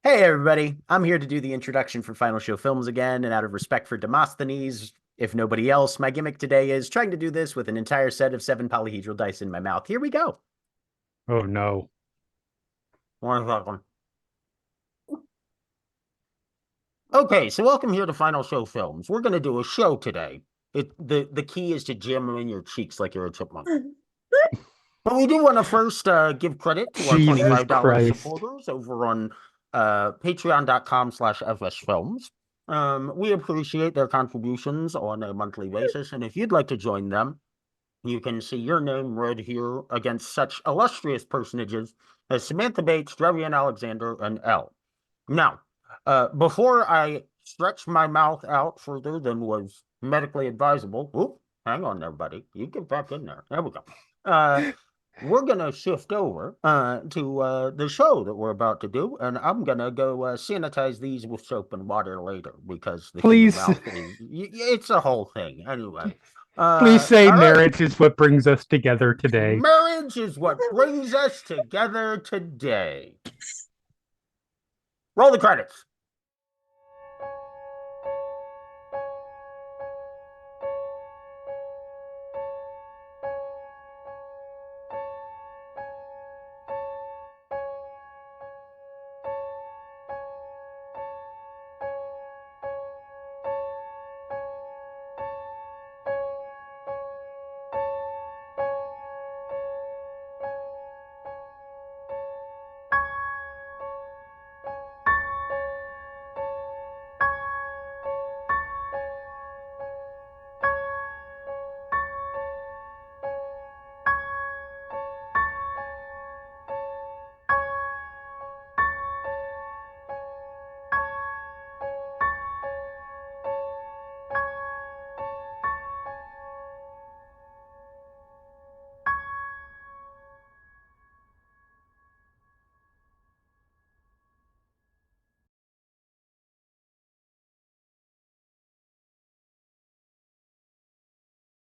Hey everybody, I'm here to do the introduction for Final Show Films again, and out of respect for Demosthenes, if nobody else, my gimmick today is trying to do this with an entire set of 7 polyhedral dice in my mouth. Here we go. Oh no. 1 second. Okay, so welcome here to Final Show Films. We're gonna do a show today. The key is to jam them in your cheeks like you're a chipmunk. But we do want to first give credit to our Jesus $25 Christ. supporters over on patreon.com/fsfilms. We appreciate their contributions on a monthly basis, and if you'd like to join them, you can see your name read here against such illustrious personages as Samantha Bates, Drevian Alexander, and Elle. Now, before I stretch my mouth out further than was medically advisable, whoop, hang on there, buddy. You get back in there. There we go. Uh, we're gonna shift over to the show that we're about to do, and I'm gonna go sanitize these with soap and water later because the human Please, mouth is—it's a whole thing. Anyway, please say all right. marriage is what brings us together today. Marriage is what brings us together today. Roll the credits.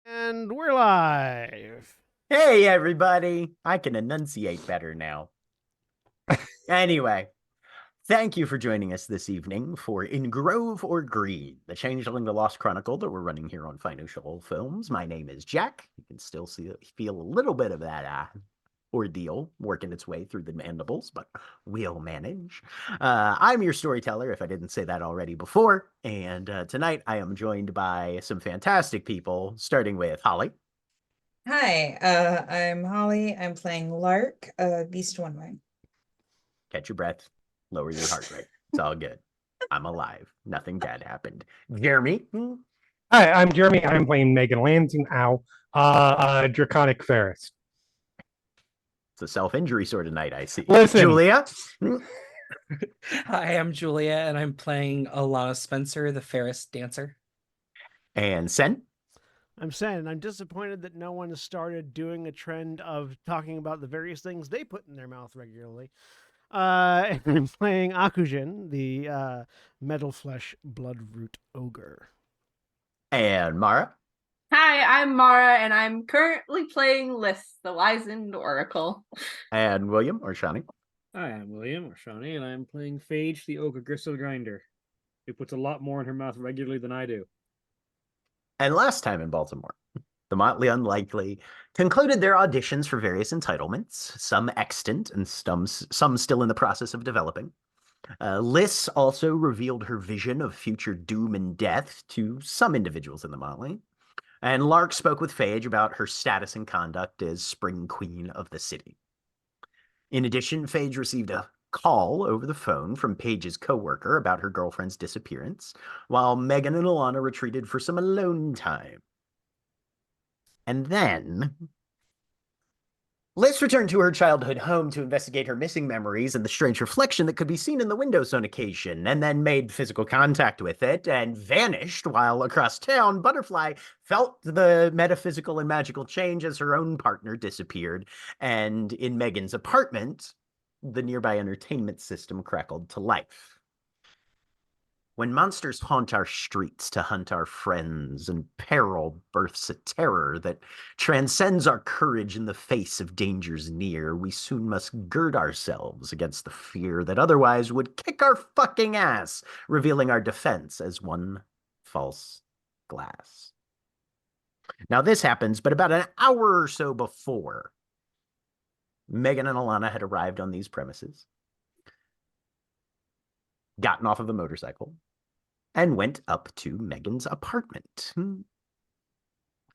And we're live. Hey, everybody. I can enunciate better now. Anyway, thank you for joining us this evening for In Grove or Green, the Changeling the Lost Chronicle that we're running here on Financial Films. My name is Jack. You can still feel a little bit of that ordeal working its way through the mandibles, but we'll manage. I'm your storyteller, if I didn't say that already before, and tonight I am joined by some fantastic people, starting with Holly. Hi, I'm Holly. I'm playing Lark, Beast One Way. Catch your breath, lower your heart rate. It's all good. I'm alive. Nothing bad happened. Jeremy. Hi, I'm Jeremy. I'm playing Megan Lansing. Ow. Draconic Ferris. It's a self-injury sort of night, I see. Listen. Julia. Hi, I'm Julia, and I'm playing Alana Spencer, the Ferris dancer. And Sen. I'm Sen. I'm disappointed that no one has started doing a trend of talking about the various things they put in their mouth regularly. And I'm playing Akujin, the metal flesh bloodroot ogre. And Mara. Hi, I'm Mara, and I'm currently playing Liz, the Wizened Oracle. And William or Shani. Hi, I'm William, or Shawnee, and I'm playing Phage, the Ogre Gristle Grinder, who puts a lot more in her mouth regularly than I do. And last time in Baltimore, the Motley Unlikely concluded their auditions for various entitlements, some extant and some still in the process of developing. Liz also revealed her vision of future doom and death to some individuals in the Motley. And Lark spoke with Phage about her status and conduct as Spring Queen of the city. In addition, Phage received a call over the phone from Paige's coworker about her girlfriend's disappearance, while Megan and Alana retreated for some alone time. And then Liz returned to her childhood home to investigate her missing memories and the strange reflection that could be seen in the windows on occasion, and then made physical contact with it and vanished while across town, Butterfly felt the metaphysical and magical change as her own partner disappeared, and in Megan's apartment, the nearby entertainment system crackled to life. When monsters haunt our streets to hunt our friends, and peril births a terror that transcends our courage in the face of dangers near, we soon must gird ourselves against the fear that otherwise would kick our fucking ass, revealing our defense as one false glass. Now this happens, but about an hour or so before, Megan and Alana had arrived on these premises, gotten off of a motorcycle, and went up to Megan's apartment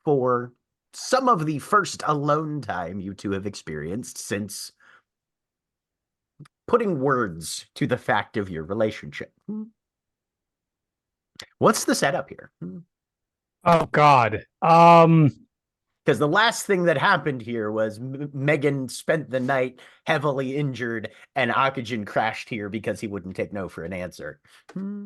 for some of the first alone time you two have experienced since putting words to the fact of your relationship. What's the setup here? Oh God. Because the last thing that happened here was Megan spent the night heavily injured and Oxygen crashed here because he wouldn't take no for an answer.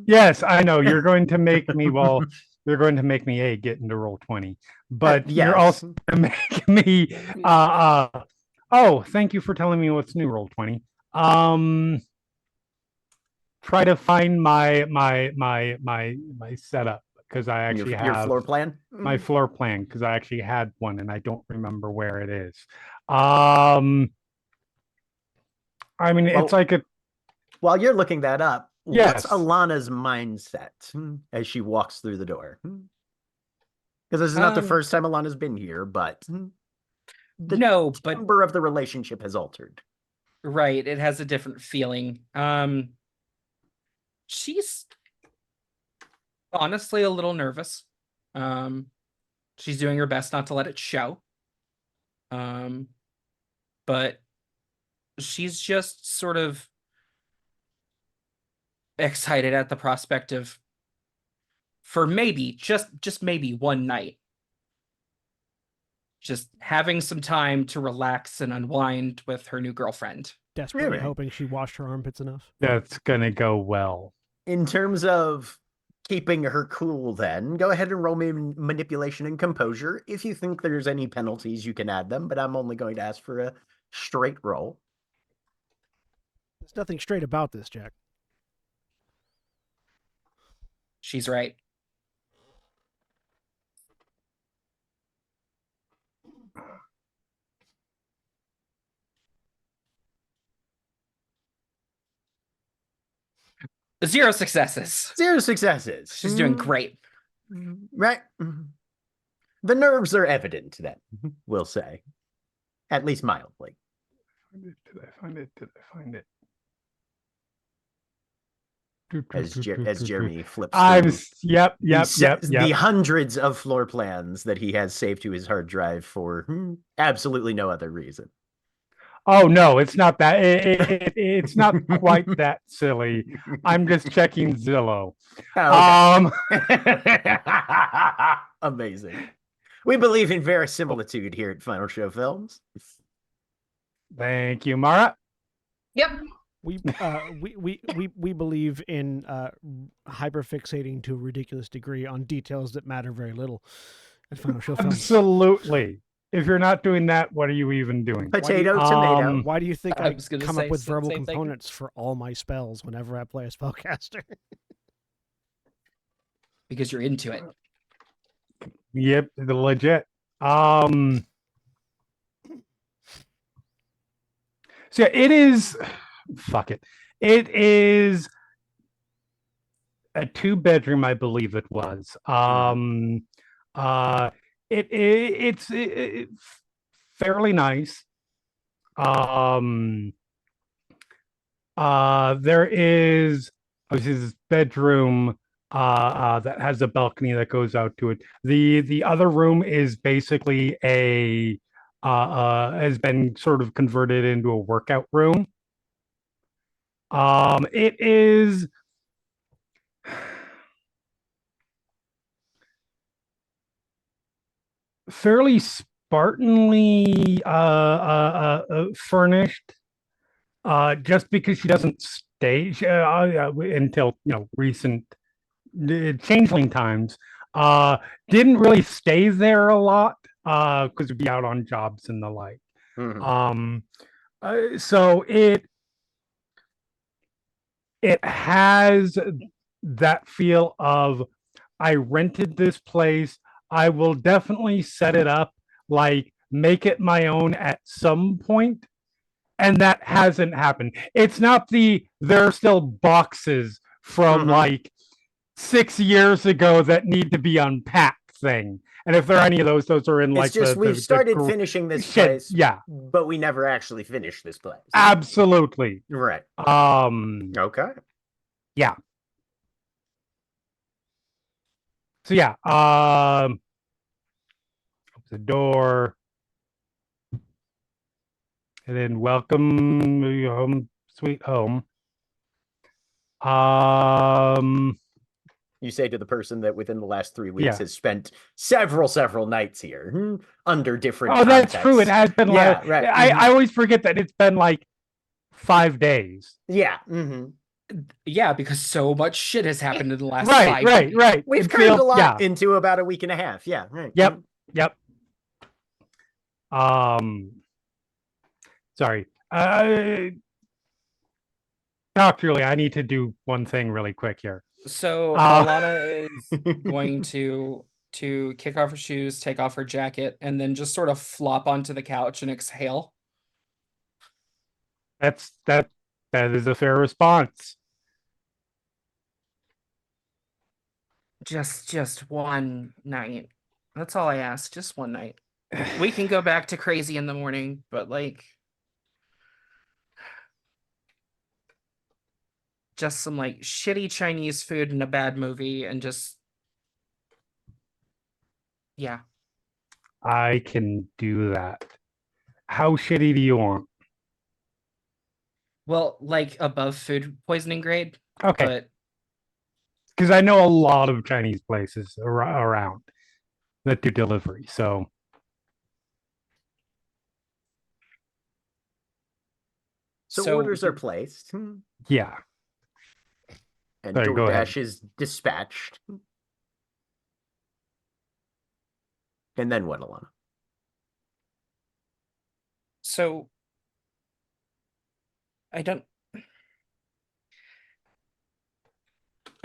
Yes, I know. You're going to make me, well, you're going to make me get into roll 20, but yes. you're also going to make me, oh, thank you for telling me what's new roll 20. Try to find my setup, because I actually your have floor plan? my floor plan, because I actually had one and I don't remember where it is. I mean, Well, it's like a, while you're looking that up, yes. what's Alana's mindset as she walks through the door? Because this is not the first time Alana's been here, but the number of the relationship has altered. Right, it has a different feeling. She's honestly a little nervous. She's doing her best not to let it show. But she's just sort of excited at the prospect of, for maybe, just maybe one night, just having some time to relax and unwind with her new girlfriend. Desperately hoping she washed her armpits enough. That's gonna go well. In terms of keeping her cool, then go ahead and roll me manipulation and composure. If you think there's any penalties, you can add them, but I'm only going to ask for a straight roll. There's nothing straight about this, Jack. She's right. Zero successes. Zero successes. She's doing great. Right. The nerves are evident, then, we'll say. At least mildly. Did I find it? Did I find it? As Jeremy flips yep. the hundreds of floor plans that he has saved to his hard drive for absolutely no other reason. Oh no, it's not that. It's not quite that silly. I'm just checking Zillow. Oh, okay. Amazing. We believe in verisimilitude here at Final Show Films. Thank you, Mara. Yep. We believe in hyperfixating to a ridiculous degree on details that matter very little at Final Show Films. Absolutely. If you're not doing that, what are you even doing? Tomato. Why do you think I come up with verbal same components for all my spells whenever I play a spellcaster? Because you're into it. Yep, the legit. So yeah, it is. Fuck it. It is a 2-bedroom, I believe it was. It's fairly nice. There is this bedroom that has a balcony that goes out to it. The other room is basically has been sort of converted into a workout room. It is fairly spartanly furnished, just because she doesn't stay until recent Changeling times. Didn't really stay there a lot because we'd be out on jobs and the like. So it has that feel of I rented this place. I will definitely set it up, like make it my own at some point. And that hasn't happened. It's not there are still boxes from like 6 years ago that need to be unpacked thing. And if there are any of those are in It's like just we've started the finishing this shed. place, Yeah, but we never actually finished this place. absolutely. Right. Okay. Yeah. So yeah, the door, and then welcome home, sweet home. You say to the person that within the last 3 weeks Yeah. has spent several nights here under different Oh, that's contexts. true. It has been Yeah, like right. I always forget that it's been like 5 days. Yeah. Yeah, because so much shit has happened in the last Right, 5 days. right. We've It crammed feels- a lot yeah. into about a week and a half. Yeah, right. Yep. Sorry. Talk Julie, I need to do one thing really quick here. So Alana is going to kick off her shoes, take off her jacket, and then just sort of flop onto the couch and exhale. That is a fair response. Just one night. That's all I ask. Just one night. We can go back to crazy in the morning, but like just some like shitty Chinese food and a bad movie and just yeah. I can do that. How shitty do you want? Well, like above food poisoning grade. Okay. But because I know a lot of Chinese places around that do delivery. So orders are placed. Yeah. And Sorry, go ahead. DoorDash is dispatched. And then what, Alana? So I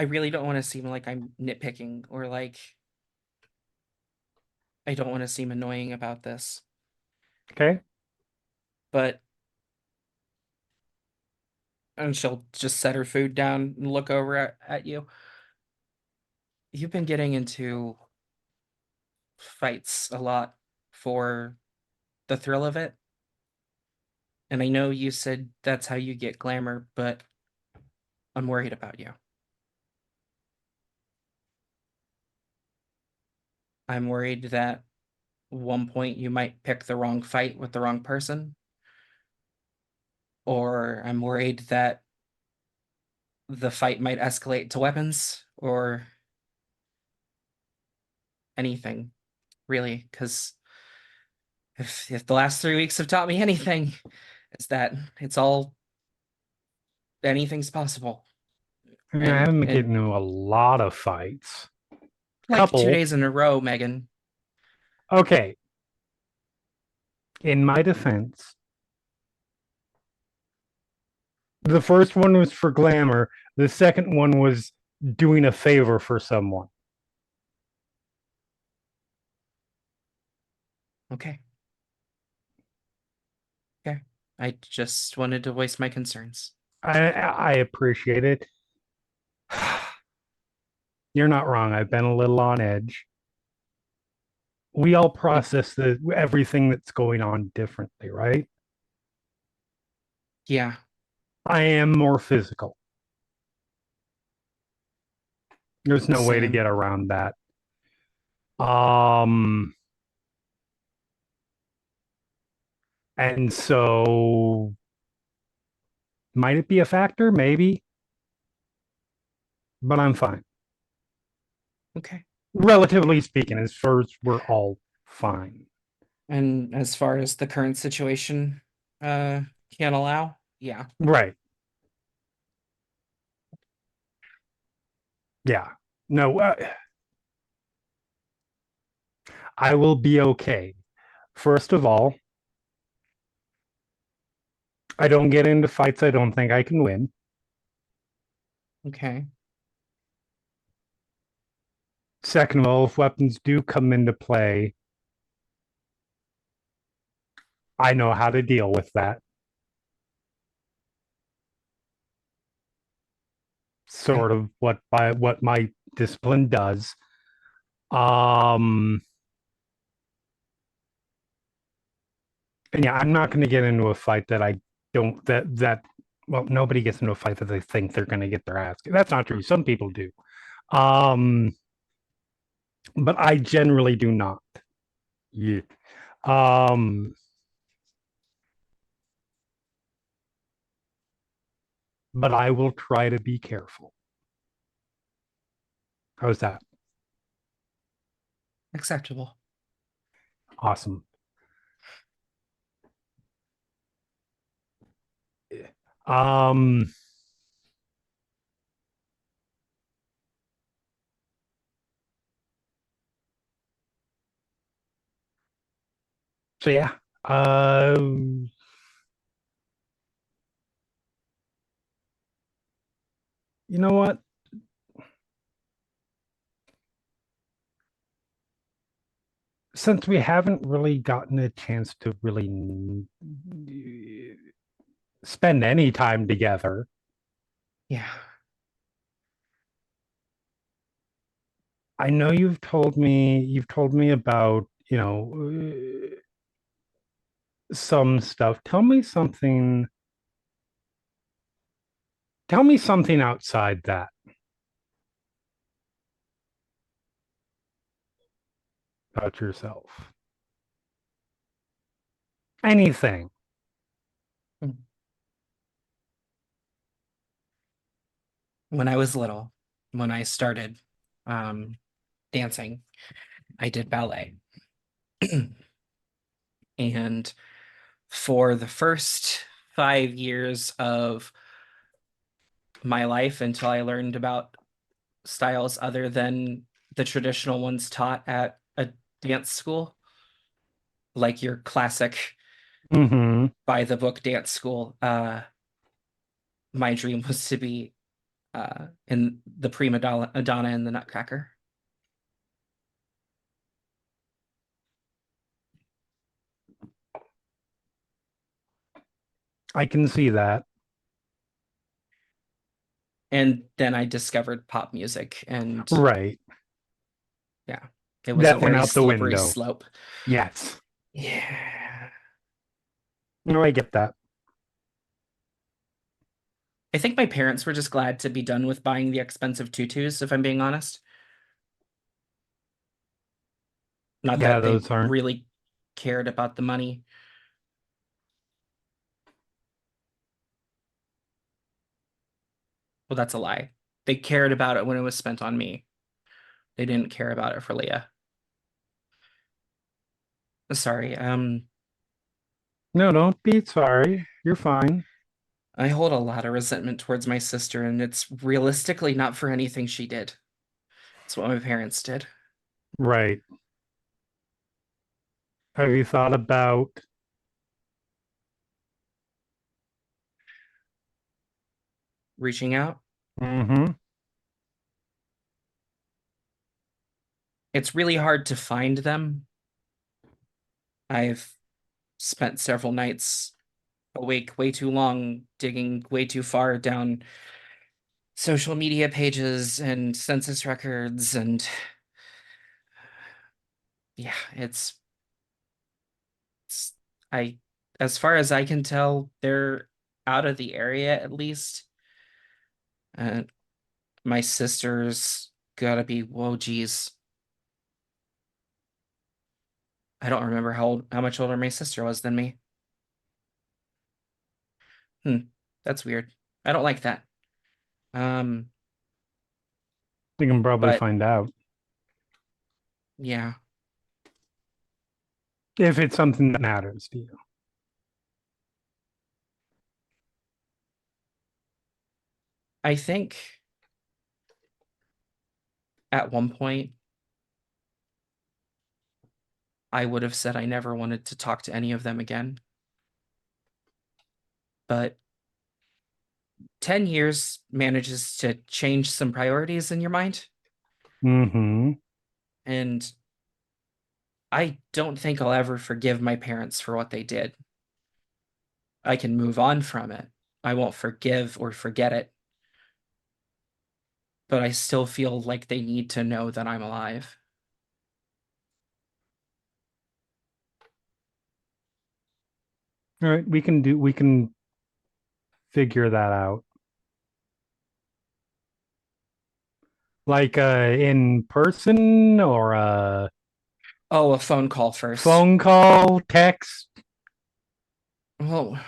really don't want to seem like I'm nitpicking or like I don't want to seem annoying about this. Okay. But and she'll just set her food down and look over at you. You've been getting into fights a lot for the thrill of it. And I know you said that's how you get glamour, but I'm worried about you. I'm worried that one point you might pick the wrong fight with the wrong person. Or I'm worried that the fight might escalate to weapons or anything, really, because if the last 3 weeks have taught me anything, it's that it's all anything's possible. I haven't been getting into a lot of fights. Like Couple. 2 days in a row, Megan. Okay. In my defense, the first one was for glamour. The second one was doing a favor for someone. Okay. I just wanted to voice my concerns. I appreciate it. You're not wrong. I've been a little on edge. We all process everything that's going on differently, right? Yeah. I am more physical. There's no way to Same. get around that. And so might it be a factor? Maybe. But I'm fine. Okay. Relatively speaking, as far as we're all fine. And as far as the current situation can allow, yeah. Right. Yeah. No, I will be okay. First of all, I don't get into fights I don't think I can win. Okay. Second of all, if weapons do come into play, I know how to deal with that. Sort of what my discipline does. And yeah, I'm not going to get into a fight that I don't that well, nobody gets into a fight that they think they're going to get their ass kicked. That's not true. Some people do. But I generally do not. Yeah. But I will try to be careful. How's that? Acceptable. Awesome. Um, so yeah. You know what? Since we haven't really gotten a chance to really spend any time together, Yeah. I know you've told me about, some stuff. Tell me something outside that about yourself. Anything. When I was little, when I started dancing, I did ballet. And for the first 5 years of my life, until I learned about styles other than the traditional ones taught at a dance school, like your classic Mm-hmm. by the book dance school, my dream was to be in the prima donna in the Nutcracker. I can see that. And then I discovered pop music, and Right. yeah, it was a That went very out the slippery window. slope. Yes. Yeah. No, I get that. I think my parents were just glad to be done with buying the expensive tutus, if I'm being honest. Not Yeah, that they those aren't. really cared about the money. Well, that's a lie. They cared about it when it was spent on me. They didn't care about it for Leah. Sorry. No, don't be sorry. You're fine. I hold a lot of resentment towards my sister, and it's realistically not for anything she did. It's what my parents did. Right. Have you thought about Reaching out, mm-hmm. it's really hard to find them. I've spent several nights awake way too long, digging way too far down social media pages and census records, and yeah, it's I as far as I can tell, they're out of the area at least. And my sister's gotta be, whoa, geez. I don't remember how much older my sister was than me. That's weird. I don't like that. Um, You can probably but find out yeah, if it's something that matters to you. I think at one point I would have said I never wanted to talk to any of them again. But 10 years manages to change some priorities in your mind. Mm-hmm. And I don't think I'll ever forgive my parents for what they did. I can move on from it. I won't forgive or forget it. But I still feel like they need to know that I'm alive. All right, we can figure that out. Like in person or Oh, a phone call first. phone call, text. Well,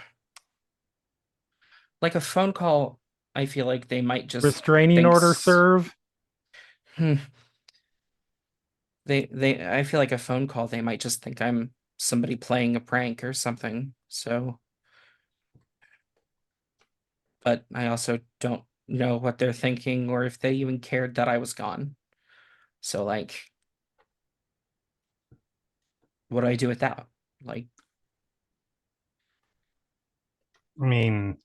like a phone call, I feel like they might just Restraining order serve. Hmm. I feel like a phone call, they might just think I'm somebody playing a prank or something. So, but I also don't know what they're thinking or if they even cared that I was gone. So, like, what do I do with that? Like, I mean,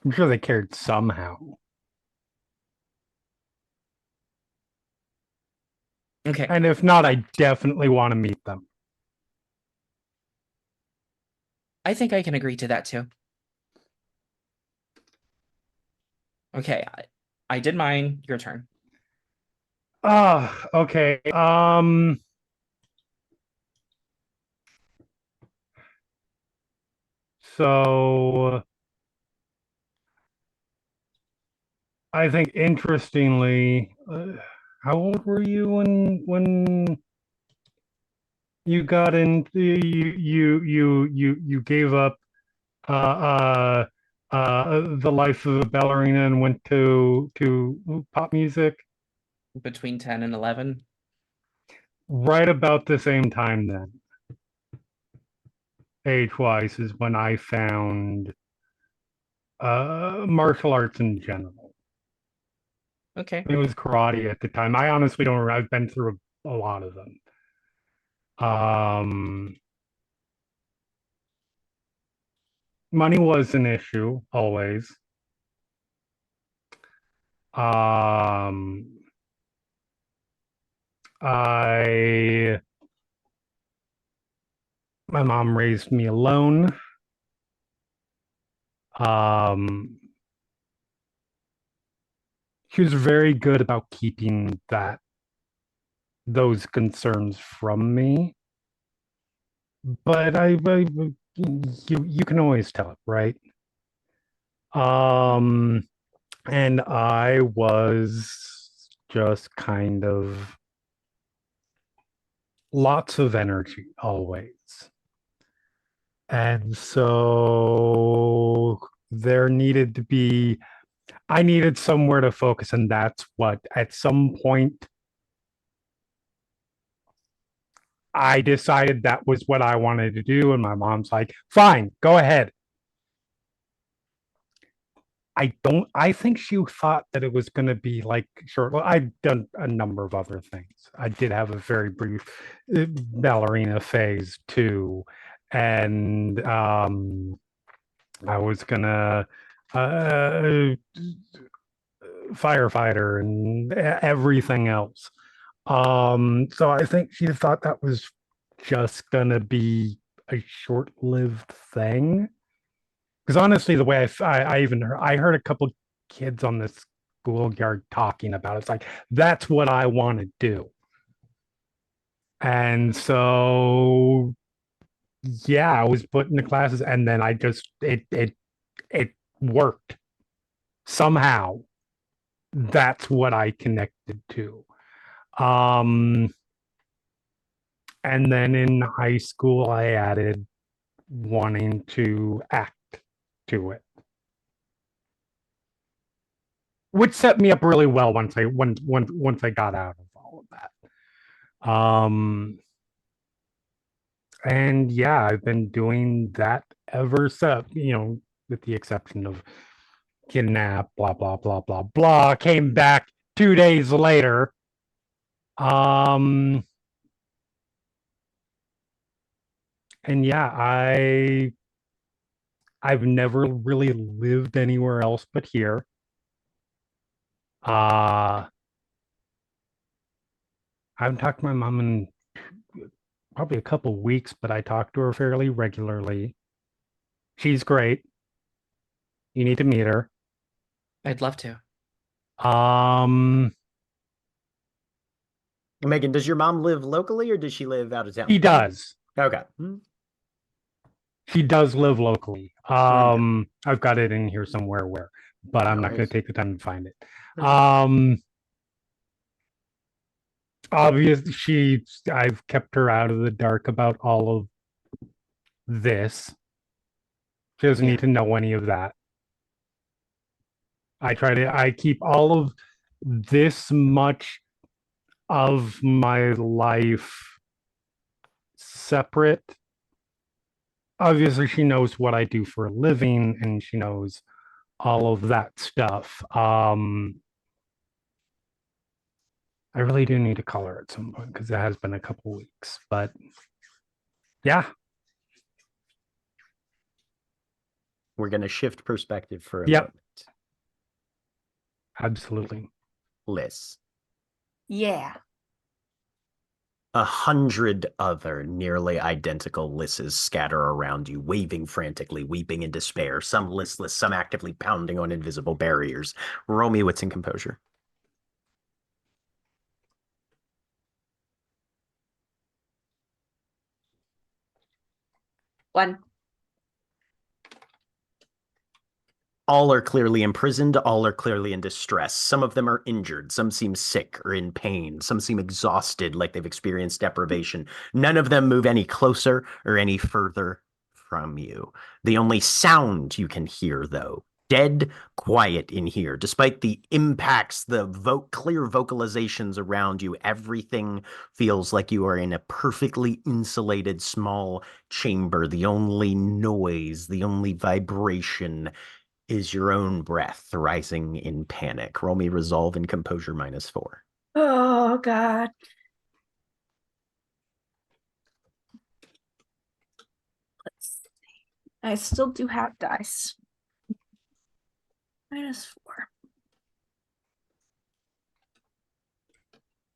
I'm sure they cared somehow. okay, And if not, I definitely want to meet them. I think I can agree to that too. Okay, I did mine. Your turn. Ah, okay. So I think interestingly, how old were you when you got into you gave up the life of a ballerina and went to pop music? Between 10 and 11. Right about the same time then, age-wise, is when I found martial arts in general. Okay. It was karate at the time. I honestly don't remember. I've been through a lot of them. Um, Money was an issue always. Um, I My mom raised me alone. Um, she was very good about keeping those concerns from me. But you can always tell it, right? Um, and I was just kind of lots of energy always. And so there needed to be, I needed somewhere to focus. And that's what, at some point, I decided that was what I wanted to do. And my mom's like, fine, go ahead. I think she thought that it was going to be like short. Well, I've done a number of other things. I did have a very brief ballerina phase too. And I was gonna uh, firefighter and everything else. So I think she thought that was just gonna be a short-lived thing. Because honestly, the way I even I heard a couple kids on the schoolyard talking about it. It's like that's what I want to do. And so yeah, I was put in the classes, and then I just it worked somehow. That's what I connected to. Um, and then in high school, I added wanting to act to it, which set me up really well once I got out of all of that. And yeah, I've been doing that ever since. With the exception of kidnap, blah blah blah blah blah. Came back 2 days later. Um, and yeah, I've never really lived anywhere else but here. Uh I haven't talked to my mom in probably a couple weeks, but I talk to her fairly regularly. She's great. You need to meet her. I'd love to. Um, Megan, does your mom live locally or does she live out of town? he does. Okay. She does live locally. Okay. I've got it in here somewhere but I'm not going Nice. to take the time to find it. Okay. Obviously, I've kept her out of the dark about all of this. She doesn't Yeah. need to know any of that. I keep all of this much of my life separate. Obviously, she knows what I do for a living and she knows all of that stuff. I really do need to call her at some point because it has been a couple weeks. But yeah, We're going to shift perspective for a Yep. moment. absolutely. Liz. Yeah. 100 other nearly identical Lisses scatter around you, waving frantically, weeping in despair, some listless, some actively pounding on invisible barriers. Roll me wits and composure. One. All are clearly imprisoned. All are clearly in distress. Some of them are injured. Some seem sick or in pain. Some seem exhausted, like they've experienced deprivation. None of them move any closer or any further from you. The only sound you can hear, though, dead quiet in here. Despite the impacts, the clear vocalizations around you, everything feels like you are in a perfectly insulated small chamber. The only noise, the only vibration is your own breath rising in panic. Roll me resolve and composure -4. Oh God. Let's see. I still do have dice. -4.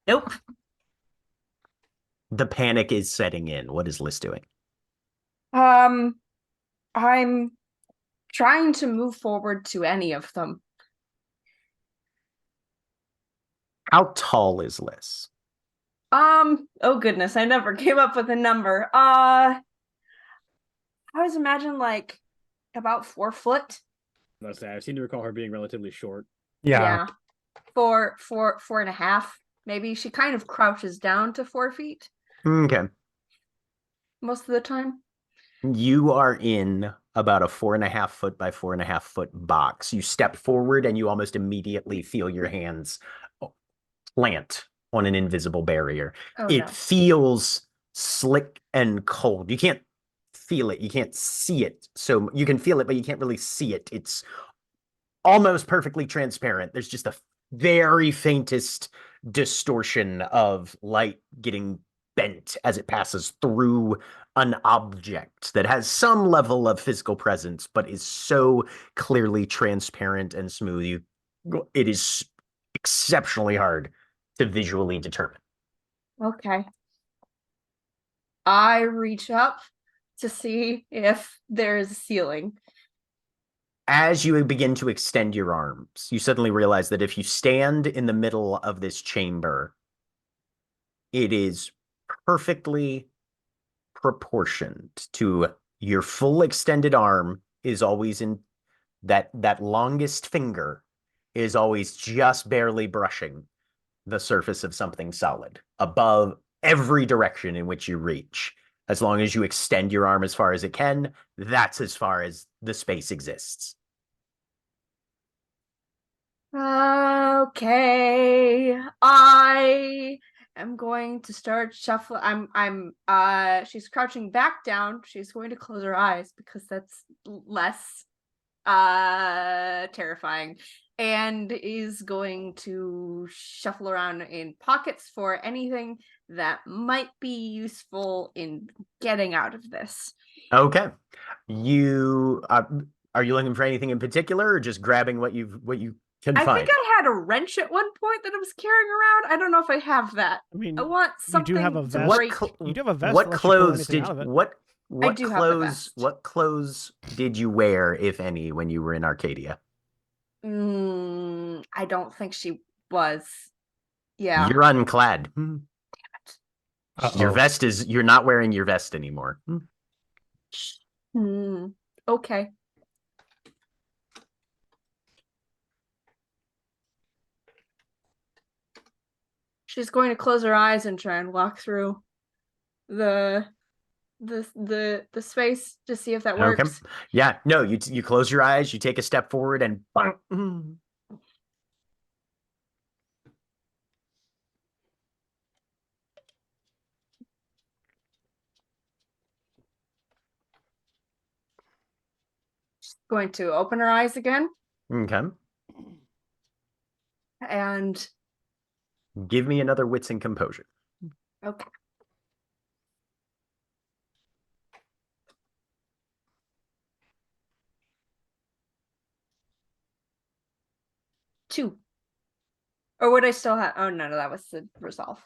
Nope. The panic is setting in. What is Liz doing? I'm trying to move forward to any of them. How tall is Liz? Oh goodness, I never came up with a number. I always imagine like about 4 foot. Let's say I seem to recall her being relatively short. Yeah. 4.5. Maybe she kind of crouches down to 4 feet Okay. most of the time. You are in about a 4.5 foot by 4.5 foot box. You step forward and you almost immediately feel your hands plant on an invisible barrier. Oh It no. feels slick and cold. You can't feel it. You can't see it. So you can feel it, but you can't really see it. It's almost perfectly transparent. There's just a very faintest distortion of light getting bent as it passes through an object that has some level of physical presence, but is so clearly transparent and smooth. It is exceptionally hard to visually determine. Okay. I reach up to see if there's a ceiling. As you begin to extend your arms, you suddenly realize that if you stand in the middle of this chamber, it is perfectly proportioned to your full extended arm is always in that longest finger is always just barely brushing the surface of something solid above every direction in which you reach. As long as you extend your arm as far as it can, that's as far as the space exists. Okay. I am going to start shuffling. She's crouching back down. She's going to close her eyes because that's less terrifying, and is going to shuffle around in pockets for anything that might be useful in getting out of this. Okay. You are you looking for anything in particular or just grabbing what you I Confined. think I had a wrench at one point that I was carrying around. I don't know if I have that. I mean, I want you do have a something to vest. break. You do have a vest. What unless you pull clothes anything did out of it. what do have the vest. what clothes did you wear, if any, when you were in Arcadia? I don't think she was. Yeah. You're unclad. Your Uh-oh. vest is you're not wearing your vest anymore. Okay. She's going to close her eyes and try and walk through the space to see if that Okay. works. Yeah. No, you close your eyes, you take a step forward, and bang. Going to open her eyes again Okay. and Give me another wits and composure. okay. 2. Or would I still have? Oh no, that was the resolve.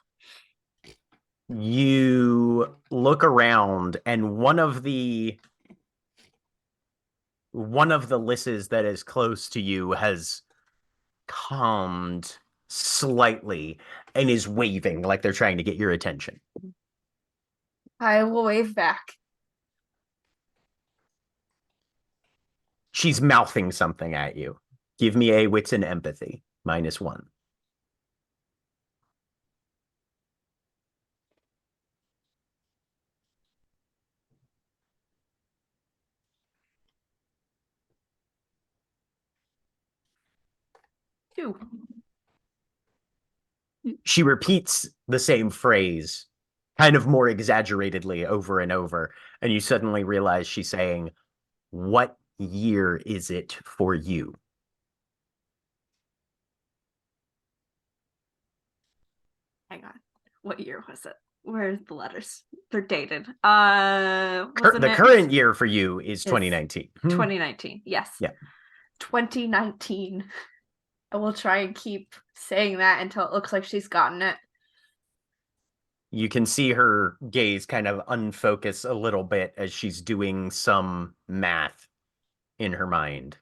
You look around, and one of the lisses that is close to you has calmed slightly and is waving like they're trying to get your attention. I will wave back. She's mouthing something at you. Give me a wits and empathy -1. Two. She repeats the same phrase, kind of more exaggeratedly over and over, and you suddenly realize she's saying, "What year is it for you?" Hang on. What year was it? Where's the letters? They're dated. The current year for you is 2019. 2019. Yes. Yeah. 2019. I will try and keep saying that until it looks like she's gotten it. You can see her gaze kind of unfocus a little bit as she's doing some math in her mind.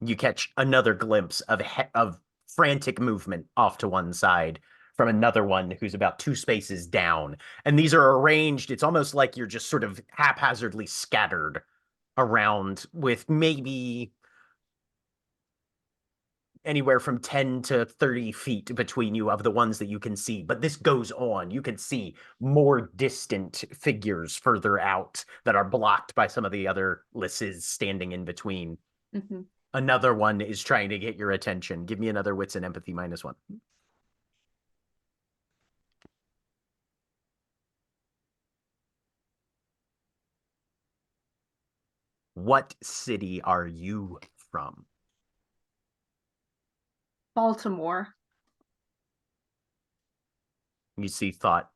You catch another glimpse of frantic movement off to one side from another one who's about 2 spaces down. And these are arranged. It's almost like you're just sort of haphazardly scattered around, with maybe anywhere from 10 to 30 feet between you of the ones that you can see. But this goes on. You can see more distant figures further out that are blocked by some of the other lisses standing in between. Mm-hmm. Another one is trying to get your attention. Give me another wits and empathy -1. What city are you from? Baltimore. You see thought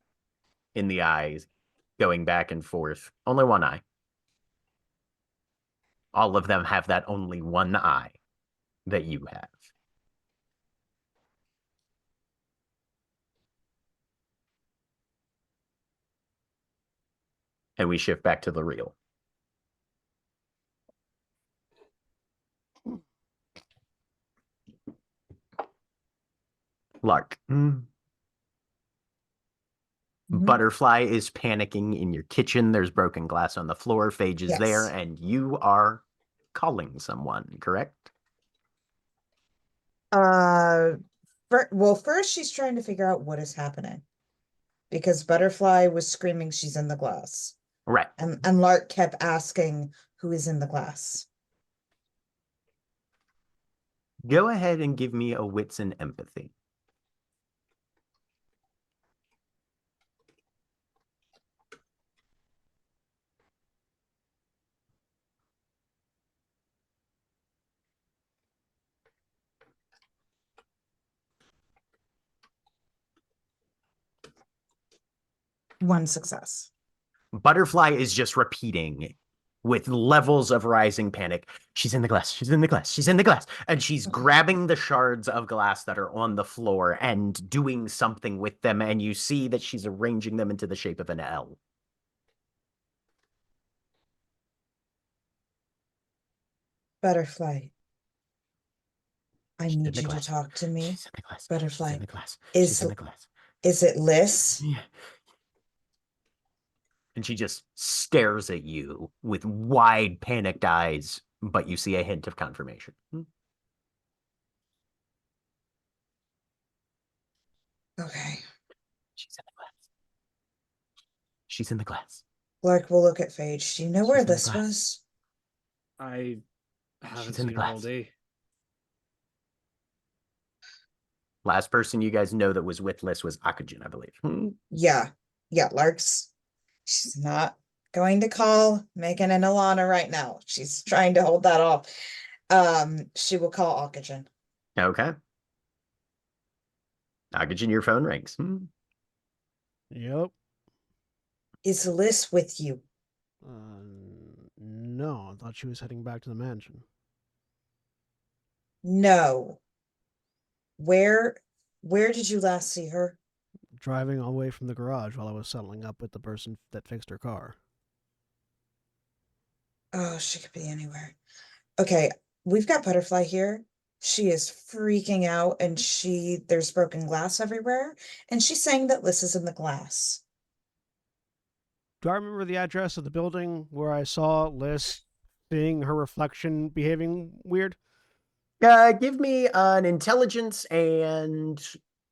in the eyes going back and forth. Only one eye. All of them have that only one eye that you have. And we shift back to the reel. Lark. Butterfly is panicking in your kitchen. There's broken glass on the floor. Phage is there, Yes. and you are calling someone, correct? Well, first she's trying to figure out what is happening because Butterfly was screaming she's in the glass, Right. and Lark kept asking who is in the glass. Go ahead and give me a wits and empathy. One success. Butterfly is just repeating with levels of rising panic. She's in the glass. She's in the glass. She's in the glass. And she's grabbing the shards of glass that are on the floor and doing something with them. And you see that she's arranging them into the shape of an L. Butterfly, I She's in need the you to glass. talk to me. She's in the glass. Butterfly, She's in the glass. is She's in the glass. is it Liz? Yeah. And she just stares at you with wide, panicked eyes, but you see a hint of confirmation. Okay. She's in the glass. She's in the glass. Lark will look at Phage. Do you know She's where in the Liz glass. was? I haven't She's in the seen her all glass. day. Last person you guys know that was with Liz was Akujin, I believe. Yeah. Yeah, she's not going to call Megan and Alana right now. She's trying to hold that off. She will call Akujin. Okay. Akujin, your phone rings. Yep. Is Liz with you? No, I thought she was heading back to the mansion. No. Where did you last see her? Driving away from the garage while I was settling up with the person that fixed her car. Oh, she could be anywhere. Okay, we've got Butterfly here. She is freaking out and there's broken glass everywhere. And she's saying that Liz is in the glass. Do I remember the address of the building where I saw Liz seeing her reflection behaving weird? Give me an intelligence and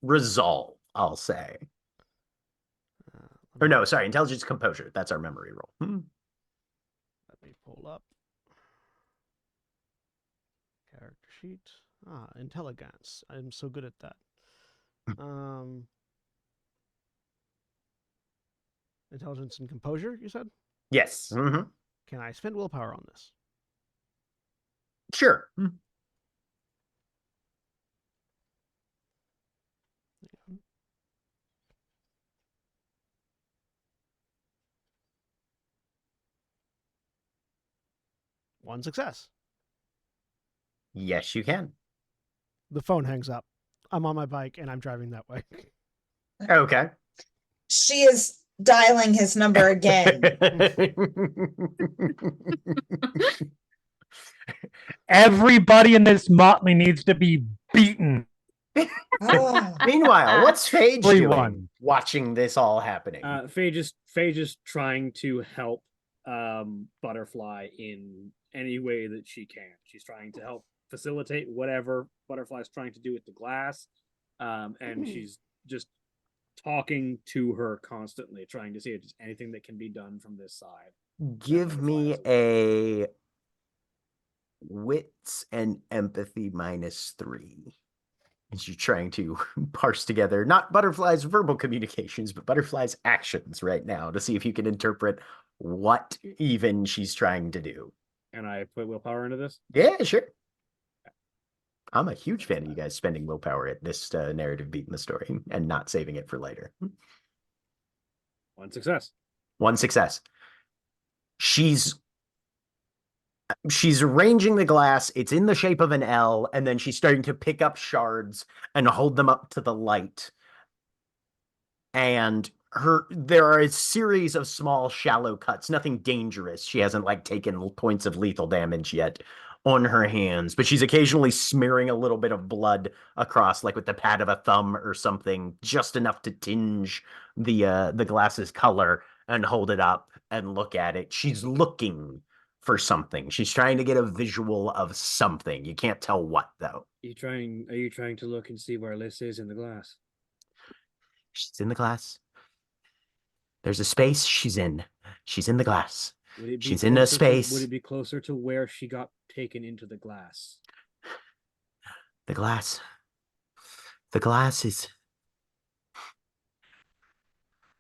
resolve, I'll say. Or no, sorry, intelligence composure. That's our memory roll. Let me pull up. Character sheet. Intelligence. I'm so good at that. Intelligence and composure, you said? Yes. Can I spend willpower on this? Sure. One success. Yes, you can. The phone hangs up. I'm on my bike and I'm driving that way. Okay. She is dialing his number again. Everybody in this motley needs to be beaten. Oh, Meanwhile, what's Phage doing Everyone. watching this all happening? Phage is trying to help Butterfly in any way that she can. She's trying to help facilitate whatever Butterfly's trying to do with the glass. And she's just talking to her constantly, trying to see if there's anything that can be done from this side. Give me a wits and empathy -3. As you're trying to parse together not Butterfly's verbal communications, but Butterfly's actions right now to see if you can interpret what even she's trying to do. And I put willpower into this? Yeah, sure. I'm a huge fan of you guys spending willpower at this narrative beat in the story and not saving it for later. One success. One success. She's arranging the glass. It's in the shape of an L, and then she's starting to pick up shards and hold them up to the light. And there are a series of small, shallow cuts, nothing dangerous. She hasn't like taken points of lethal damage yet on her hands, but she's occasionally smearing a little bit of blood across, like with the pad of a thumb or something, just enough to tinge the glass's color, and hold it up and look at it. She's looking for something. She's trying to get a visual of something. You can't tell what though. Are you trying to look and see where Liz is in the glass? She's in the glass. There's a space she's in. She's in the glass. She's in a space. Would it be closer to where she got taken into the glass? The glass. The glass is.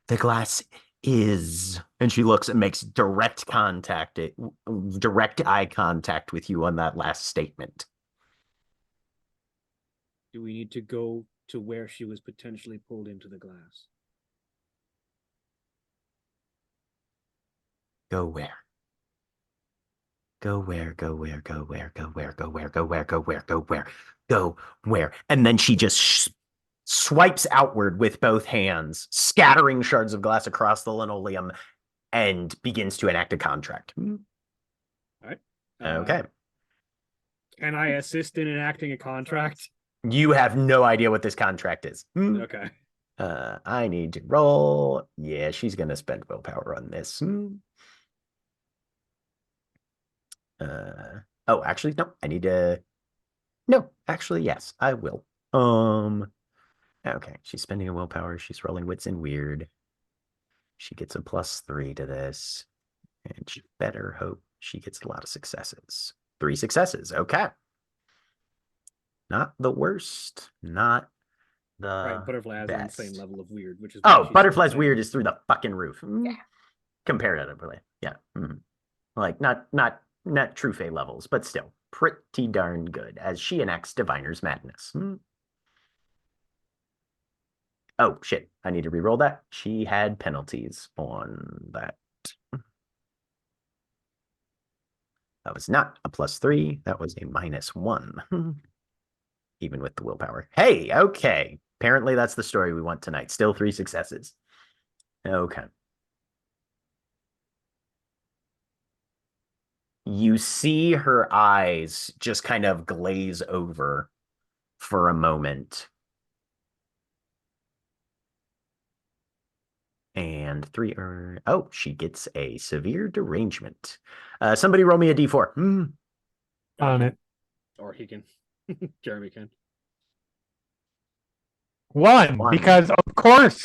The glass is. And she looks and makes direct eye contact with you on that last statement. Do we need to go to where she was potentially pulled into the glass? Go where? Go where, go where, go where, go where, go where, go where, go where, go where, go where. And then she just swipes outward with both hands, scattering shards of glass across the linoleum, and begins to enact a contract. All right. Okay. Can I assist in enacting a contract? You have no idea what this contract is. Okay. I need to roll. Yeah, she's going to spend willpower on this. Oh, actually, no, I need to. No, actually, yes, I will. Okay, she's spending a willpower. She's rolling wits and weird. She gets a +3 to this, and she better hope she gets a lot of successes. 3 successes. Okay. Not the worst. Not the Right, Butterfly has best. the same level of weird, which is why she's Butterfly's saying- weird is through the fucking roof. Yeah. Comparatively, yeah. Like not true Fey levels, but still pretty darn good as she enacts Diviner's Madness. Oh shit! I need to re-roll that. She had penalties on that. That was not a +3. That was a -1. Even with the willpower. Hey, okay. Apparently that's the story we want tonight. Still 3 successes. Okay. You see her eyes just kind of glaze over for a moment. And 3 oh, she gets a severe derangement. Somebody roll me a d4. On it. Or he can. Jeremy can. 1, because of course.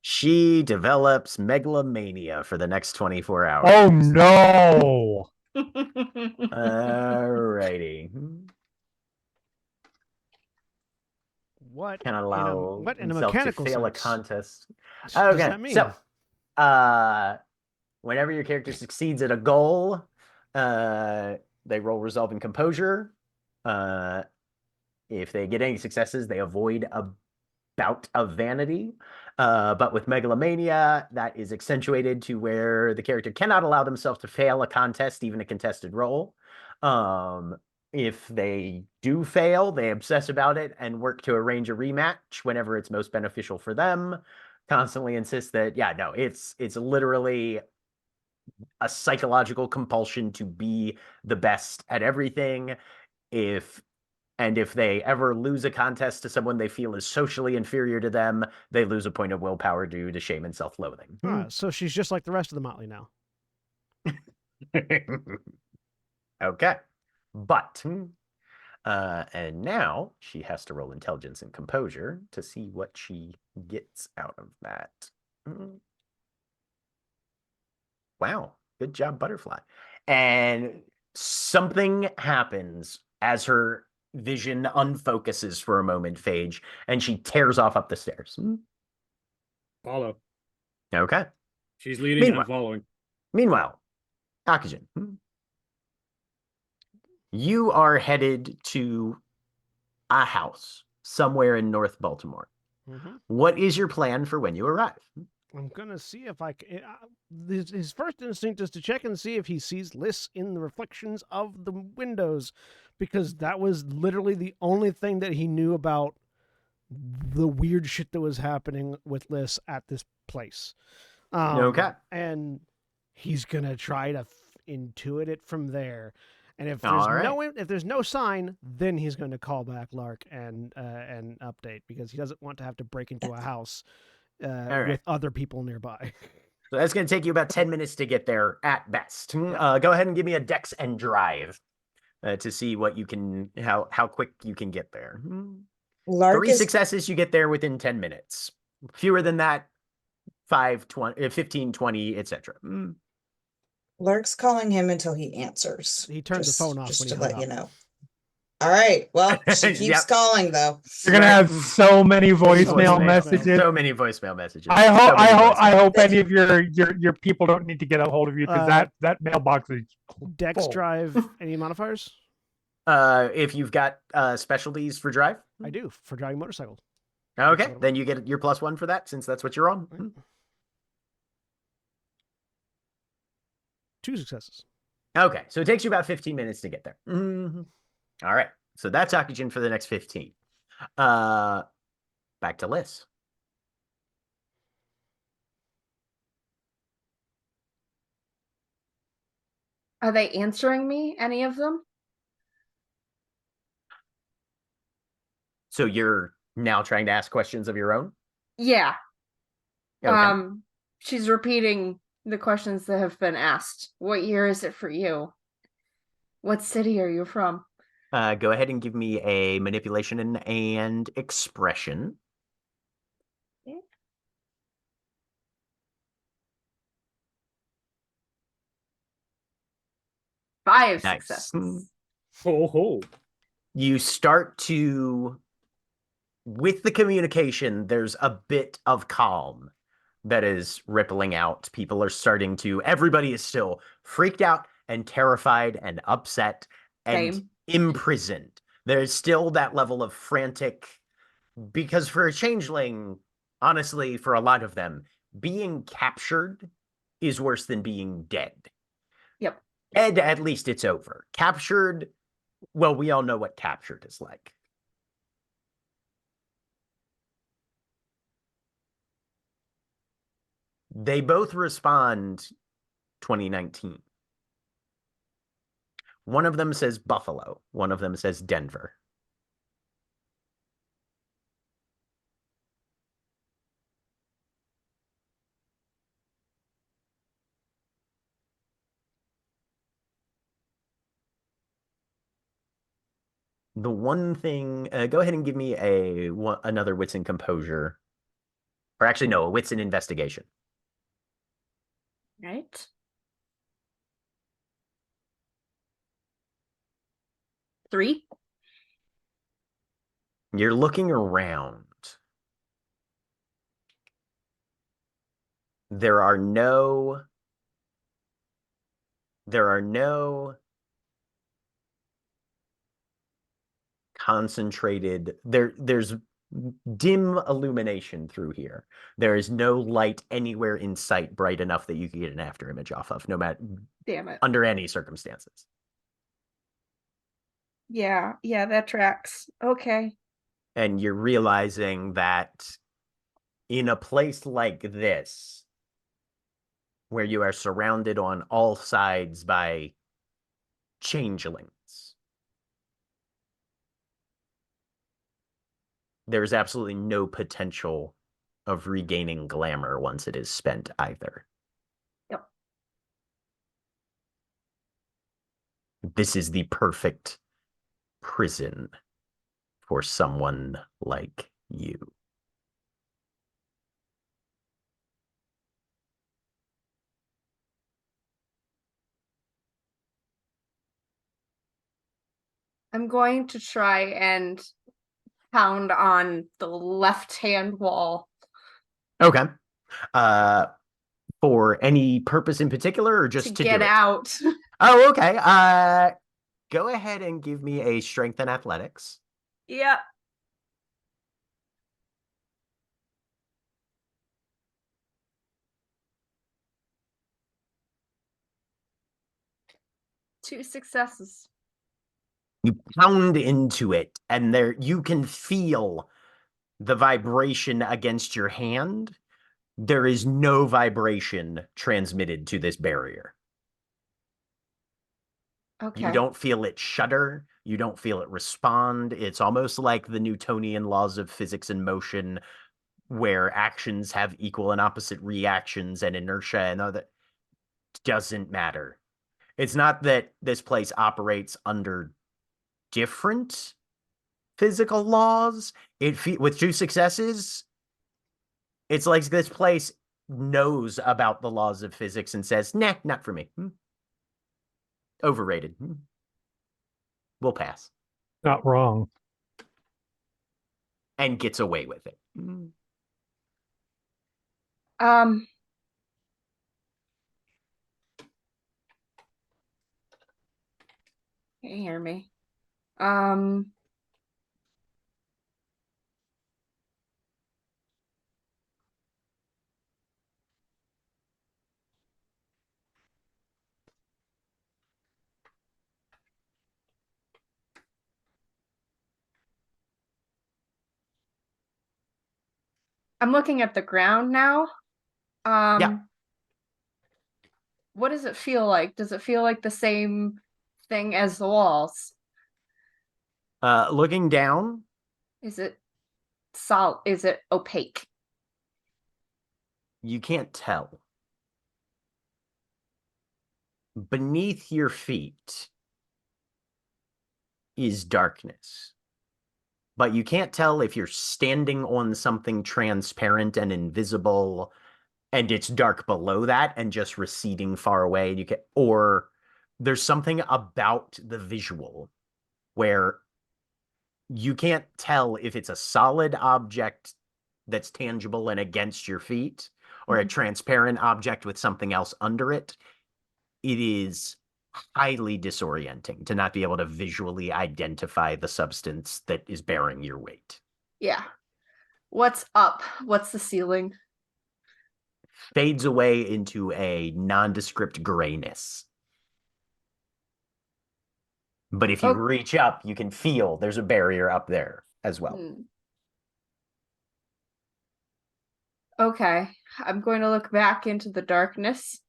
She develops megalomania for the next 24 hours. Oh no. Alrighty. What? Cannot allow what in a himself to mechanical fail a sense? contest. Does Okay, that mean? so whenever your character succeeds at a goal, they roll resolve and composure. If they get any successes, they avoid a bout of vanity. But with megalomania, that is accentuated to where the character cannot allow themselves to fail a contest, even a contested roll. If they do fail, they obsess about it and work to arrange a rematch whenever it's most beneficial for them. Constantly insist that, yeah, no, it's literally a psychological compulsion to be the best at everything. If they ever lose a contest to someone they feel is socially inferior to them, they lose a point of willpower due to shame and self-loathing. So she's just like the rest of the Motley now. Okay. But, and now she has to roll intelligence and composure to see what she gets out of that. Wow. Good job, Butterfly. And something happens as her vision unfocuses for a moment, Phage, and she tears off up the stairs. Follow. Okay. She's leading, I'm following. Meanwhile, Akujin, you are headed to a house somewhere in North Baltimore. What is your plan for when you arrive? I'm gonna see if I can. His first instinct is to check and see if he sees Liz in the reflections of the windows, because that was literally the only thing that he knew about the weird shit that was happening with Liz at this place. Okay. And he's gonna try to intuit it from there. And if there's if there's no sign, then he's going to call back Lark and update, because he doesn't want to have to break into a house with other people nearby. So that's going to take you about 10 minutes to get there at best. Go ahead and give me a dex and drive to see what you can, how quick you can get there. Lark 3 successes, you get there within 10 minutes. Fewer than that, 5, 20, 15, 20, etc. Lark's calling him until he answers. He turned the phone off just when to he let hung you up. know. All right. Well, she keeps Yep. calling though. You're gonna have so many voicemail messages. So many voicemail messages. I hope any of your people don't need to get a hold of you, because that mailbox is Dex full. drive, any modifiers? If you've got specialties for drive, I do, for driving motorcycle. okay, then you get your +1 for that, since that's what you're on. 2 successes. Okay, so it takes you about 15 minutes to get there. All right, so that's oxygen for the next 15. Back to Liz. Are they answering me? Any of them? So you're now trying to ask questions of your own? Yeah. Okay. She's repeating the questions that have been asked. What year is it for you? What city are you from? Go ahead and give me a manipulation and expression. Okay. 5 Nice. successes. Ho. You start to, with the communication, there's a bit of calm that is rippling out. People are starting to, everybody is still freaked out and terrified and upset and Same. imprisoned. There's still that level of frantic, because for a changeling, honestly, for a lot of them, being captured is worse than being dead. Yep. Dead, at least it's over. Captured, well, we all know what captured is like. They both respond 2019. One of them says Buffalo. One of them says Denver. The one thing, go ahead and give me another wits and composure. Or actually, no, a wits and investigation. Right. 3. You're looking around. There are no concentrated, there's dim illumination through here. There is no light anywhere in sight bright enough that you can get an after image off of, no matter, Damn it. under any circumstances. Yeah, that tracks. Okay. And you're realizing that in a place like this, where you are surrounded on all sides by changelings, there's absolutely no potential of regaining glamour once it is spent either. Yep. This is the perfect prison for someone like you. I'm going to try and pound on the left-hand wall. Okay. For any purpose in particular, or just to get do it? out. Oh, okay. Go ahead and give me a strength and athletics. Yep. Two successes. You pound into it, and there you can feel the vibration against your hand. There is no vibration transmitted to this barrier. Okay. You don't feel it shudder. You don't feel it respond. It's almost like the Newtonian laws of physics and motion, where actions have equal and opposite reactions, and inertia and other. Doesn't matter. It's not that this place operates under different physical laws. With 2 successes, it's like this place knows about the laws of physics and says, nah, not for me. Overrated. We'll pass. Not wrong. And gets away with it. Um. Can you hear me? I'm looking at the ground now. Yeah. What does it feel like? Does it feel like the same thing as the walls? Looking down, Is it solid? Is it opaque? you can't tell. Beneath your feet is darkness, but you can't tell if you're standing on something transparent and invisible and it's dark below that and just receding far away. And you can, or there's something about the visual where you can't tell if it's a solid object that's tangible and against your feet or a transparent object with something else under it. It is highly disorienting to not be able to visually identify the substance that is bearing your weight. Yeah. What's up? What's the ceiling? Fades away into a nondescript grayness. But if you Oh. reach up, you can feel there's a barrier up there as well. Okay. I'm going to look back into the darkness.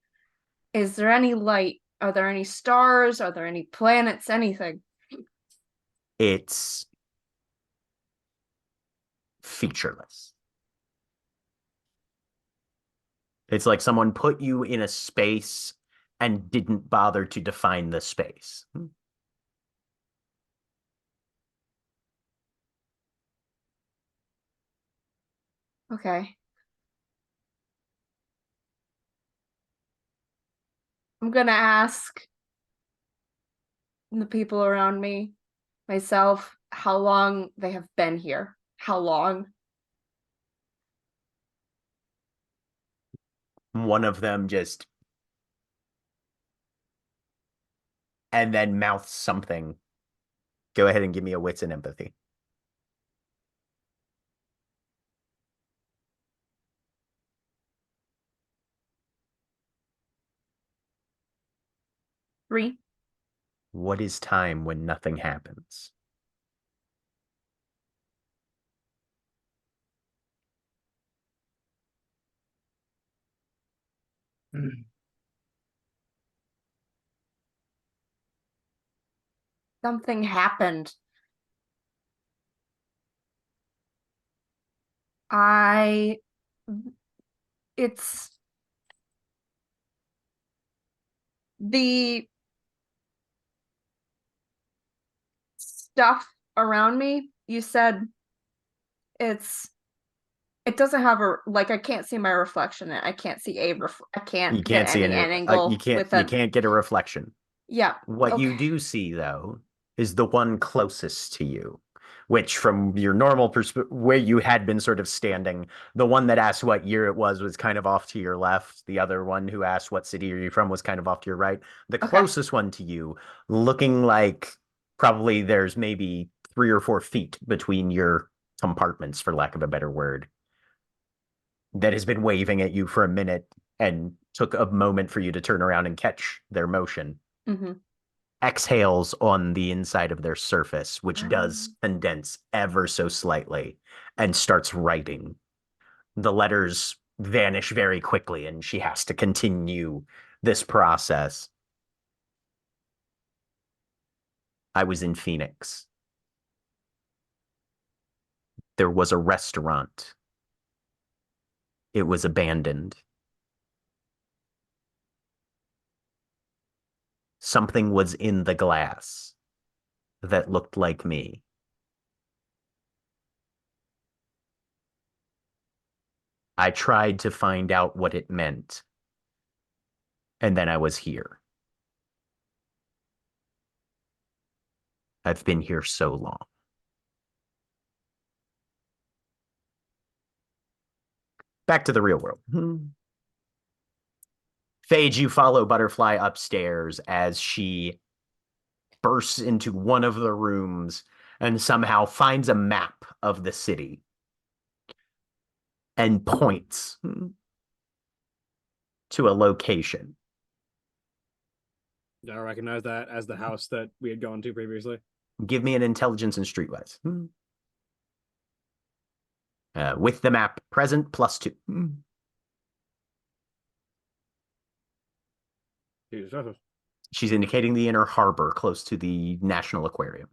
Is there any light? Are there any stars? Are there any planets? Anything? It's featureless. It's like someone put you in a space and didn't bother to define the space. Okay. I'm gonna ask the people around me, myself, how long they have been here. How long? One of them just and then mouths something. Go ahead and give me a wits and empathy. Three. What is time when nothing happens? Something happened. I it's the stuff around me. You said it doesn't have a like I can't see my reflection in it. I can't see I can't You get can't see any any angle with you a can't get a reflection. yeah. What you Okay. do see, though, is the one closest to you, which from your normal perspective, where you had been sort of standing, the one that asked what year it was kind of off to your left. The other one who asked what city are you from was kind of off to your right. The Okay. closest one to you, looking like probably there's maybe 3 or 4 feet between your compartments, for lack of a better word, that has been waving at you for a minute and took a moment for you to turn around and catch their motion. Exhales on the inside of their surface, which does condense ever so slightly, and starts writing. The letters vanish very quickly, and she has to continue this process. I was in Phoenix. There was a restaurant. It was abandoned. Something was in the glass that looked like me. I tried to find out what it meant, and then I was here. I've been here so long. Back to the real world. Phage, you follow Butterfly upstairs as she bursts into one of the rooms and somehow finds a map of the city and points to a location. Do I recognize that as the house that we had gone to previously? Give me an intelligence and streetwise. With the map present, +2. Jesus. She's indicating the inner harbor close to the National Aquarium.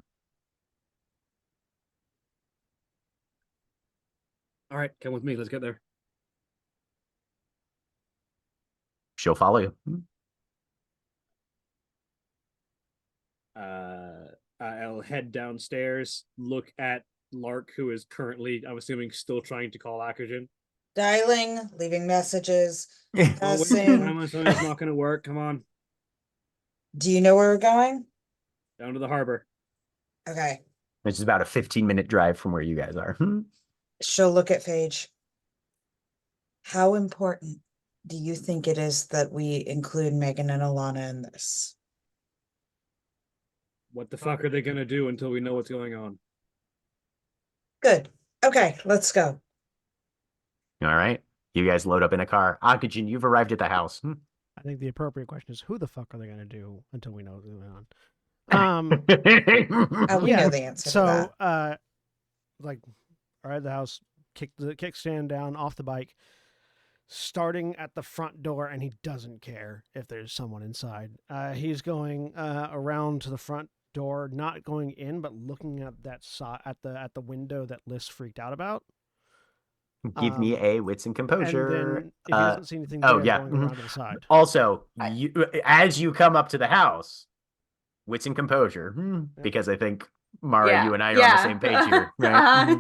All right, come with me. Let's get there. She'll follow you. I'll head downstairs, look at Lark, who is currently, I'm assuming, still trying to call Akujin. Dialing, leaving messages. Oh, wait, Passing. I'm assuming it's not going to work. Come on, Do you know where we're going? down to the harbor. Okay. Which is about a 15-minute drive from where you guys are. She'll look at Phage. How important do you think it is that we include Megan and Alana in this? What the fuck are they going to do until we know what's going on? Good. Okay, let's go. All right. You guys load up in a car. Akujin, you've arrived at the house. I think the appropriate question is, who the fuck are they going to do until we know what's going on? We Yeah, know the answer to that. Like, all right, the house, kick the kickstand down off the bike, starting at the front door, and he doesn't care if there's someone inside. He's going around to the front door, not going in, but looking at that at the window that Liz freaked out about. Give me a wits and composure. And then if he doesn't see anything there, oh yeah. going around to the side. Also, as you come up to the house, wits and composure, because I think Mara, you and I are on the same page here, right?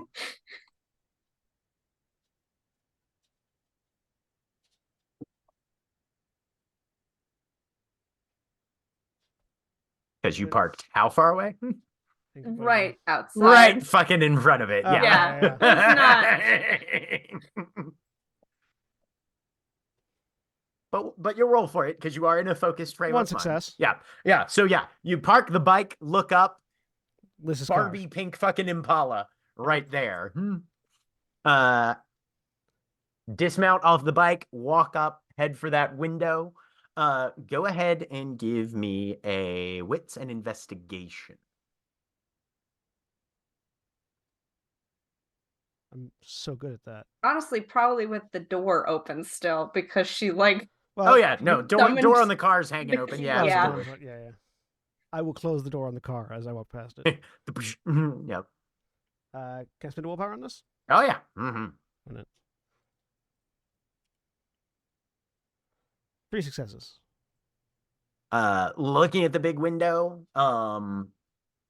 Because you parked how far away? Right outside. Right fucking in front of it. Oh, yeah. But you roll for it because you are in a focused frame One of mind. success. Yeah. So yeah, you park the bike, look up, Liz's Barbie car. pink fucking Impala right there. Dismount off the bike, walk up, head for that window. Go ahead and give me a wits and investigation. I'm so good at that. Honestly, probably with the door open still because she like. Well, Oh yeah, no, door on the car's hanging open. Yeah, Yeah. absolutely. Yeah. I will close the door on the car as I walk past it. Yep. Can I spend a willpower on this? Oh yeah. On it. 3 successes. Looking at the big window,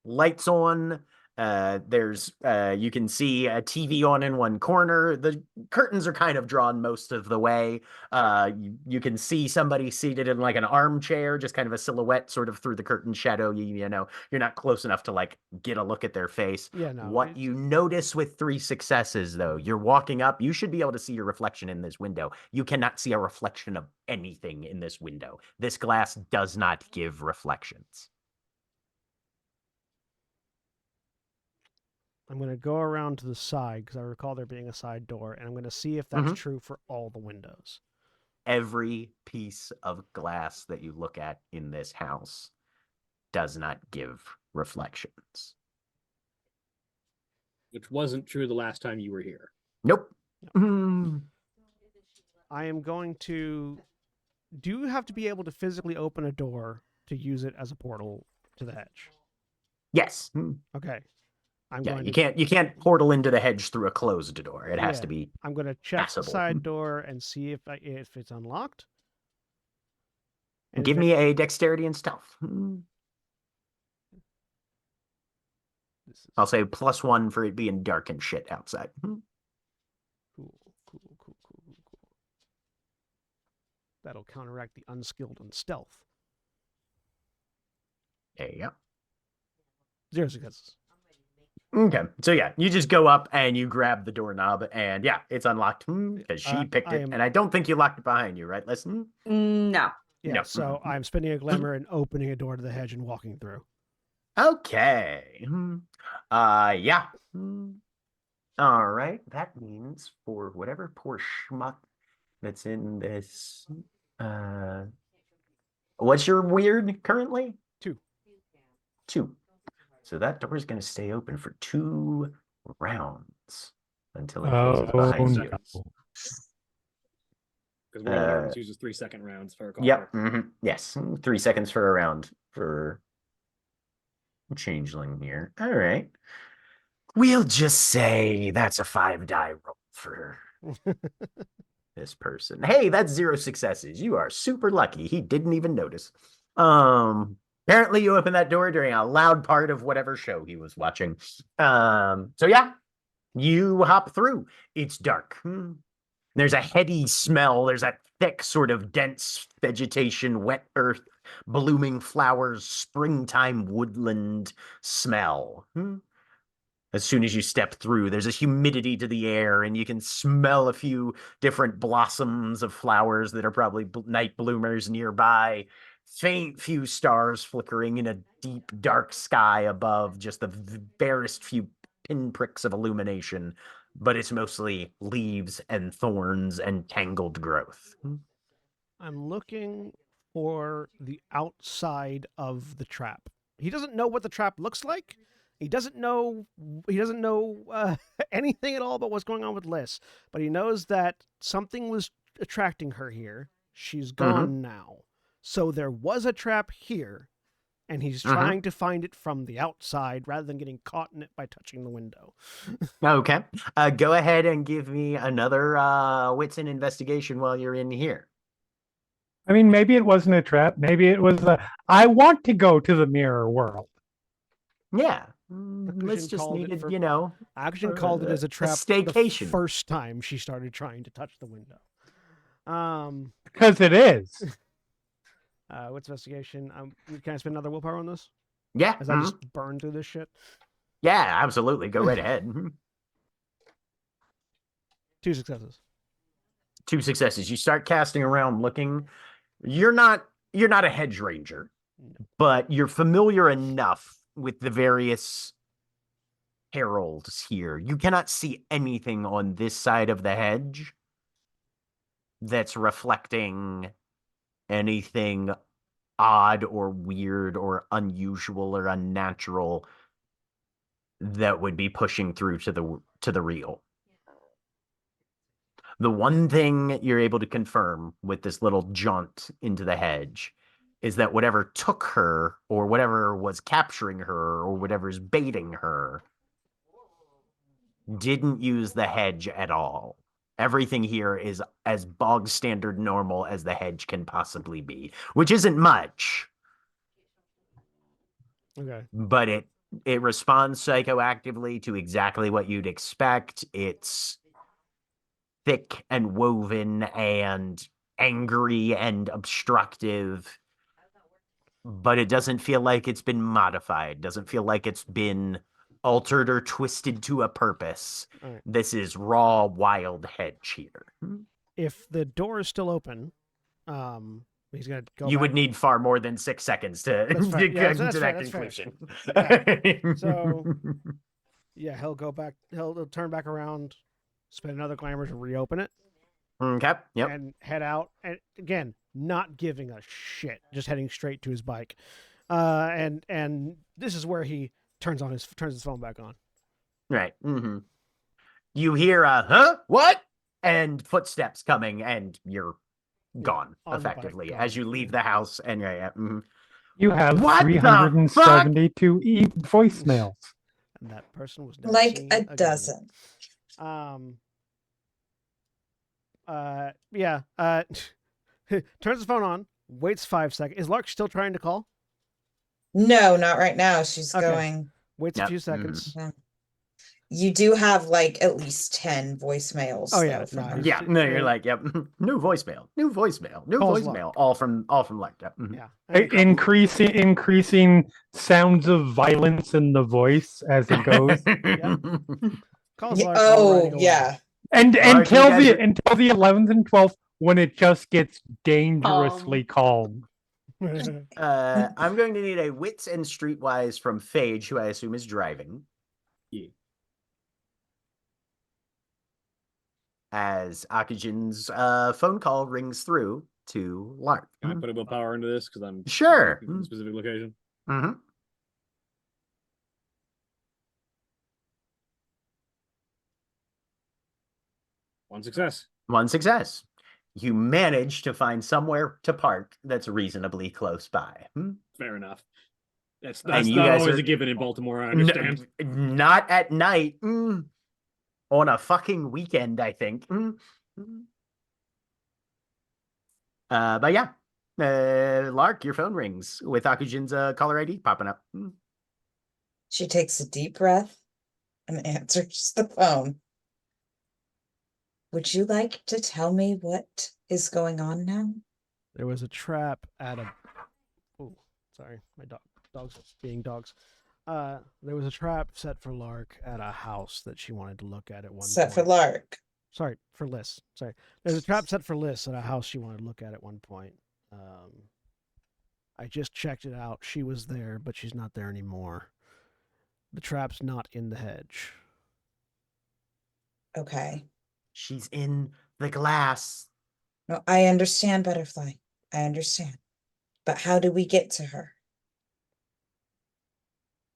lights on. There's you can see a TV on in one corner. The curtains are kind of drawn most of the way. You can see somebody seated in like an armchair, just kind of a silhouette sort of through the curtain shadow. You know, you're not close enough to like get a look at their face. Yeah, no. What you notice with 3 successes, though, you're walking up, you should be able to see your reflection in this window. You cannot see a reflection of anything in this window. This glass does not give reflections. I'm going to go around to the side because I recall there being a side door, and I'm going to see if that's true for all the windows. Every piece of glass that you look at in this house does not give reflections. Which wasn't true the last time you were here. Nope. I am going to... Do you have to be able to physically open a door to use it as a portal to the hedge? Yes. Okay. You can't portal into the hedge through a closed door. It has to be. I'm going to check passable. the side door and see if it's unlocked. And Give me a dexterity and stealth. I'll say +1 for it being dark and shit outside. Cool. That'll counteract the unskilled and stealth. There you go. 0 successes. Okay, so yeah, you just go up and you grab the doorknob, and yeah, it's unlocked because she picked it, and I don't think you locked it behind you, right? Listen. No. Yeah. No. So I'm spending a glimmer and opening a door to the hedge and walking through. Okay. Yeah. All right. That means for whatever poor schmuck that's in this. What's your weird currently? 2. 2. So that door is going to stay open for 2 rounds. until he closes behind you. Because World of Darkness uses 3-second rounds for a call. Yep. Yes. 3 seconds for a round for Changeling here. All right. We'll just say that's a 5-die roll for this person. Hey, that's 0 successes. You are super lucky. He didn't even notice. Apparently you opened that door during a loud part of whatever show he was watching. So yeah, you hop through. It's dark. There's a heady smell. There's that thick, sort of dense vegetation, wet earth, blooming flowers, springtime woodland smell. As soon as you step through, there's a humidity to the air, and you can smell a few different blossoms of flowers that are probably night bloomers nearby. Faint few stars flickering in a deep, dark sky above, just the barest few pinpricks of illumination, but it's mostly leaves and thorns and tangled growth. I'm looking for the outside of the trap. He doesn't know what the trap looks like. He doesn't know anything at all about what's going on with Liz, but he knows that something was attracting her here. She's gone now. So there was a trap here, and he's trying to find it from the outside rather than getting caught in it by touching the window. Okay. Go ahead and give me another wits and investigation while you're in here. I mean, maybe it wasn't a trap. Maybe it was I want to go to the mirror world. Yeah. Akution Let's just called needed, it for- you know, Action called it as a trap staycation. the first time she started trying to touch the window. Because it is. What's investigation? Can I spend another willpower on this? Yeah. As I just burn through this shit? Yeah, absolutely. Go right ahead. 2 successes. 2 successes. You start casting around looking. You're not a hedge ranger, but you're familiar enough with the various heralds here. You cannot see anything on this side of the hedge that's reflecting anything odd or weird or unusual or unnatural that would be pushing through to the real. The one thing you're able to confirm with this little jaunt into the hedge is that whatever took her, or whatever was capturing her, or whatever's baiting her, didn't use the hedge at all. Everything here is as bog standard normal as the hedge can possibly be, which isn't much. Okay. But it responds psychoactively to exactly what you'd expect. It's thick and woven and angry and obstructive, but it doesn't feel like it's been modified. Doesn't feel like it's been altered or twisted to a purpose. Right. This is raw, wild hedge here. If the door is still open, he's gonna go. You back. would need far more than 6 seconds to That's fair. get Yeah, to that's that fair, that's fair. conclusion. Yeah. So, yeah, he'll go back. He'll turn back around, spend another glamour to reopen it, Okay. Yep. and head out. And again, not giving a shit, just heading straight to his bike. And this is where he turns his phone back on. Right. You hear huh? What? And footsteps coming, and you're gone on the bike, effectively gone. as you leave the house. And You have What the 372 voicemails. And that person was Like seen a again. dozen. Yeah. Turns his phone on, waits 5 seconds. Is Lark still trying to call? No, not right now. She's Okay. going. Waits a Yep. few seconds. You do have like at least 10 voicemails. Oh, yeah, though, from no, her. he's- Yeah, no, you're like, yep, new voicemail, new voicemail, new Calls voicemail, all from Lark. Yep. Yeah. And Increasing sounds of violence in the voice as it goes. calls Lark Oh, already away. yeah. And Mark, you until guys the are- until the 11th and 12th, when it just gets dangerously calm. I'm going to need a wits and streetwise from Phage, who I assume is driving. Yeah. As Akujin's phone call rings through to Lark. Can I put a willpower into this? Because I'm Sure. in a specific location. Mm-hmm. One success. One success. You manage to find somewhere to park that's reasonably close by. Fair enough. That's And you not guys always are a given in Baltimore, I understand. Not at night. On a fucking weekend, I think. But yeah. Lark, your phone rings with Akujin's caller ID popping up. She takes a deep breath and answers the phone. Would you like to tell me what is going on now? There was a trap at a. Oh, sorry, my dogs being dogs. There was a trap set for Lark at a house that she wanted to look at one Set for point. Lark. Sorry, for Liz. Sorry, there's a trap set for Liz at a house she wanted to look at one point. I just checked it out. She was there, but she's not there anymore. The trap's not in the hedge. Okay. She's in the glass. No, I understand, Butterfly. I understand. But how do we get to her?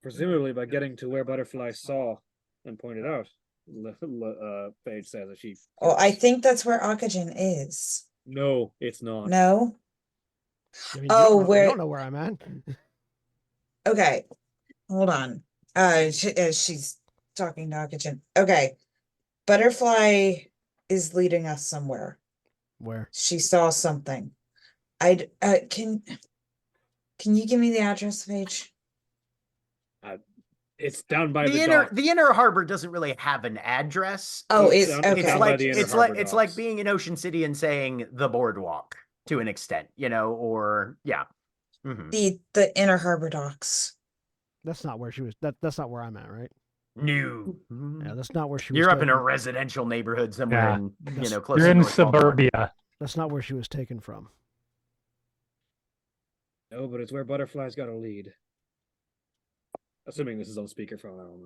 Presumably by getting to where Butterfly saw and pointed out. Paige says that she. Oh, I think that's where Oxygen is. No, it's not. No? I mean, Oh, you where? don't know where I'm at. Okay. Hold on. She's talking to Oxygen. Okay. Butterfly is leading us somewhere. Where? She saw something. Can you give me the address page? It's down by the inner dock. the inner harbor doesn't really have an address. Oh, it's it's down, okay. It's down by the inner harbor it's like docks. being in Ocean City and saying the boardwalk to an extent, or yeah. The inner harbor docks. That's not where she was. That's not where I'm at, right? No. Yeah, that's not where she was. You're up in a taken- residential neighborhood somewhere Yeah. in close You're to in North Baltimore. suburbia. That's not where she was taken from. No, but it's where Butterfly's got a lead. Assuming this is on speakerphone, I don't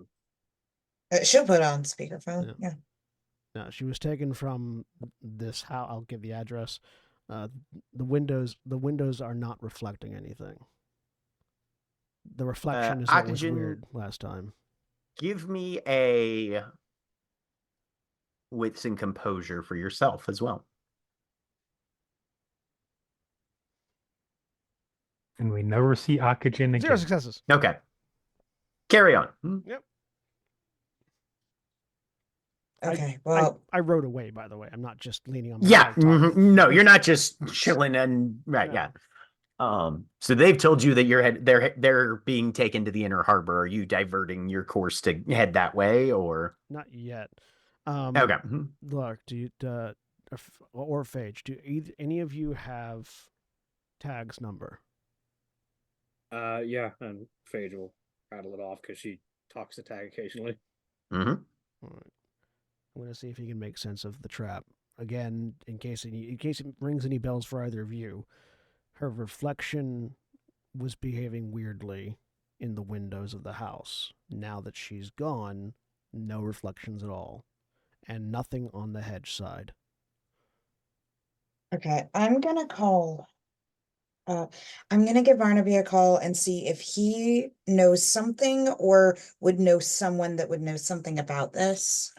know. She'll put on speakerphone. Yeah. No, she was taken from this house. I'll give the address. The windows are not reflecting anything. The reflection is what was Oxygen- weird last time. Give me a wits and composure for yourself as well. And we never see Akujin again. 0 successes. Okay. Carry on. Yep. Okay. Well, I rode away. By the way, I'm not just leaning on my Yeah. leg talking. No, you're not just chilling and right. No. Yeah. So they've told you that they're being taken to the inner harbor. Are you diverting your course to head that way, or Not yet. okay? Look, do you or Phage? Do any of you have Tag's number? Yeah, and Phage will rattle it off because she talks to Tag occasionally. All right. I'm gonna see if he can make sense of the trap again, in case it rings any bells for either of you. Her reflection was behaving weirdly in the windows of the house. Now that she's gone, no reflections at all, and nothing on the hedge side. okay. I'm gonna call. I'm gonna give Barnaby a call and see if he knows something or would know someone that would know something about this.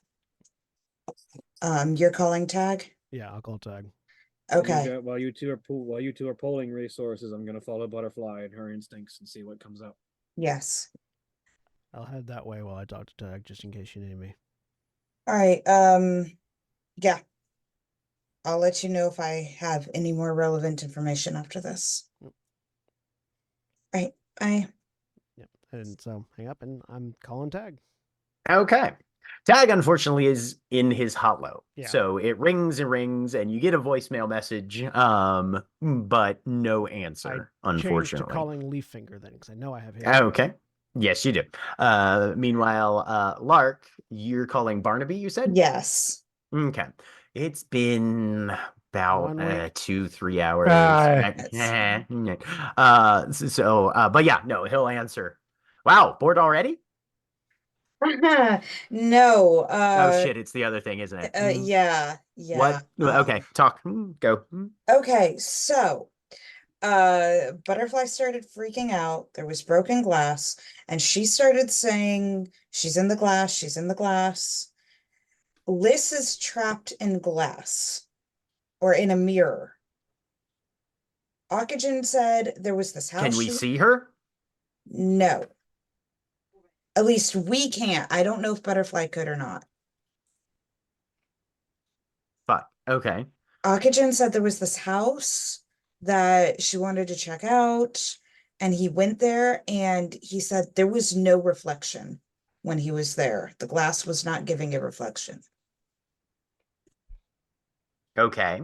You're calling Tag? Yeah, I'll call Tag. Okay. While you two are pulling resources, I'm gonna follow Butterfly and her instincts and see what comes up. Yes. I'll head that way while I talk to Tag, just in case you need me. All right. Yeah. I'll let you know if I have any more relevant information after this. Yep. Right. Bye. Yep. And so hang up, and I'm calling Tag. Okay. Tag, unfortunately, is in his hollow. Yeah. So it rings and rings, and you get a voicemail message, but no answer, Changed to unfortunately. calling Leaffinger then, because I know I have his. Okay. Yes, you do. Meanwhile, Lark, you're calling Barnaby, you said? Yes. Okay. It's been about 1 week. 2-3 hours. But yeah, no, he'll answer. Wow, bored already? No. Oh shit, it's the other thing, isn't it? Yeah. What? Okay, talk. Go. Okay, so Butterfly started freaking out. There was broken glass, and she started saying, she's in the glass, she's in the glass. Liz is trapped in glass or in a mirror. Oxygen said there was this house. Can we see her? No. At least we can't. I don't know if Butterfly could or not. Fuck. Okay. Oxygen said there was this house that she wanted to check out, and he went there and he said there was no reflection when he was there. The glass was not giving a reflection. Okay.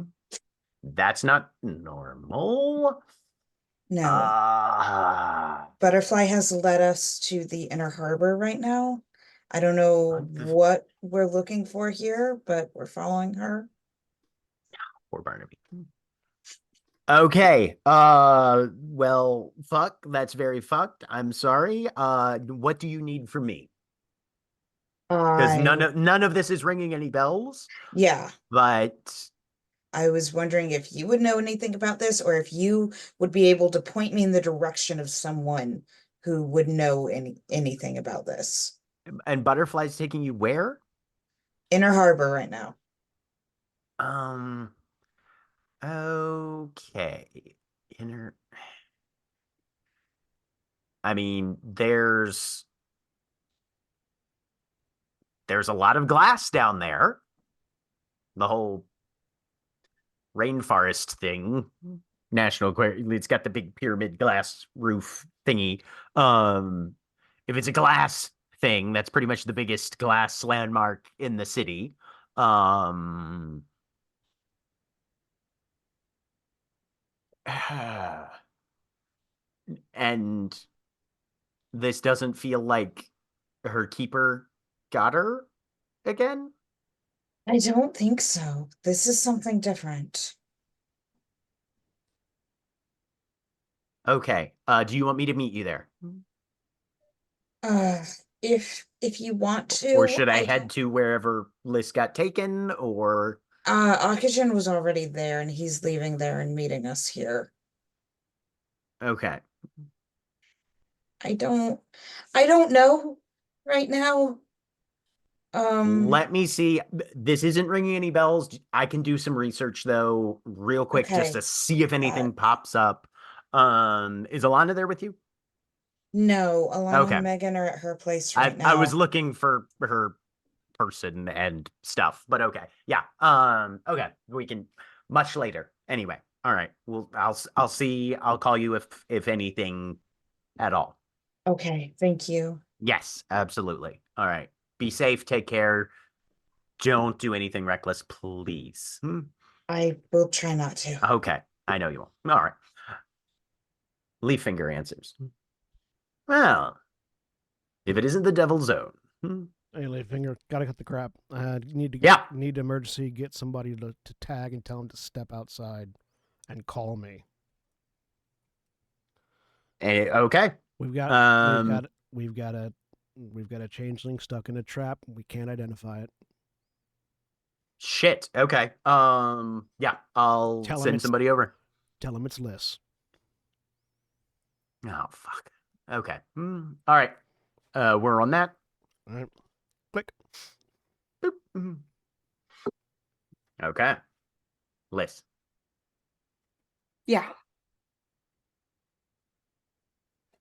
That's not normal. No. Ah. Butterfly has led us to the inner harbor right now. I don't know what we're looking for here, but we're following her. Poor Barnaby. Okay. Well, fuck. That's very fucked. I'm sorry. What do you need from me? Because none of this is ringing any bells. Yeah. But I was wondering if you would know anything about this, or if you would be able to point me in the direction of someone who would know anything about this. and Butterfly's taking you where? Inner harbor right now. Okay. Inner. I mean, there's a lot of glass down there. The whole rainforest thing, National Aquarium, it's got the big pyramid glass roof thingy. If it's a glass thing, that's pretty much the biggest glass landmark in the city. And this doesn't feel like her keeper got her again. I don't think so. This is something different. Okay. Do you want me to meet you there? Uh, if you want to, Or should I head don't. to wherever Liz got taken? Or Oxygen was already there and he's leaving there and meeting us here. okay. I don't know right now. Let me see. This isn't ringing any bells. I can do some research though, real quick, just Okay. to see if anything pops up. Is Alana there with you? No, Alana Okay. and Megan are at her place right I was now. looking for her person and stuff, but okay. Yeah. Okay. We can much later. Anyway. All right. Well, I'll see. I'll call you if anything at all. Okay, thank you. Yes, absolutely. All right. Be safe. Take care. Don't do anything reckless, please. I will try not to. Okay. I know you won't. All right. Leaf finger answers. Well, if it isn't the devil's own. Hey, finger, gotta cut the crap. Yeah. Need to emergency get somebody to tag and tell him to step outside and call me. Okay. We've got a changeling stuck in a trap. We can't identify it. Shit. Okay. Yeah, I'll send somebody over. Tell him it's Liz. Oh, fuck. Okay. All right. We're on that. All right. Click. Boop. Okay. Liz. Yeah.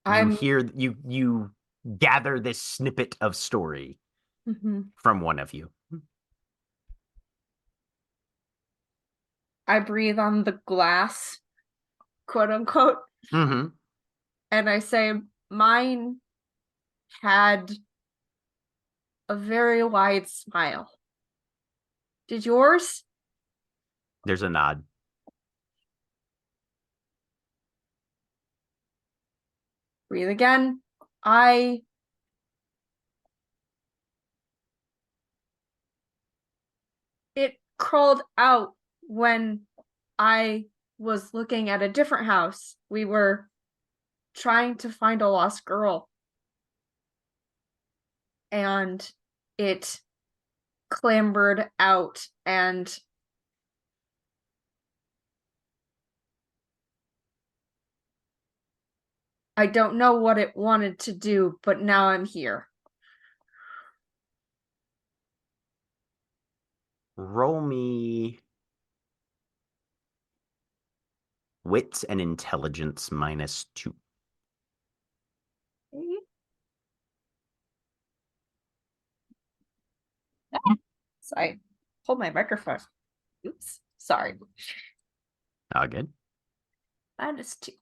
You gather this snippet of story from one of you. I breathe on the glass, quote unquote. Mm-hmm. And I say, mine had a very wide smile. Did yours? There's a nod. Breathe again. It crawled out when I was looking at a different house. We were trying to find a lost girl. And it clambered out and I don't know what it wanted to do, but now I'm here. Roll me wits and intelligence -2. Okay. Sorry. Hold my microphone. Oops. Sorry. All good. -2.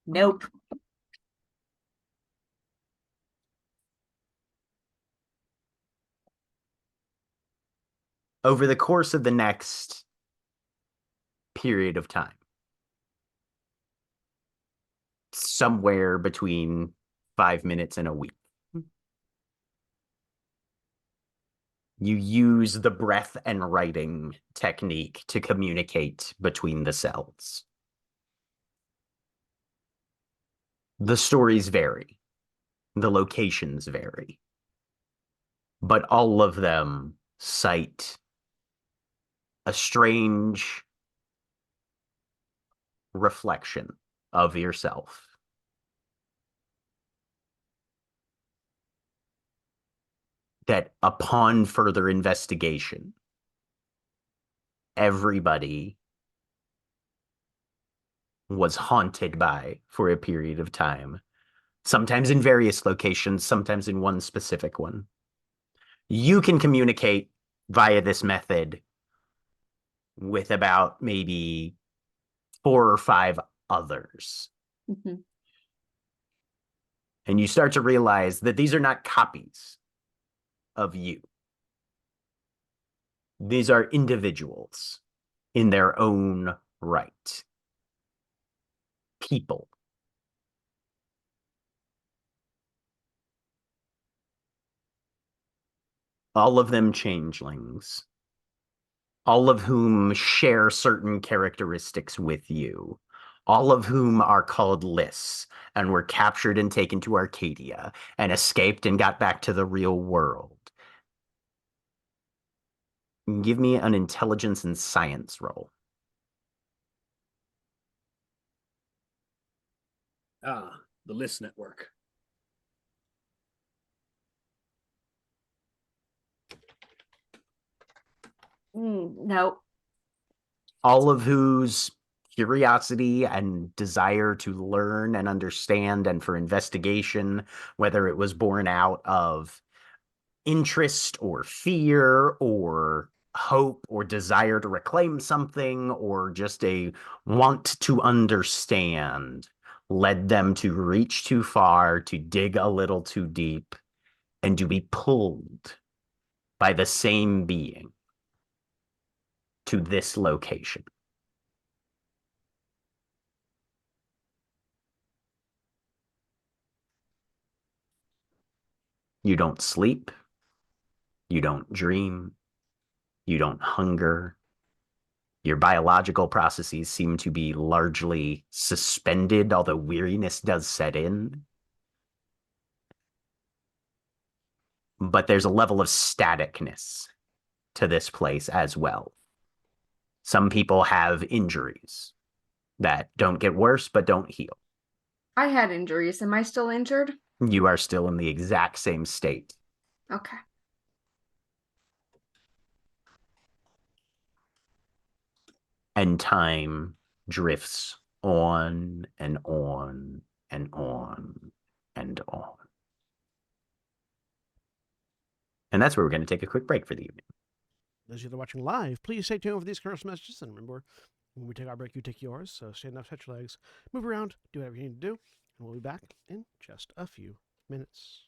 Nope. Over the course of the next period of time, somewhere between 5 minutes and a week, you use the breath and writing technique to communicate between the cells. The stories vary, the locations vary, but all of them cite a strange reflection of yourself. That upon further investigation, everybody was haunted by for a period of time, sometimes in various locations, sometimes in one specific one. You can communicate via this method with about maybe 4 or 5 others. Mhm. And you start to realize that these are not copies of you. These are individuals in their own right. People. All of them changelings. All of whom share certain characteristics with you. All of whom are called lists and were captured and taken to Arcadia and escaped and got back to the real world. Give me an intelligence and science roll. Ah, the list network. No. All of whose curiosity and desire to learn and understand and for investigation, whether it was born out of interest or fear or hope or desire to reclaim something or just a want to understand, led them to reach too far, to dig a little too deep, and to be pulled by the same being to this location. You don't sleep. You don't dream. You don't hunger. Your biological processes seem to be largely suspended, although weariness does set in. But there's a level of staticness to this place as well. Some people have injuries that don't get worse but don't heal. I had injuries. Am I still injured? You are still in the exact same state. Okay. And time drifts on and on and on and on. And that's where we're going to take a quick break for the evening. Those of you that are watching live, please stay tuned for these commercial messages. And remember, when we take our break, you take yours. So stand up, stretch your legs, move around, do whatever you need to do. And we'll be back in just a few minutes.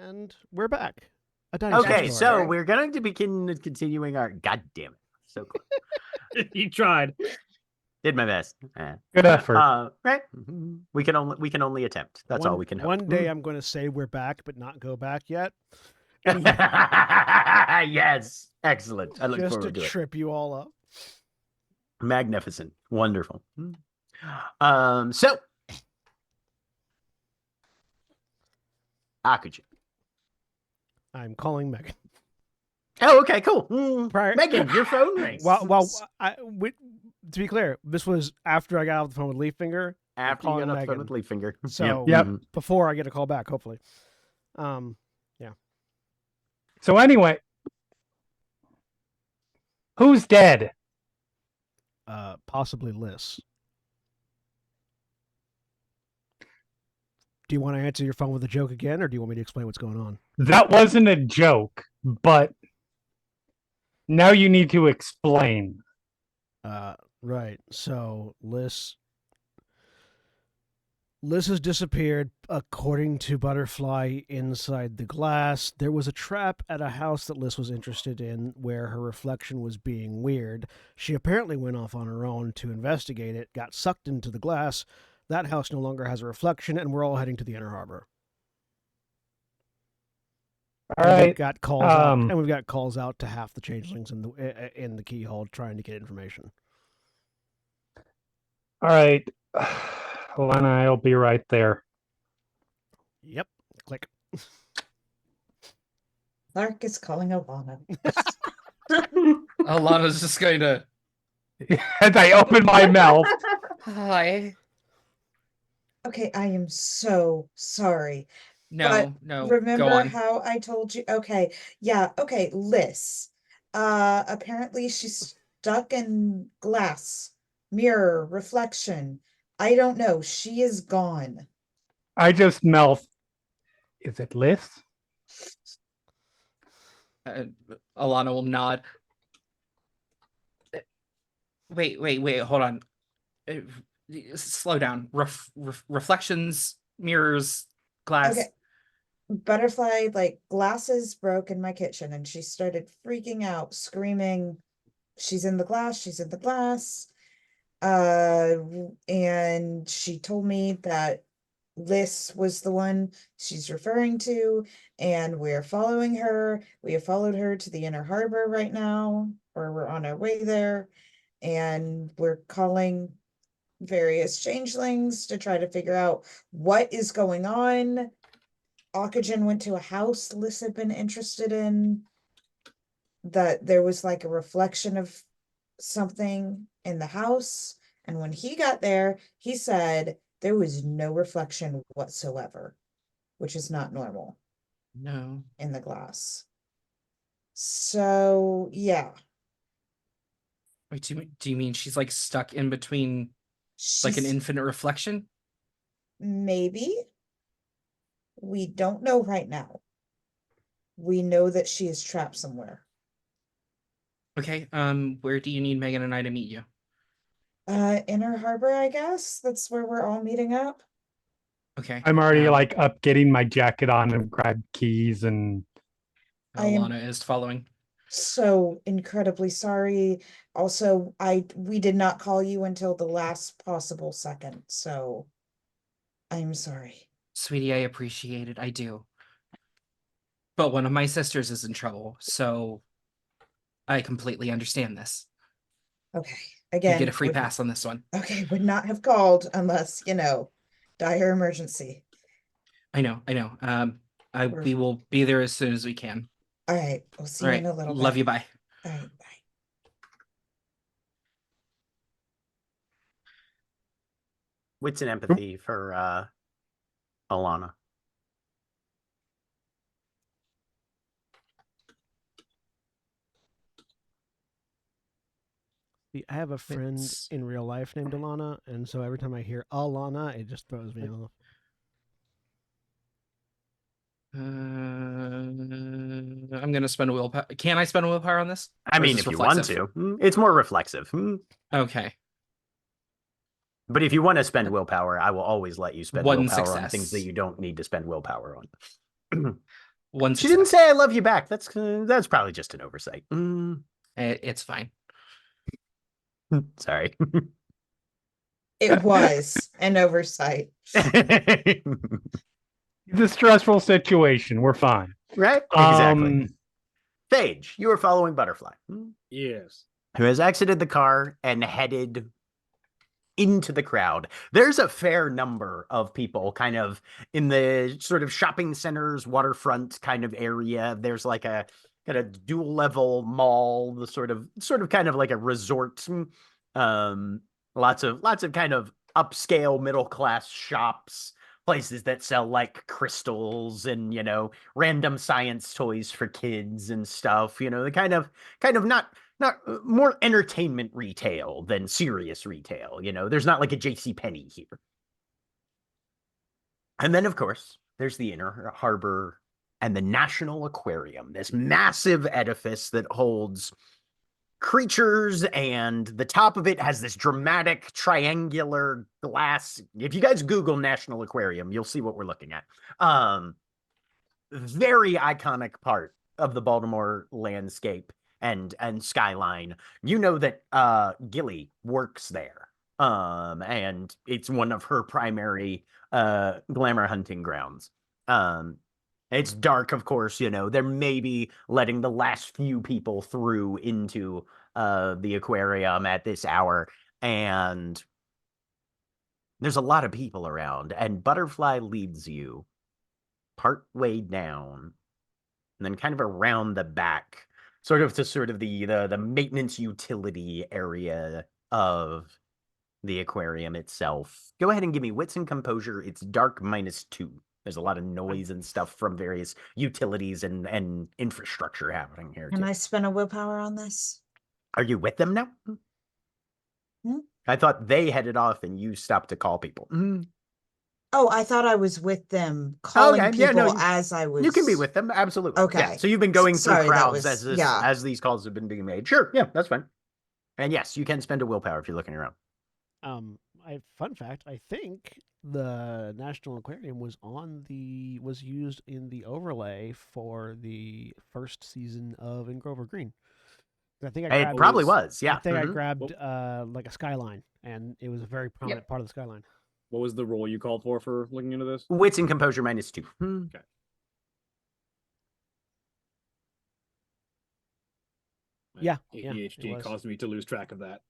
And we're back. A dinosaur Okay, story. so we're going to begin continuing our. God damn it! So close. You tried. Did my best. Good effort. Right. We can only attempt. That's all we can hope. One day I'm going to say we're back, but not go back yet. Yes, excellent. I look Just to forward to it. trip you all up. Magnificent, wonderful. So Akuji. I'm calling Megan. Oh, okay, cool. Prior- Megan, your phone rings. Well, to be clear, this was after I got off the phone with Leaffinger. After you calling got off the phone Megan. with Leaffinger. So Yep. before I get a call back, hopefully. So anyway, who's dead? Possibly Liz. Do you want to answer your phone with a joke again, or do you want me to explain what's going on? That wasn't a joke, but now you need to explain. Right. So Liz has disappeared, according to Butterfly inside the glass. There was a trap at a house that Liz was interested in where her reflection was being weird. She apparently went off on her own to investigate it, got sucked into the glass. That house no longer has a reflection, and we're all heading to the Inner Harbor. All And right. we've got calls out, and we've got calls out to half the changelings in the keyhole trying to get information. All right. Lena, I'll be right there. Yep. Click. Clark is calling Alana. Alana's just going to. As I open my mouth. Hi. Okay, I am so sorry. No, go Remember on. how I told you? Okay, yeah, okay, Liz. Apparently she's stuck in glass, mirror, reflection. I don't know. She is gone. I just mouth. Is it Liz? Alana will nod. Wait, hold on. Slow down. Reflections, mirrors, glass. Okay. Butterfly, like, glasses broke in my kitchen and she started freaking out, screaming, she's in the glass, she's in the glass. And she told me that Liz was the one she's referring to, and we're following her. We have followed her to the Inner Harbor right now, or we're on our way there, and we're calling various changelings to try to figure out what is going on. Oxygen went to a house Liz had been interested in, that there was like a reflection of something in the house, and when he got there, he said there was no reflection whatsoever, which is not normal No. in the glass. So yeah, Wait, do you mean she's like stuck in between, like an she's infinite reflection? maybe. We don't know right now. We know that she is trapped somewhere. Okay. Where do you need Megan and I to meet you? Inner Harbor, I guess. That's where we're all meeting up. Okay. I'm already like up getting my jacket on and grab keys and I am- Alana is following. So incredibly sorry. Also, we did not call you until the last possible second, so I'm sorry. Sweetie, I appreciate it. I do. But one of my sisters is in trouble, so I completely understand this. Okay, You again. get a free would- pass on this one. Okay, would not have called unless, dire emergency. I know. We will be there as soon as we can. All right, we'll see All you right. in a little bit. Love you. Bye. All right, bye. Wits and empathy for Alana. See, I have a friend It's- in real life named Alana, and so every time I hear Alana, it just throws me off. I'm gonna spend a willpower. Can I spend a willpower on this? I Or is mean, this if you want reflexive? to. It's more reflexive. Okay. But if you want to spend willpower, I will always let you spend One willpower on success. things that you don't need to spend willpower on. One She didn't success. say "I love you" back. That's probably just an oversight. It's fine. Sorry. It was an oversight. It's a stressful situation. We're fine. Right? Exactly. Um, Phage, you are following Butterfly, Yes. who has exited the car and headed into the crowd. There's a fair number of people kind of in the sort of shopping centers, waterfront kind of area. There's like a kind of dual level mall, the sort of kind of like a resort. Lots of kind of upscale middle class shops, places that sell like crystals and, random science toys for kids and stuff, the kind of not more entertainment retail than serious retail. There's not like a J.C. Penney here. And then, of course, there's the Inner Harbor and the National Aquarium, this massive edifice that holds creatures, and the top of it has this dramatic triangular glass. If you guys Google National Aquarium, you'll see what we're looking at. Very iconic part of the Baltimore landscape and skyline. You know that Gilly works there. And it's one of her primary glamour hunting grounds. It's dark, of course, they're maybe letting the last few people through into the aquarium at this hour, and there's a lot of people around, and Butterfly leads you part way down and then kind of around the back, sort of to the maintenance utility area of the aquarium itself. Go ahead and give me wits and composure. It's dark -2. There's a lot of noise and stuff from various utilities and infrastructure happening here Can too. I spend a willpower on this? Are you with them now? I thought they headed off and you stopped to call people. Oh, I thought I was with them calling Okay, people yeah, no, as I was. You can be with them, absolutely. Okay. Yeah, so you've been going through Sorry, that crowds was- as these calls have been being made. Sure, yeah, that's fine. And yes, you can spend a willpower if you're looking around. Fun fact, I think the National Aquarium was used in the overlay for the first season of In Grover Green. I think I It grabbed, probably was, yeah. I think I Mhm. grabbed like a skyline, and it was a very prominent part of the skyline. What was the roll you called for looking into this? Wits and composure -2. Okay. Yeah, ADHD it was. caused me to lose track of that.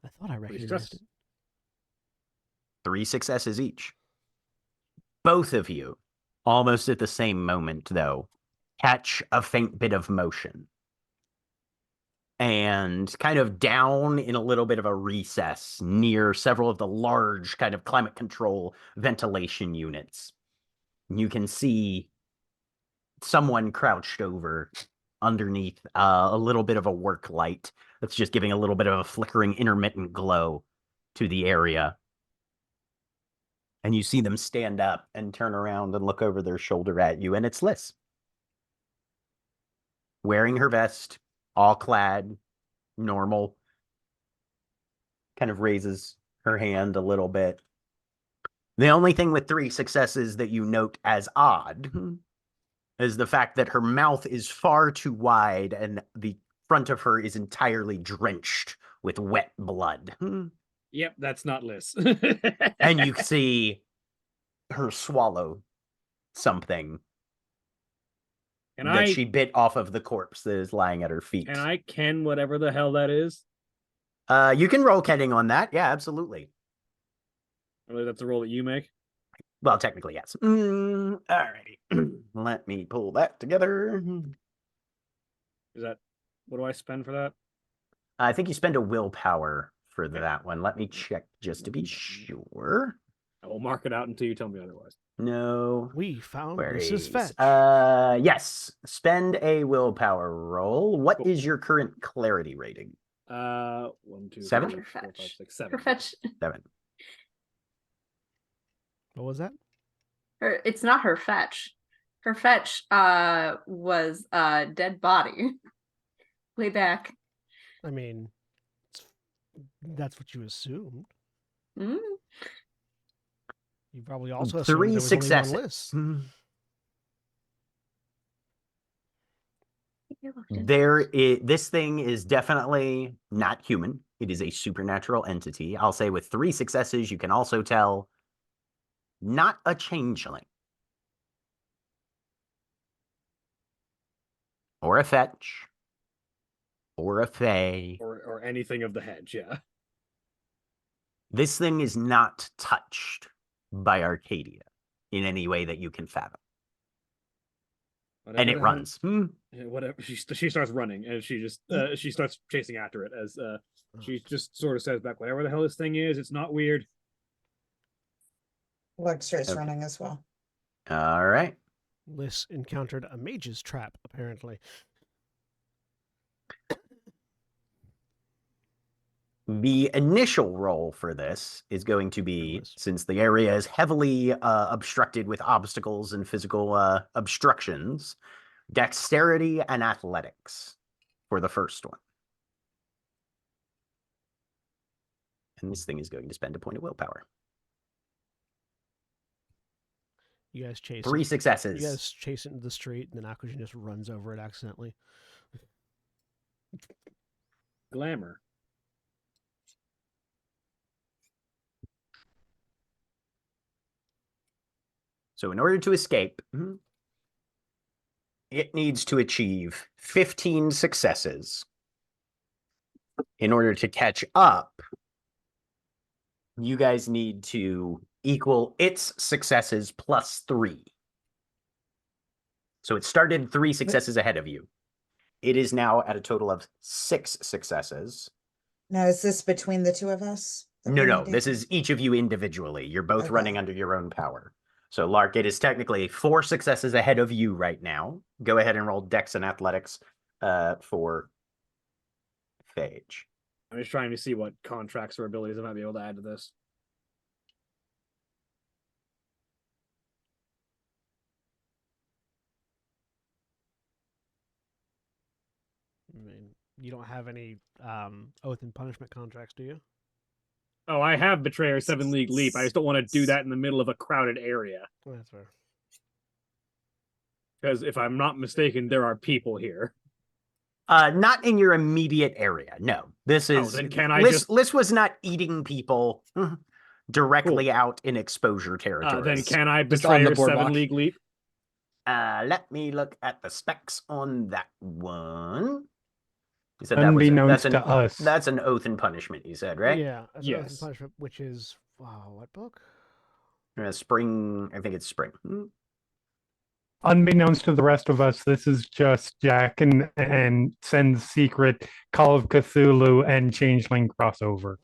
I thought I Pretty recognized stressed. it. 3 successes each. Both of you, almost at the same moment, though, catch a faint bit of motion. And kind of down in a little bit of a recess near several of the large kind of climate control ventilation units, you can see someone crouched over underneath a little bit of a work light that's just giving a little bit of a flickering intermittent glow to the area. And you see them stand up and turn around and look over their shoulder at you, and it's Liz. Wearing her vest, all clad, normal. Kind of raises her hand a little bit. The only thing with 3 successes that you note as odd is the fact that her mouth is far too wide and the front of her is entirely drenched with wet blood. Yep, that's not Liz. And you see her swallow something that she bit off of the corpse that is lying at her feet. Can I ken whatever the hell that is? You can roll kenning on that. Yeah, absolutely. Really, that's a roll that you make? Well, technically, yes. Alrighty. Let me pull that together. Is that what do I spend for that? I think you spend a willpower for that one. Let me check just to be sure. I will mark it out until you tell me otherwise. No. We found Queries. Mrs. Fetch. Yes. Spend a willpower roll. What Cool. is your current clarity rating? 1, 2, 7? 3, 4, 5, 6, 7. Her fetch. 7. What was that? It's not her fetch. Her fetch was a dead body. Way back. I mean, that's what you assumed. Mm. You probably also assumed Three there was only one successes. list. This thing is definitely not human. It is a supernatural entity. I'll say with 3 successes, you can also tell not a changeling. Or a fetch. Or a fae. Or anything of the hedge, yeah. This thing is not touched by Arcadia in any way that you can fathom. Whatever And it the hell- runs. Yeah, whatever. She starts running, and she just she starts chasing after it as she just sort of says back, "Whatever the hell this thing is, it's not weird." Lark starts Okay. running as well. All right. Liz encountered a mage's trap, apparently. The initial roll for this is going to be, Nice. since the area is heavily obstructed with obstacles and physical obstructions, dexterity and athletics for the first one. And this thing is going to spend a point of willpower. You guys chase 3 it. successes. You guys chase it into the street, and then Akujin just runs over it accidentally. Glamour. So in order to escape, it needs to achieve 15 successes. In order to catch up, you guys need to equal its successes plus 3. So it started 3 successes ahead of you. It is now at a total of 6 successes. Now, is this between the two of us? that No, we no, need to- this is each of you individually. You're both Okay. running under your own power. So Lark, it is technically 4 successes ahead of you right now. Go ahead and roll Dex and Athletics for Phage. I'm just trying to see what contracts or abilities I might be able to add to this. I mean, you don't have any oath and punishment contracts, do you? Oh, I have Betrayer 7 League Leap. I just don't want to do that in the middle of a crowded area. Oh, that's fair. Because if I'm not mistaken, there are people here. Not in your immediate area. No, this is. then can I Liz was not eating people directly out in exposure territory. Then can I Just on the Betrayer 7 boardwalk. League Leap? Let me look at the specs on that one. You said Unbeknownst that's to us. That's an oath and punishment. You said, right? Yeah, that's an oath and Yes. punishment, which is what book? Spring. I think it's spring. Unbeknownst to the rest of us, this is just Jack and Sen's secret Call of Cthulhu and Changeling crossover.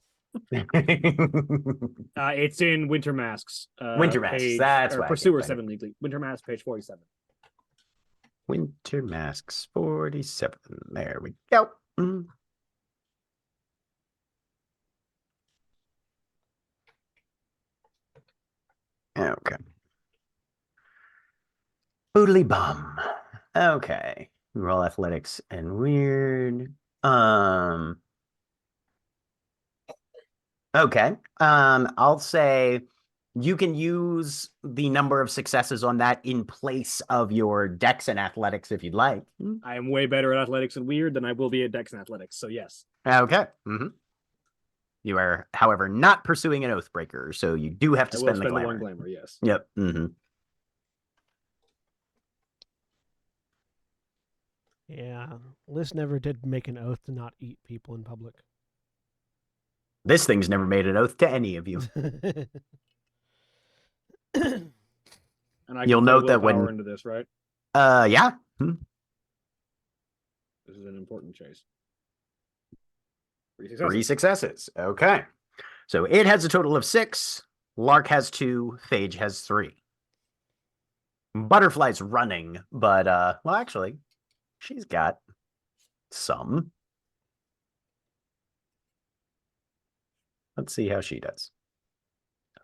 It's in Winter Masks. Winter Masks, that's why I Pursuer can't find 7 League Leap. Winter Masks, page 47. Winter Masks 47. There we go. Okay. Boodly bum. Okay. Roll athletics and weird. Okay. I'll say you can use the number of successes on that in place of your dex and athletics if you'd like. I am way better at athletics and weird than I will be at Dex and athletics, so yes. Okay. You are, however, not pursuing an Oathbreaker, so you do have to I will spend the spend the glamour. one glamour, yes. Yep. Yeah, Liz never did make an oath to not eat people in public. This thing's never made an oath to any of you. And I can You'll put note that willpower when- into this, right? Yeah. This is an important chase. 3 3 successes. successes. Okay. So it has a total of 6. Lark has 2. Phage has 3. Butterfly's running, but, well, actually, she's got some. Let's see how she does.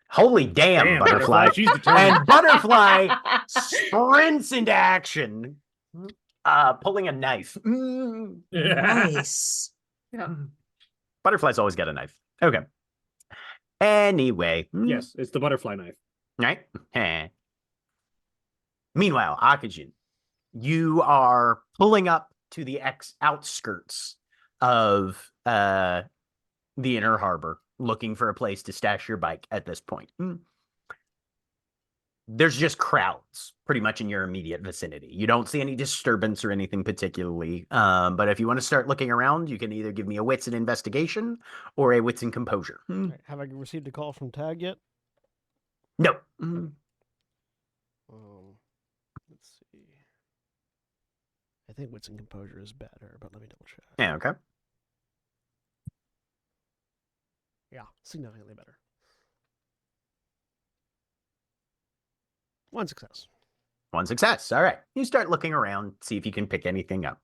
Holy damn, Butterfly. She's determined. And Butterfly sprints into action, pulling a knife. Nice. Yeah. Butterfly's always got a knife. Okay. Anyway. Yes, it's the butterfly knife. Right? Heh. Meanwhile, Akajin, you are pulling up to the outskirts of the inner harbor, looking for a place to stash your bike at this point. There's just crowds pretty much in your immediate vicinity. You don't see any disturbance or anything particularly. But if you want to start looking around, you can either give me a wits and investigation or a wits and composure. All right, have I received a call from Tag yet? No. Let's see. I think wits and composure is better, but let me double check. Yeah, okay. Yeah, significantly better. 1 success. 1 success. All right. You start looking around, see if you can pick anything up.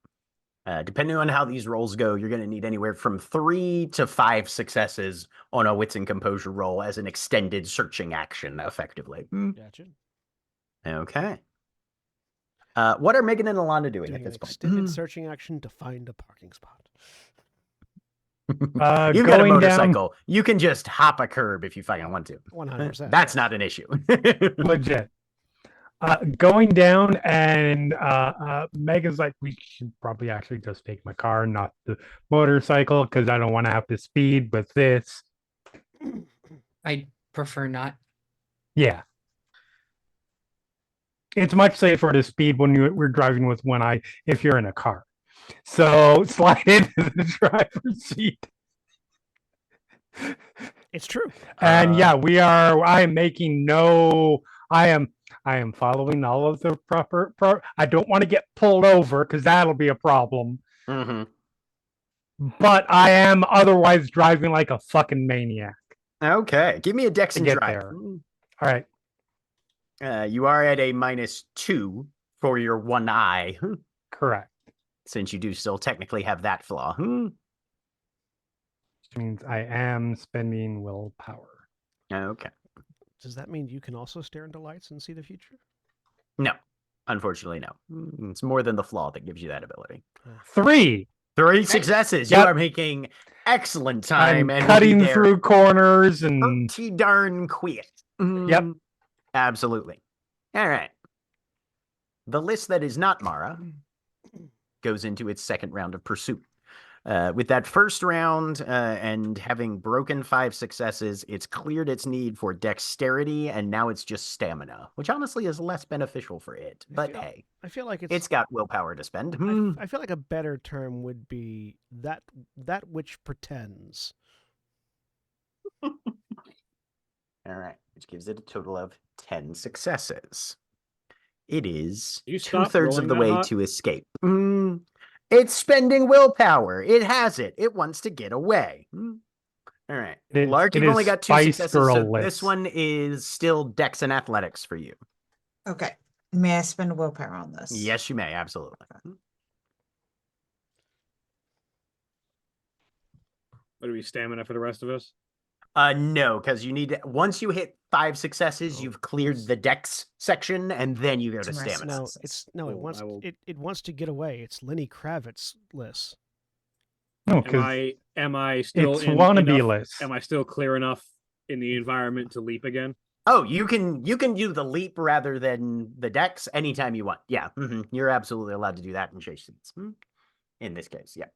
Depending on how these rolls go, you're going to need anywhere from 3 to 5 successes on a wits and composure roll as an extended searching action, effectively. Gotcha. Okay. What are Megan and Alana doing at Doing this an point? extended searching action to find a parking spot. You've got a Going motorcycle. Down... You can just hop a curb if you fucking want to. 100%. That's not an issue. Legit. Going down, and Megan's like, we should probably actually just take my car, not the motorcycle, because I don't want to have to speed with this. I prefer not. Yeah. It's much safer to speed when we're driving with one eye if you're in a car. So slide into the driver's seat. It's true. And yeah, I am making I am following all of the proper I don't want to get pulled over because that'll be a problem. But I am otherwise driving like a fucking maniac. Okay. Give me a dex and drive. There. All right. You are at a -2 for your one eye. Correct. Since you do still technically have that flaw. Which means I am spending willpower. Okay. Does that mean you can also stare into lights and see the future? No. Unfortunately, no. It's more than the flaw that gives you that ability. 3 successes. Yep. You are making excellent time. I'm cutting through corners and pretty darn quick. Yep. Absolutely. All right. The list that is not Mara goes into its second round of pursuit. With that first round and having broken 5 successes, it's cleared its need for dexterity, and now it's just stamina, which honestly is less beneficial for it. But hey, I feel like it's got willpower to spend. I feel like a better term would be that which pretends. All right, which gives it a total of 10 successes. It is 2/3 of the way to escape. It's spending willpower. It has it. It wants to get away. All right. Lark, you've only got 2 successes, so this one is still dex and athletics for you. Okay. May I spend willpower on this? Yes, you may. Absolutely. What are we, stamina for the rest of us? No, because you need once you hit 5 successes, you've cleared the dex section, and then you go to stamina. It wants to get away. It's Lenny Kravitz-less. No, am I still it's wannabe-less? Am I still clear enough in the environment to leap again? Oh, you can do the leap rather than the dex anytime you want. Yeah, you're absolutely allowed to do that in chase scenes. In this case, yeah.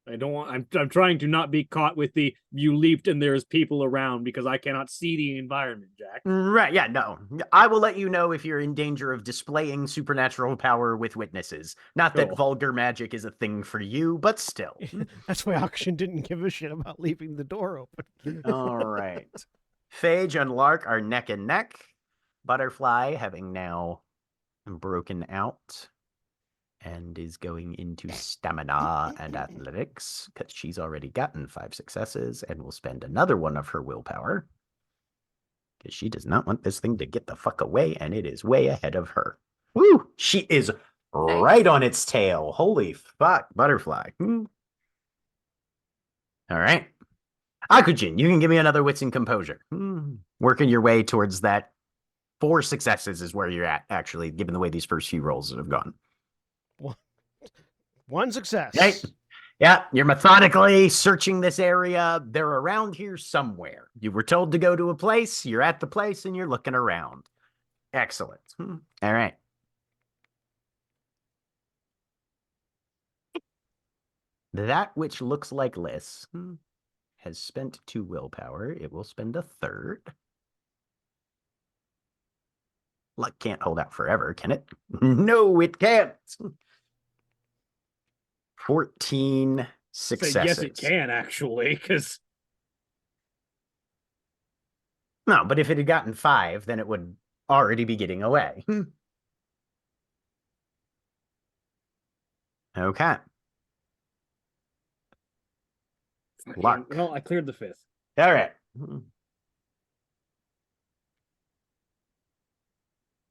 I don't want. I'm trying to not be caught with the you leaped and there's people around because I cannot see the environment, Jack. Right? Yeah. No, I will let you know if you're in danger of displaying supernatural power with witnesses. Not that vulgar magic is a thing for you, but still. That's why Auction didn't give a shit about leaving the door open. All right. Phage and Lark are neck and neck. Butterfly having now broken out and is going into stamina and athletics because she's already gotten 5 successes and will spend another one of her willpower because she does not want this thing to get the fuck away, and it is way ahead of her. Woo! She is right on its tail. Holy fuck, Butterfly. All right. Akujin, you can give me another wits and composure. Working your way towards that. 4 successes is where you're at, actually, given the way these first few rolls have gone. 1 success. Right. Yeah, you're methodically searching this area. They're around here somewhere. You were told to go to a place. You're at the place and you're looking around. Excellent. All right. That which looks like Liz has spent 2 willpower. It will spend a third. Luck can't hold out forever, can it? No, it can't. 14 Say successes. yes, it can actually, because No, but if it had gotten 5, then it would already be getting away. Okay. Luck. well, I cleared the 5th. All right.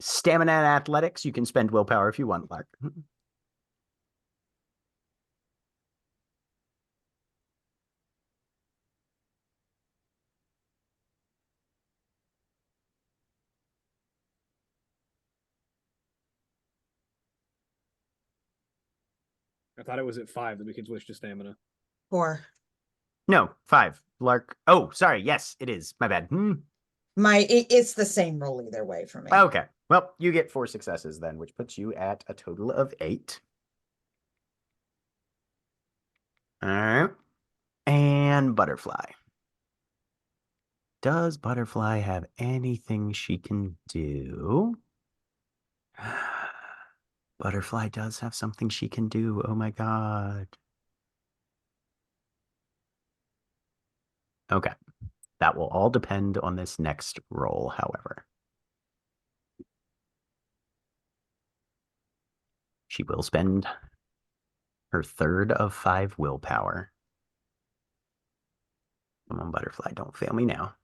Stamina and athletics. You can spend willpower if you want, Lark. I thought it was at 5 that we could switch to stamina. 4. No, 5. Lark. Oh, sorry. Yes, it is. My bad. It's the same roll either way for me. Okay. Well, you get 4 successes then, which puts you at a total of 8. All right. And Butterfly. Does Butterfly have anything she can do? Butterfly does have something she can do. Oh my god. Okay. That will all depend on this next roll, however. She will spend her third of 5 willpower. Come on, Butterfly, don't fail me now.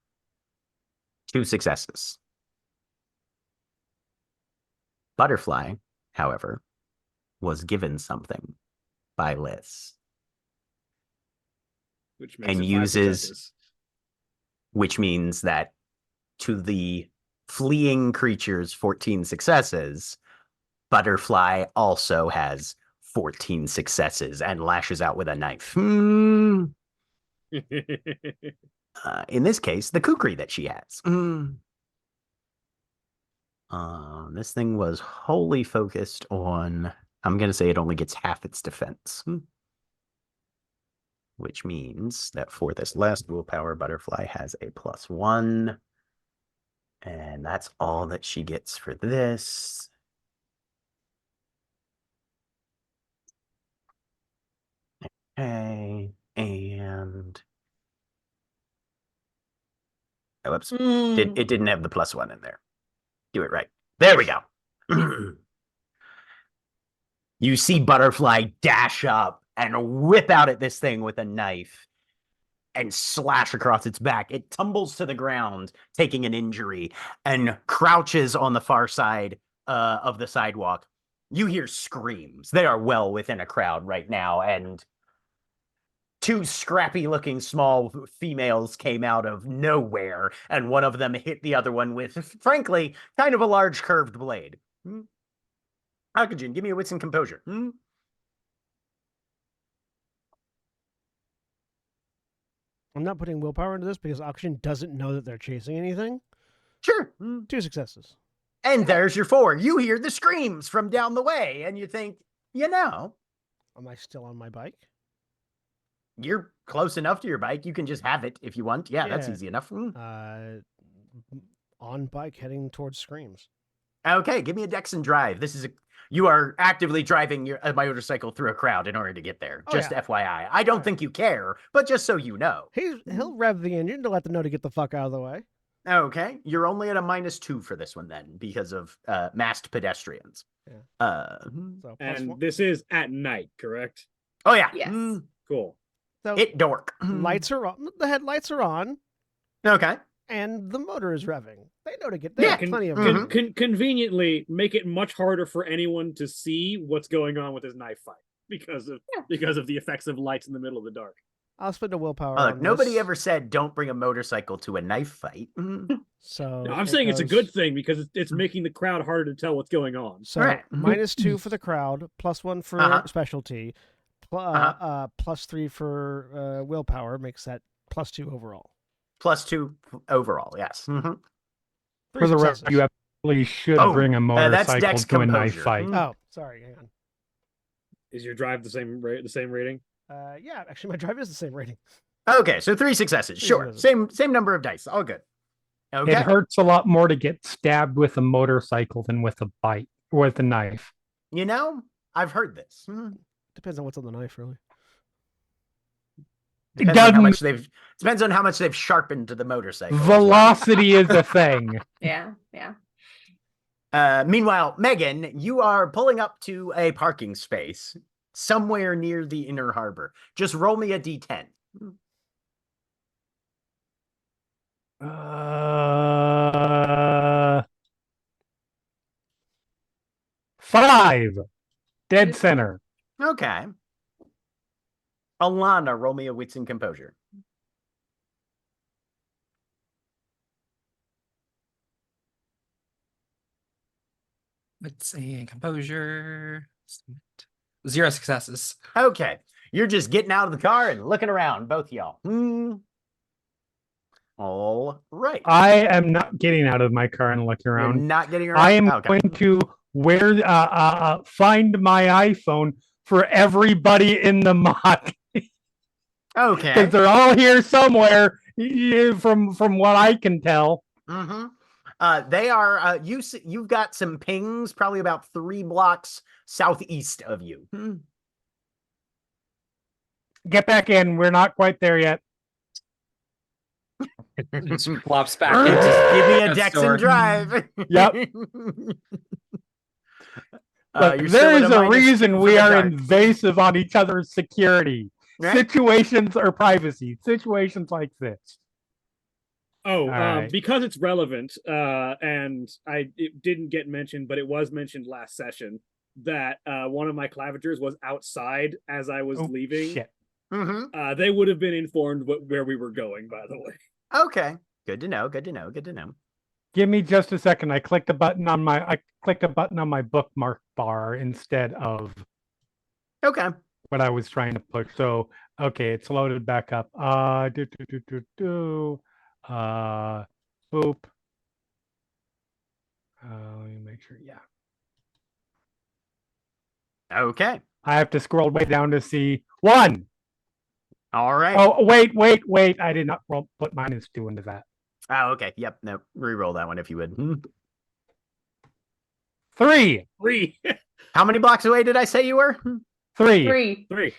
2 successes. Butterfly, however, was given something by Liz. Which makes And it 5 uses, successes. which means that to the fleeing creature's 14 successes, Butterfly also has 14 successes and lashes out with a knife. In this case, the kukri that she has. This thing was wholly focused on, I'm going to say it only gets half its defense. Which means that for this last willpower, Butterfly has a +1. And that's all that she gets for this. Okay, and oh, whoops, it didn't have the +1 in there. Do it right. There we go. You see Butterfly dash up and whip out at this thing with a knife and slash across its back. It tumbles to the ground, taking an injury, and crouches on the far side of the sidewalk. You hear screams. They are well within a crowd right now, and 2 scrappy-looking small females came out of nowhere, and one of them hit the other one with, frankly, kind of a large curved blade. Akujin, give me a wits and composure. I'm not putting willpower into this because Akushin doesn't know that they're chasing anything. Sure. 2 successes. And there's your 4. You hear the screams from down the way, and you think, you know, Am I still on my bike? you're close enough to your bike. You can just have it if you want. Yeah, that's Yeah. easy enough. On bike heading towards screams. Okay, give me a dex and drive. You are actively driving a motorcycle through a crowd in order to get there. Oh, Just yeah. FYI. I don't think you care, but just so you know. He'll rev the engine to let them know to get the fuck out of the way. Okay, you're only at a -2 for this one then because of masked pedestrians. Yeah. So And +1. this is at night, correct? Oh yeah. Yes. Cool. So It dork. lights are on. The headlights are on, Okay. and the motor is revving. They know to get Yeah, there. Plenty of Conveniently make it much harder for anyone to see what's going on with this knife fight because of the effects of lights in the middle of the dark. I'll spend a willpower. Look, on nobody this. ever said don't bring a motorcycle to a knife fight. So No, I'm it saying it's a goes- good thing because it's making the crowd harder to tell what's going on. So Right. -2 for the crowd, +1 for Uh-huh. specialty, +3 for willpower makes that +2 overall. +2 overall, yes. Mhm. Three For the rest, successes. you absolutely should Oh, bring a that's motorcycle Dex to a knife Composure. fight. Mm. Oh, sorry. Hang on. Is your drive the same rating? Yeah, actually, my drive is the same rating. Okay, so 3 successes. Three Sure. successes. Same number of dice. All good. Okay. It hurts a lot more to get stabbed with a motorcycle than with a bite, with a knife. You know, I've heard this. Depends on what's on the knife, really. Depends on how much they've sharpened the motorcycle. as well. Velocity is a thing. Yeah. Meanwhile, Megan, you are pulling up to a parking space somewhere near the inner harbor. Just roll me a d10. 5. Dead center. Okay. Alana, roll me a wits and composure. Let's see, composure. 0 successes. Okay. You're just getting out of the car and looking around, both y'all. All right. I am not getting out of my car and looking You're around. not getting around. I am Okay. going to find my iPhone for everybody in the mod Okay. because they're all here somewhere. From what I can tell. They are. You've got some pings, probably about 3 blocks southeast of you. Get back in. We're not quite there yet. Just flops back Just into give me a the Dex store. and drive. Yep. Look, you're there still at is a -2 reason for we the are dark. invasive on each other's security. Right? Situations or privacy. Situations like this. Oh, right. because it's relevant, and it didn't get mentioned, but it was mentioned last session that one of my clavigers was outside as I was leaving. Shit. They would have been informed where we were going, by the way. Okay. Good to know. Good to know. Good to know. Give me just a second. I clicked a button on my bookmark bar instead of Okay. what I was trying to push. So okay, it's loaded back up. Boop. Let me make sure. Yeah. Okay. I have to scroll way down to see 1. All right. Oh, wait. I did not put -2 into that. Oh, okay. Yep. No. Reroll that one if you would. 3. 3. How many blocks away did I say you were? 3. 3.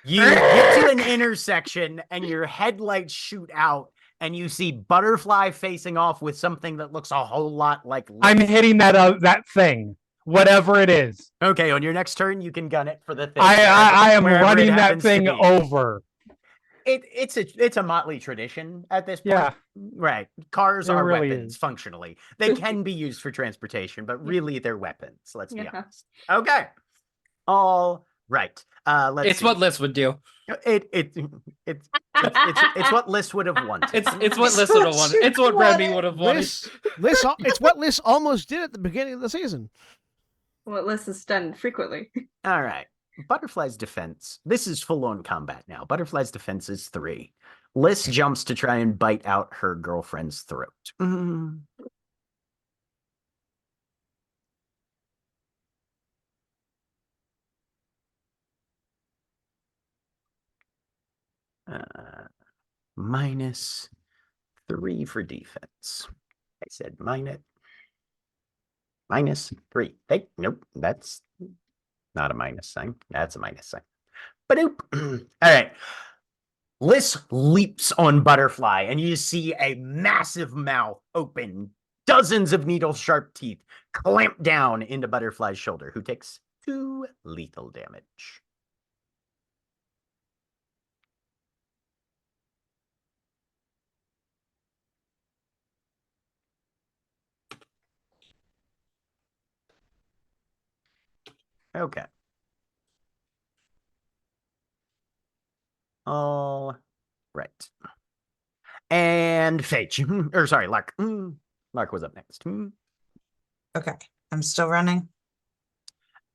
You get to an intersection and your headlights shoot out and you see Butterfly facing off with something that looks a whole lot like I'm Liz. hitting that thing, whatever it is. Okay, on your next turn, you can gun it for the thing. I am wherever it running that happens to thing be. over. It's a motley tradition at this point. Yeah. Right. Cars It are really weapons is. functionally. They can be used for transportation, but really they're weapons. Let's be Yeah. honest. Okay. All right. Let's It's see. what Liz would do. It's what Liz would have wanted. It's what Liz would have wanted. It's what Remy would have wanted. It's what Liz almost did at the beginning of the season. What Liz has done frequently. All right. Butterfly's defense. This is full-on combat now. Butterfly's defense is 3. Liz jumps to try and bite out her girlfriend's throat. -3 for defense. I said -3. Hey, nope, that's not a minus sign. That's a minus sign. Ba-doop. All right. Liz leaps on Butterfly, and you see a massive mouth open, dozens of needle-sharp teeth clamp down into Butterfly's shoulder, who takes 2 lethal damage. Okay. All right. And Phage. Or sorry, Lark. Lark was up next. Okay, I'm still running.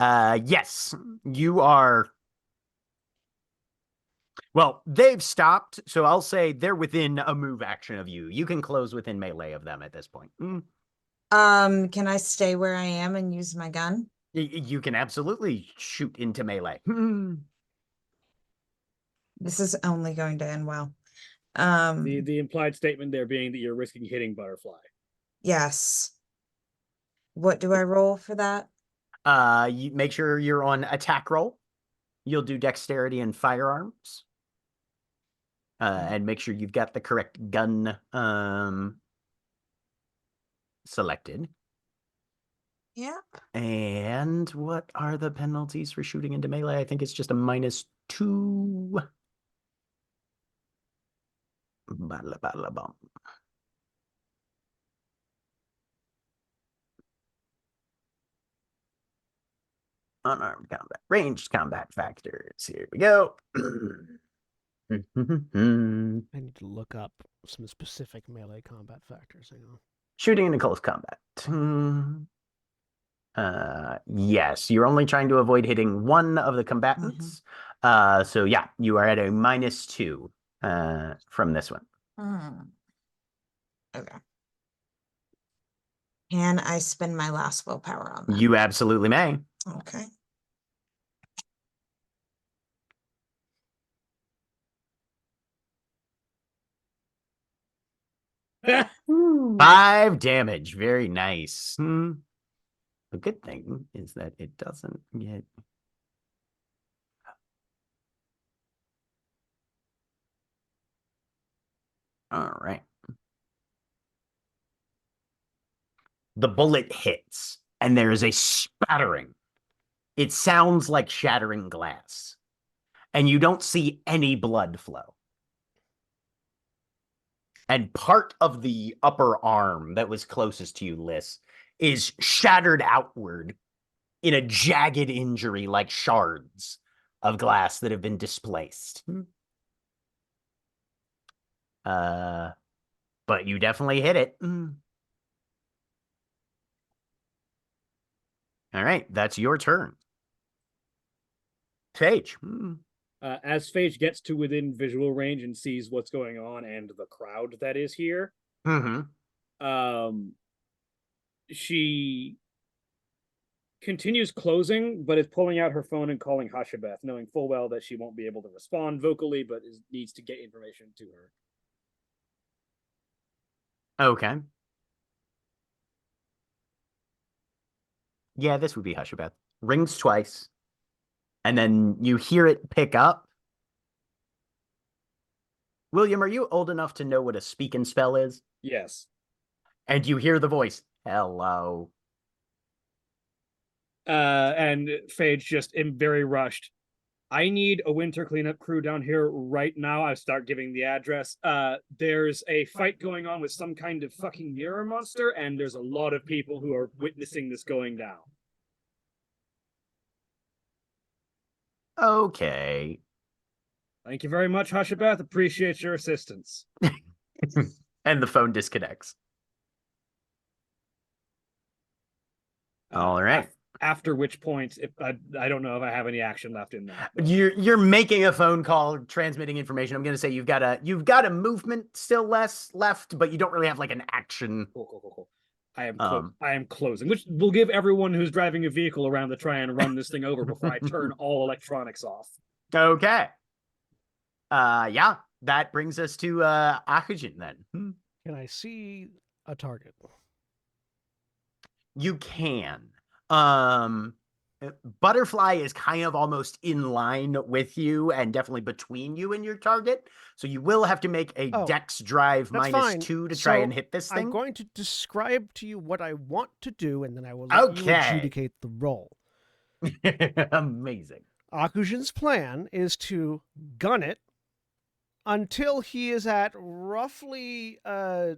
Yes, you are Well, they've stopped, so I'll say they're within a move action of you. You can close within melee of them at this point. Can I stay where I am and use my gun? You can absolutely shoot into melee. This is only going to end well. The implied statement there being that you're risking hitting Butterfly. Yes. What do I roll for that? You make sure you're on attack roll. You'll do dexterity and firearms. And make sure you've got the correct gun selected. Yeah. And what are the penalties for shooting into melee? I think it's just a -2. Ba-la-ba-la-bum. Unarmed combat, ranged combat factors. Here we go. I need to look up some specific melee combat factors. Hang on. Shooting into close combat. Yes, you're only trying to avoid hitting one of the combatants. So yeah, you are at a -2 from this one. Okay. Can I spend my last willpower on that? You absolutely may. Okay. Ooh. 5 damage. Very nice. The good thing is that it doesn't get... All right. The bullet hits, and there is a spattering. It sounds like shattering glass. And you don't see any blood flow. And part of the upper arm that was closest to you, Liz, is shattered outward in a jagged injury like shards of glass that have been displaced. But you definitely hit it. All right, that's your turn. Phage. As Phage gets to within visual range and sees what's going on and the crowd that is here, she continues closing, but is pulling out her phone and calling Hashabeth, knowing full well that she won't be able to respond vocally, but needs to get information to her. Okay. Yeah, this would be Hushabeth. Rings twice, and then you hear it pick up. William, are you old enough to know what a speak and spell is? Yes. And you hear the voice, hello. And Phage just very rushed. I need a winter cleanup crew down here right now. I start giving the address. There's a fight going on with some kind of fucking mirror monster, and there's a lot of people who are witnessing this going down. Okay. Thank you very much, Hashabeth. Appreciate your assistance. And the phone disconnects. All right. After which point, if I don't know if I have any action left in that. But... You're making a phone call, transmitting information. I'm going to say you've got a movement still left, but you don't really have like an action. Cool. I am closing, which will give everyone who's driving a vehicle around to try and run this thing over before I turn all electronics off. Okay. Yeah, that brings us to Akujin then. Can I see a target? You can. Butterfly is kind of almost in line with you and definitely between you and your target. So you will have to make a dex drive -2 to try and hit this thing. I'm going to describe to you what I want to do, and then I will let you adjudicate the roll. Amazing. Akujin's plan is to gun it until he is at roughly, I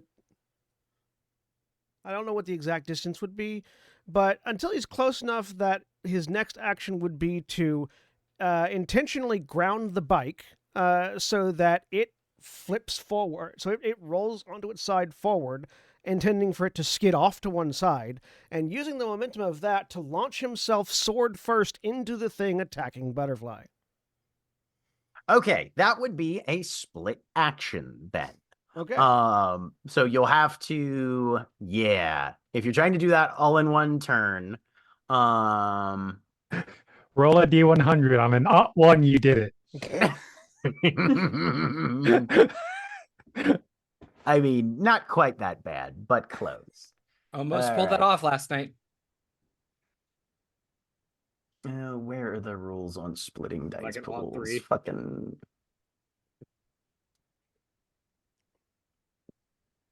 don't know what the exact distance would be, but until he's close enough that his next action would be to intentionally ground the bike so that it flips forward. So it rolls onto its side forward, intending for it to skid off to one side, and using the momentum of that to launch himself sword first into the thing attacking Butterfly. Okay, that would be a split action then. Okay. So you'll have to, yeah. If you're trying to do that all in one turn, Roll a D100 on an up one. You did I it. mean, not quite that bad, but close. Almost pulled that Alright. off last night. Where are the rules on splitting dice Like an odd pools? three. Fucking.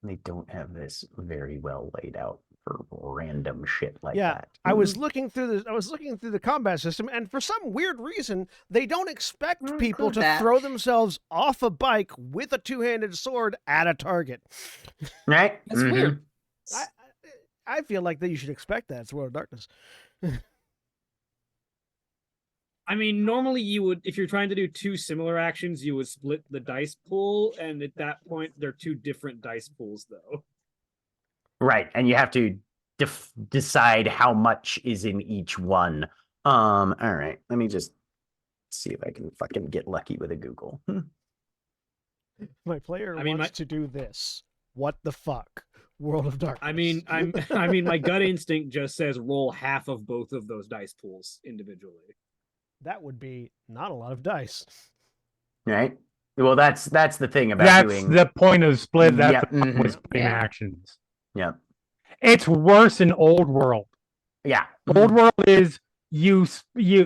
They don't have this very well laid out for random shit like Yeah, that. I was looking through the combat system, and for some weird reason, they don't expect people Good to batch. throw themselves off a bike with a two-handed sword at a target. Right? That's Mhm. weird. I feel like that you should expect that. It's World of Darkness. I mean, normally you would, if you're trying to do two similar actions, you would split the dice pool, and at that point, they're two different dice pools, though. Right. And you have to decide how much is in each one. All right. Let me just see if I can fucking get lucky with a Google. My player I mean, wants to do this. What the fuck? World of Darkness. I mean, my gut instinct just says roll half of both of those dice pools individually. that would be not a lot of dice. Right? Well, that's the thing about That's doing. the point of split. That's Yep, the point mhm. with splitting Yeah. actions. Yep. It's worse in Old World. Yeah. Old World is you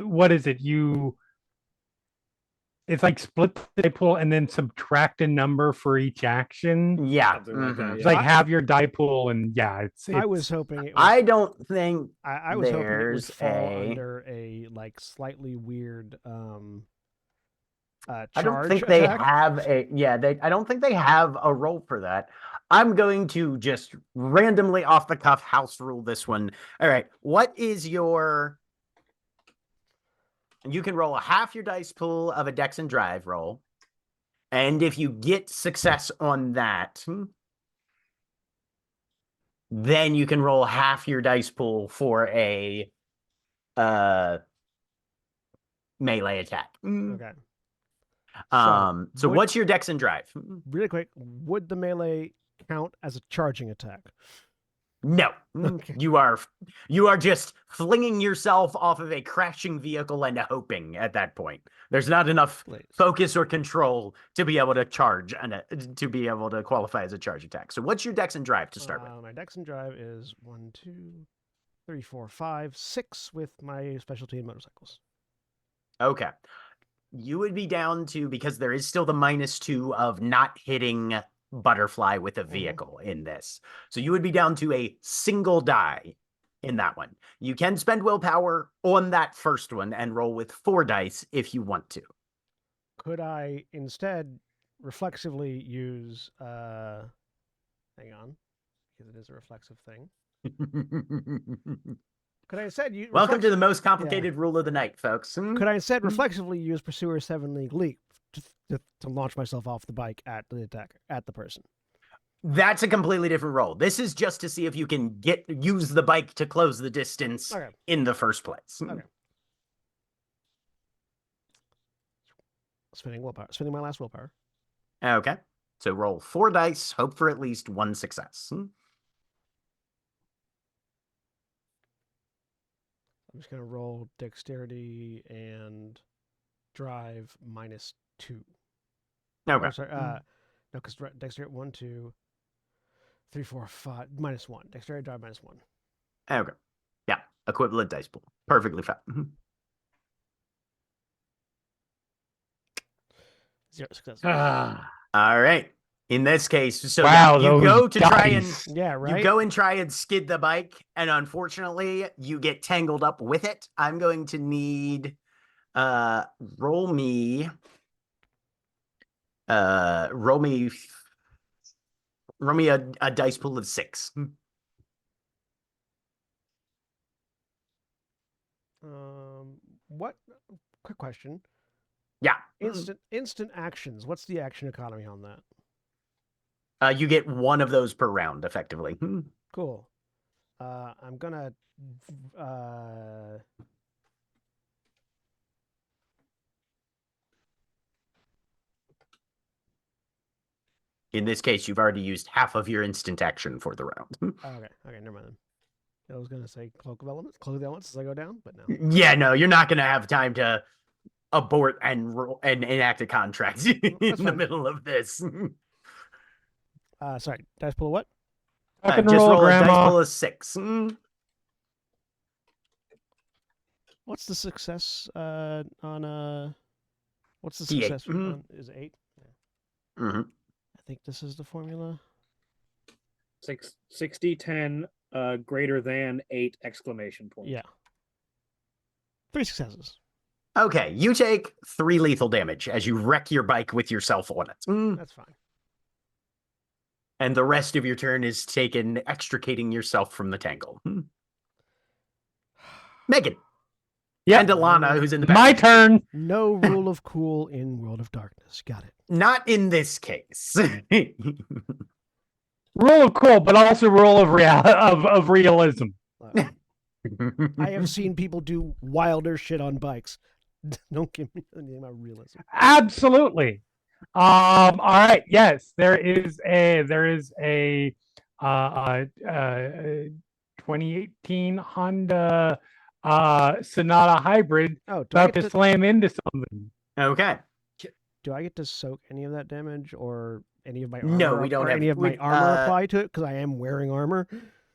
what is it? It's like split the die pool and then subtract a number for each action. Yeah. Something like that, mhm. It's yeah. like have your die pool and yeah, it's I was hoping it was. I don't think I was hoping it would there's fall a- under a like slightly weird I don't charge think they attack. have a I don't think they have a role for that. I'm going to just randomly off the cuff house rule this one. All right. What is your you can roll a half your dice pool of a Dex and Drive roll. And if you get success on that, then you can roll half your dice pool for a melee attack. Okay. So would- what's your Dex and Drive? Really quick, would the melee count as a charging attack? No. Okay. You are just flinging yourself off of a crashing vehicle and hoping at that point. There's not enough Please. focus or control to be able to charge and to be able to qualify as a charge attack. So what's your Dex and Drive to start with? My Dex and Drive is 1, 2, 3, 4, 5, 6 with my specialty in motorcycles. Okay. You would be down to, because there is still the -2 of not hitting Butterfly with a vehicle in this. So you would be down to a single die in that one. You can spend willpower on that first one and roll with 4 dice if you want to. Could I instead reflexively use hang on, because it is a reflexive thing. Could I instead use Welcome to the most complicated rule of the night, folks. Could I instead reflexively use Pursuer 7 League Leap to launch myself off the bike at the attacker, at the person? That's a completely different roll. This is just to see if you can use the bike to close the distance Okay. in the first place. Okay. Spending my last willpower. Okay. So roll 4 dice, hope for at least 1 success. I'm just gonna roll dexterity and drive -2. Okay. Oh, sorry. No, because dexterity 1, 2, 3, 4, 5 -1. Dexterity drive -1. Okay. Yeah. Equivalent dice pool. Perfectly fine. 0 success. All right. In this case, so Wow, you those go to try and dice. Yeah, right. you go and try and skid the bike, and unfortunately, you get tangled up with it. I'm going to need roll me a dice pool of 6. What? Quick question. Yeah. Instant actions. What's the action economy on that? You get 1 of those per round, effectively. Cool. I'm gonna In this case, you've already used half of your instant action for the round. Okay, never mind then. I was gonna say cloak of elements as I go down, but no. Yeah, no, you're not gonna have time to abort and enact a contract in the fine. middle of this. Sorry, dice pull what? Rock and Just roll, roll a dice Grandma. pull of 6. What's the success on what's the D8. success on is it 8? Yeah. Mm-hmm. I think this is the formula. 60, 10, greater than 8 exclamation point. Yeah. 3 successes. Okay, you take 3 lethal damage as you wreck your bike with yourself on it. That's fine. And the rest of your turn is taken extricating yourself from the tangle. Megan. Yeah. And Alana, who's in the back. My turn. No rule of cool in World of Darkness. Got it. Not in this case. Rule of cool, but also rule of realism. I have seen people do wilder shit on bikes. Don't give me anything about realism. Absolutely. All right. Yes, there is a 2018 Honda Sonata Hybrid Oh, do I about get to to, slam into something. Okay. do I get to soak any of that damage or any of my No, armor? we don't or have- any of my we- armor apply to it because I am wearing armor.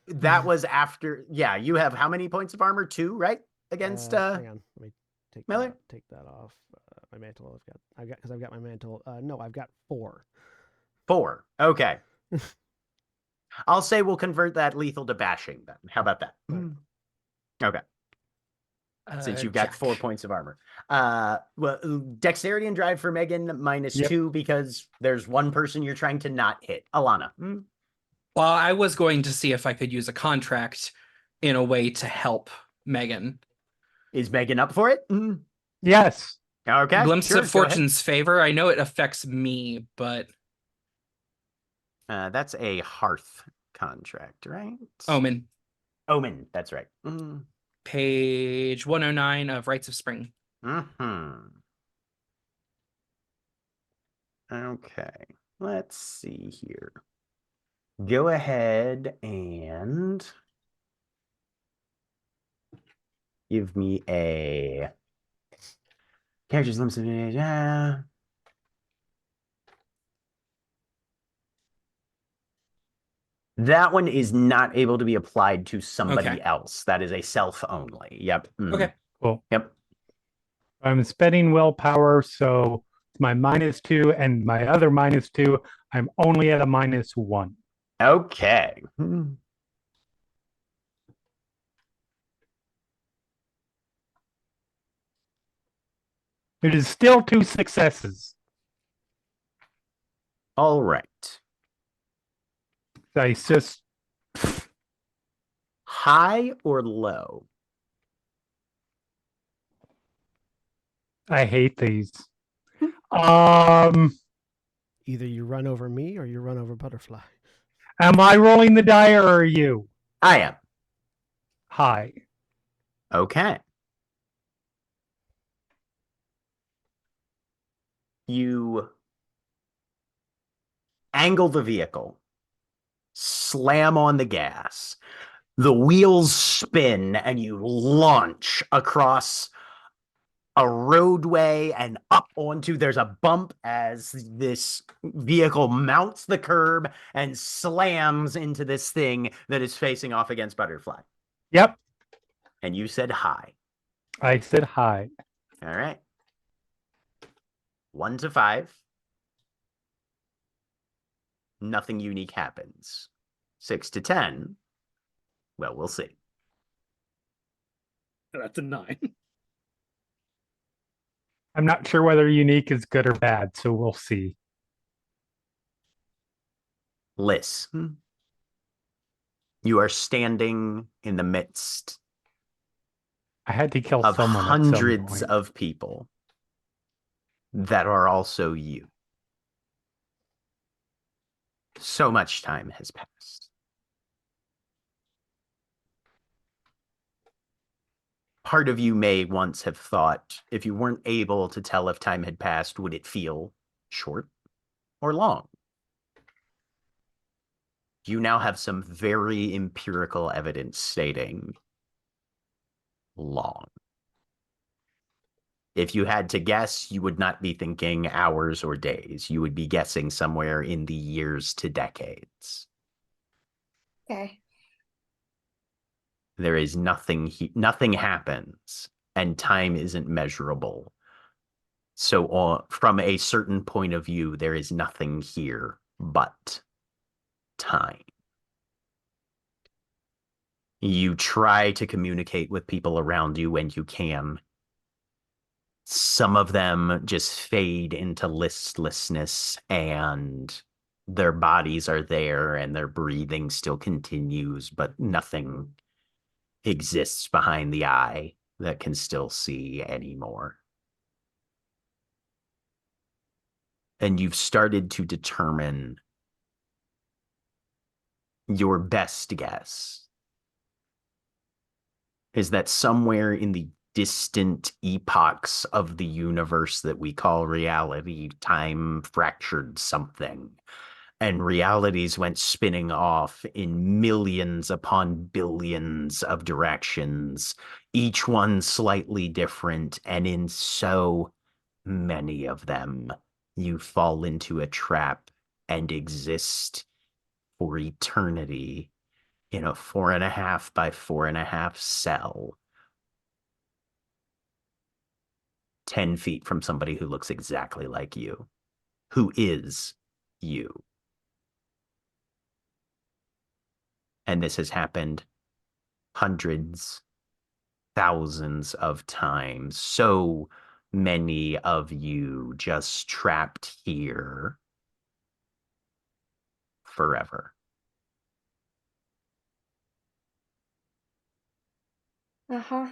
That was after. Yeah, you have how many points of armor? 2, right? Against Hang on, let me take Miller? that off. My mantle. I've got my mantle. No, I've got 4. 4. Okay. I'll say we'll convert that lethal to bashing then. How about that? Right. Okay. Since you've got Jack. 4 points of armor. Well, dexterity and drive for Megan -2 because there's one person you're trying to not hit. Alana. Well, I was going to see if I could use a contract in a way to help Megan. Is Megan up for it? Yes. Okay. Glimpse sure, of go ahead. Fortune's favor. I know it affects me, but That's a hearth contract, right? Omen. Omen, that's right. Page 109 of Rites of Spring. Okay, let's see here. Go ahead and give me a character's limited. That one is not able to be applied to somebody Okay. else. That is a self only. Yep. Okay. Cool. Yep. I'm spending willpower, so my -2 and my other -2. I'm only at a -1. Okay. It is still 2 successes. All right. Dice just High or low? I hate these. Either you run over me or you run over Butterfly. Am I rolling the die or are you? I am. Hi. Okay. You angle the vehicle, slam on the gas, the wheels spin, and you launch across a roadway and up onto, there's a bump as this vehicle mounts the curb and slams into this thing that is facing off against Butterfly. Yep. And you said hi. I said hi. All right. 1 to 5. Nothing unique happens. 6 to 10. Well, we'll see. That's a 9. I'm not sure whether unique is good or bad, so we'll see. Liz, you are standing in the midst I had to kill of someone at some hundreds point. of people that are also you. So much time has passed. Part of you may once have thought, if you weren't able to tell if time had passed, would it feel short or long? you now have some very empirical evidence stating long. If you had to guess, you would not be thinking hours or days. You would be guessing somewhere in the years to decades. Okay. There is nothing happens, and time isn't measurable. So from a certain point of view, there is nothing here but time. You try to communicate with people around you when you can. Some of them just fade into listlessness, and their bodies are there and their breathing still continues, but nothing exists behind the eye that can still see anymore. And you've started to determine your best guess is that somewhere in the distant epochs of the universe that we call reality, time fractured something, and realities went spinning off in millions upon billions of directions, each one slightly different, and in so many of them, you fall into a trap and exist for eternity in a 4.5 by 4.5 cell, 10 feet from somebody who looks exactly like you, who is you. And this has happened hundreds, thousands of times. So many of you just trapped here forever. Uh-huh.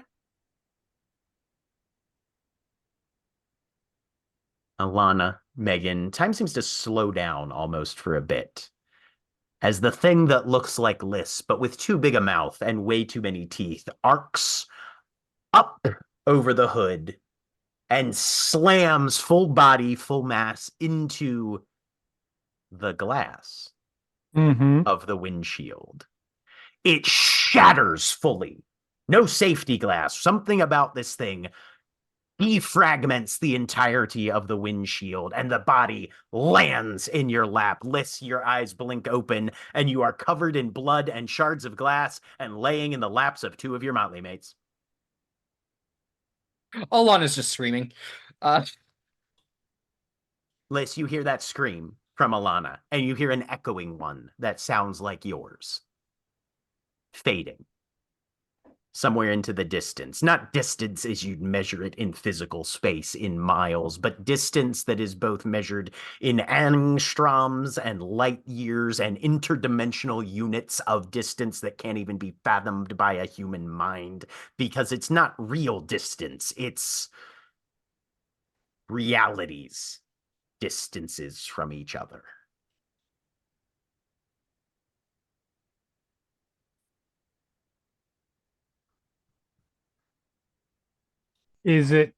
Alana, Megan, time seems to slow down almost for a bit. As the thing that looks like Liss, but with too big a mouth and way too many teeth, arcs up over the hood and slams full body, full mass into the glass of the windshield. It shatters fully. No safety glass. Something about this thing defragments the entirety of the windshield, and the body lands in your lap. Liss, your eyes blink open, and you are covered in blood and shards of glass and laying in the laps of two of your motley mates. Alana's just screaming. Liss, you hear that scream from Alana, and you hear an echoing one that sounds like yours. Fading. Somewhere into the distance. Not distance as you'd measure it in physical space, in miles, but distance that is both measured in angstroms and light years and interdimensional units of distance that can't even be fathomed by a human mind, because it's not real distance, it's realities, distances from each other. Is it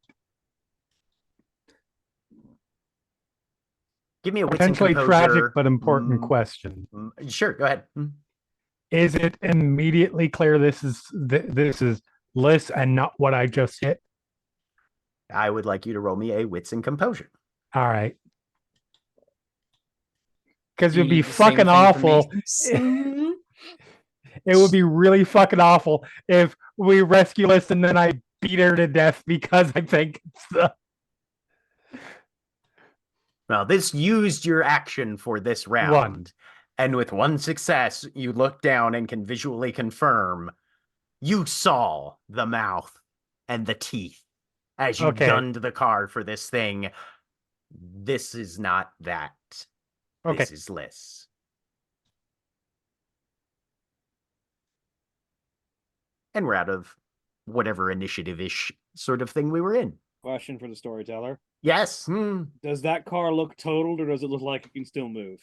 Give me a wits and potentially composure. tragic but important question? Sure, go ahead. Is it immediately clear this is Liss and not what I just hit? I would like you to roll me a wits and composure. All right. Because You it'd be need the same fucking thing from me. awful. Mhm. It would be really fucking awful if we rescue Liss and then I beat her to death because I think it's the. Well, this used your action for this round. One. And with one success, you look down and can visually confirm you saw the mouth and the teeth as you gunned the car for this thing. This is not that. Okay. This is Liss. And we're out of whatever initiative-ish sort of thing we were in. Question for the storyteller. Yes. Does that car look totaled, or does it look like it can still move?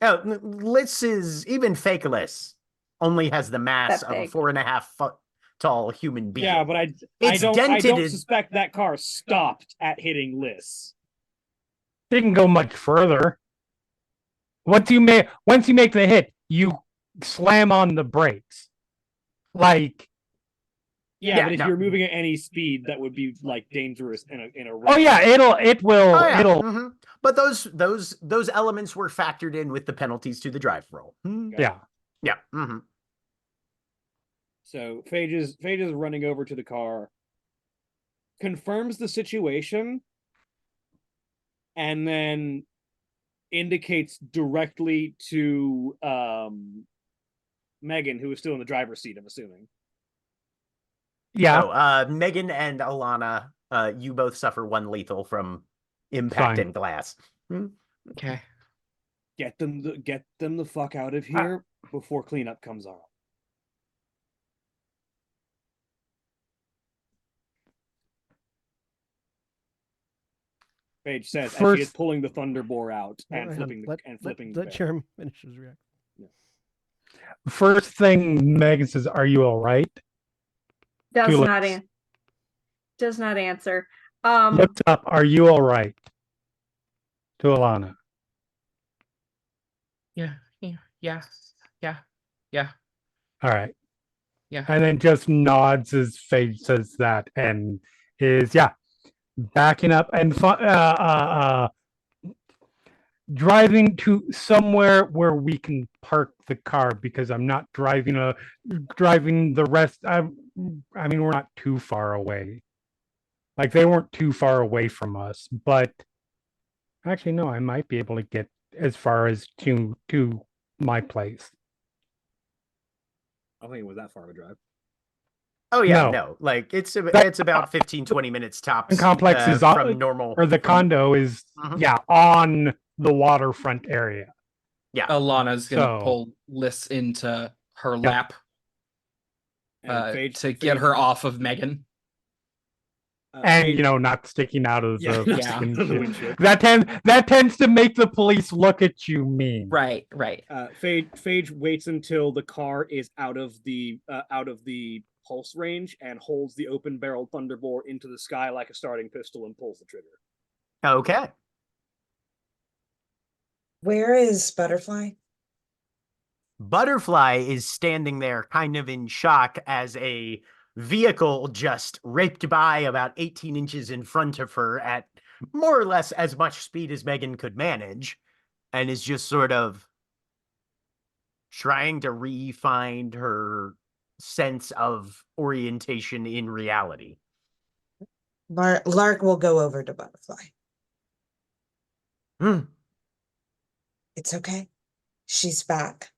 Oh, Liss is even fake Liss only has the mass That of a big. 4.5 foot tall human being. Yeah, but I It's don't dented. suspect that car stopped at hitting Liss. Didn't go much further. once you make the hit, you slam on the brakes. Like, Yeah, Yeah, but if no. you're moving at any speed, that would be like dangerous in a oh race. yeah, it will, Oh, yeah. it'll, Mhm. But those elements were factored in with the penalties to the drive roll. yeah. Yeah. Hmm. So Phage is running over to the car, confirms the situation, and then indicates directly to Megan, who is still in the driver's seat, I'm assuming. Yeah. So, Megan and Alana, you both suffer one lethal from impact Fine. and glass. Hmm. Okay. Get them the fuck out of here before cleanup comes on. Paige says as she is First, pulling the Thunderbore out and Hang on, flipping the let barrel. Jeremy finish his reaction. first thing Megan says, "Are you all right?" Does Too not late. does not answer. Looks up, "Are you all right?" To Alana. Yeah. Yeah. All right. Yeah. And then just nods his face, says that, and is backing up and driving to somewhere where we can park the car, because I'm not driving the rest. I mean, we're not too far away. Like, they weren't too far away from us, but actually, no, I might be able to get as far as to my place. I don't think it was that far of a drive. Oh yeah, No. no. Like it's That- about 15-20 minutes tops complex is from normal or the from- condo is Mhm. on the waterfront area. Yeah. Alana's gonna So- pull Liz into her lap And to get her off of Megan. And Phage- not sticking out of Yeah, the not sticking out of the windshield. That tends to make the police look at you mean. Right. Phage waits until the car is out of the pulse range and holds the open barreled Thunderbore into the sky like a starting pistol and pulls the trigger. Okay. Where is Butterfly? Butterfly is standing there kind of in shock as a vehicle just raped by about 18 inches in front of her at more or less as much speed as Megan could manage, and is just sort of trying to re-find her sense of orientation in reality. Lark will go over to Butterfly. Hmm. It's okay. She's back.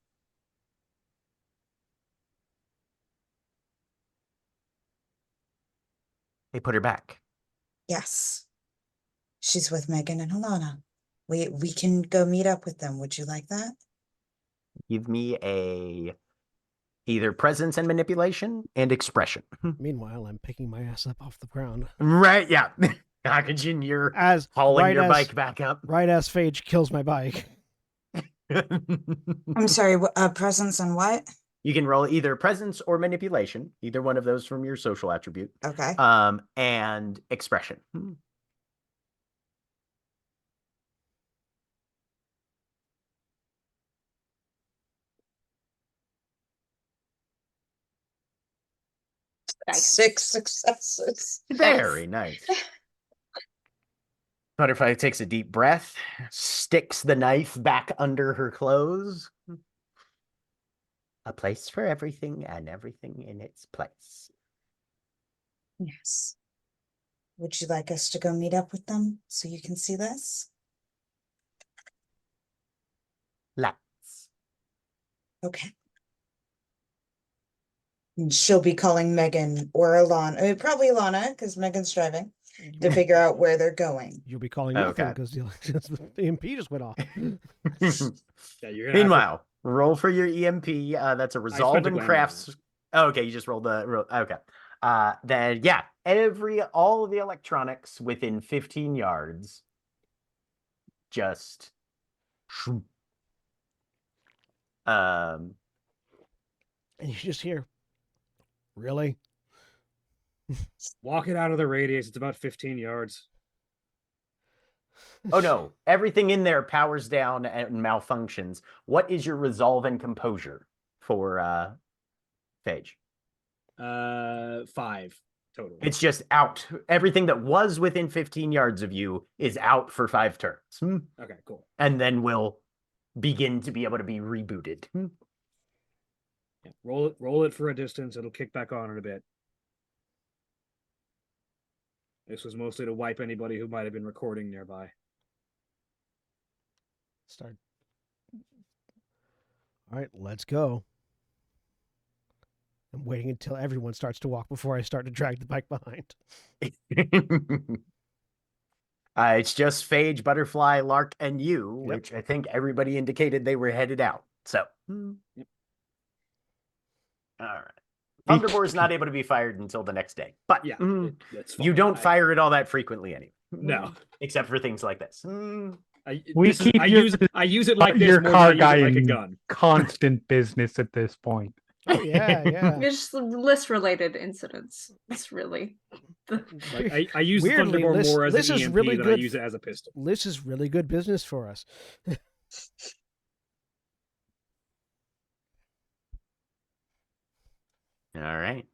They put her back. Yes. She's with Megan and Alana. We can go meet up with them. Would you like that? Give me either presence and manipulation and expression. Meanwhile, I'm picking my ass up off the ground. Right, yeah. Oxygen, you're As hauling right your as- bike back up. Right as Phage kills my bike. I'm sorry, presence and what? You can roll either presence or manipulation, either one of those from your social attribute. Okay. And expression. Nice. 6 successes. Very nice. Butterfly takes a deep breath, sticks the knife back under her clothes. A place for everything and everything in its place. Yes. Would you like us to go meet up with them so you can see this? Let's. Okay. And she'll be calling Megan or Alana, probably Alana, because Megan's driving, to figure out where they're going. You'll be calling Okay. nothing because the EMP just went off. Yeah, you're gonna Meanwhile, roll for your EMP. That's a resolve spent a and glamour on crafts. Oh, okay, you just rolled the. Okay. Then yeah, all of the electronics within 15 yards. Just. And you just hear, really? walk it out of the radius. It's about 15 yards. Oh no, everything in there powers down and malfunctions. What is your resolve and composure for Phage? 5 total. It's just out. Everything that was within 15 yards of you is out for 5 turns. Okay, cool. And then will begin to be able to be rebooted. Yeah, roll it for a distance. It'll kick back on in a bit. This was mostly to wipe anybody who might have been recording nearby. Start. All right, let's go. I'm waiting until everyone starts to walk before I start to drag the bike behind. It's just Phage, Butterfly, Lark, and you, Yep. which I think everybody indicated they were headed out. So, Yep. All right. Thunderbore is not able to be fired until the next day, but Yeah, that's fine. you don't fire it all that frequently anyway. No. Except for things like this. I use it like this your more car than I guy use it like a in gun. constant business at this point. Oh, yeah. It's just list related incidents. It's really Like I use the Weirdly, Thunderbore more as this an is EMP really than I good. use it as a pistol. This is really good business for us. All right.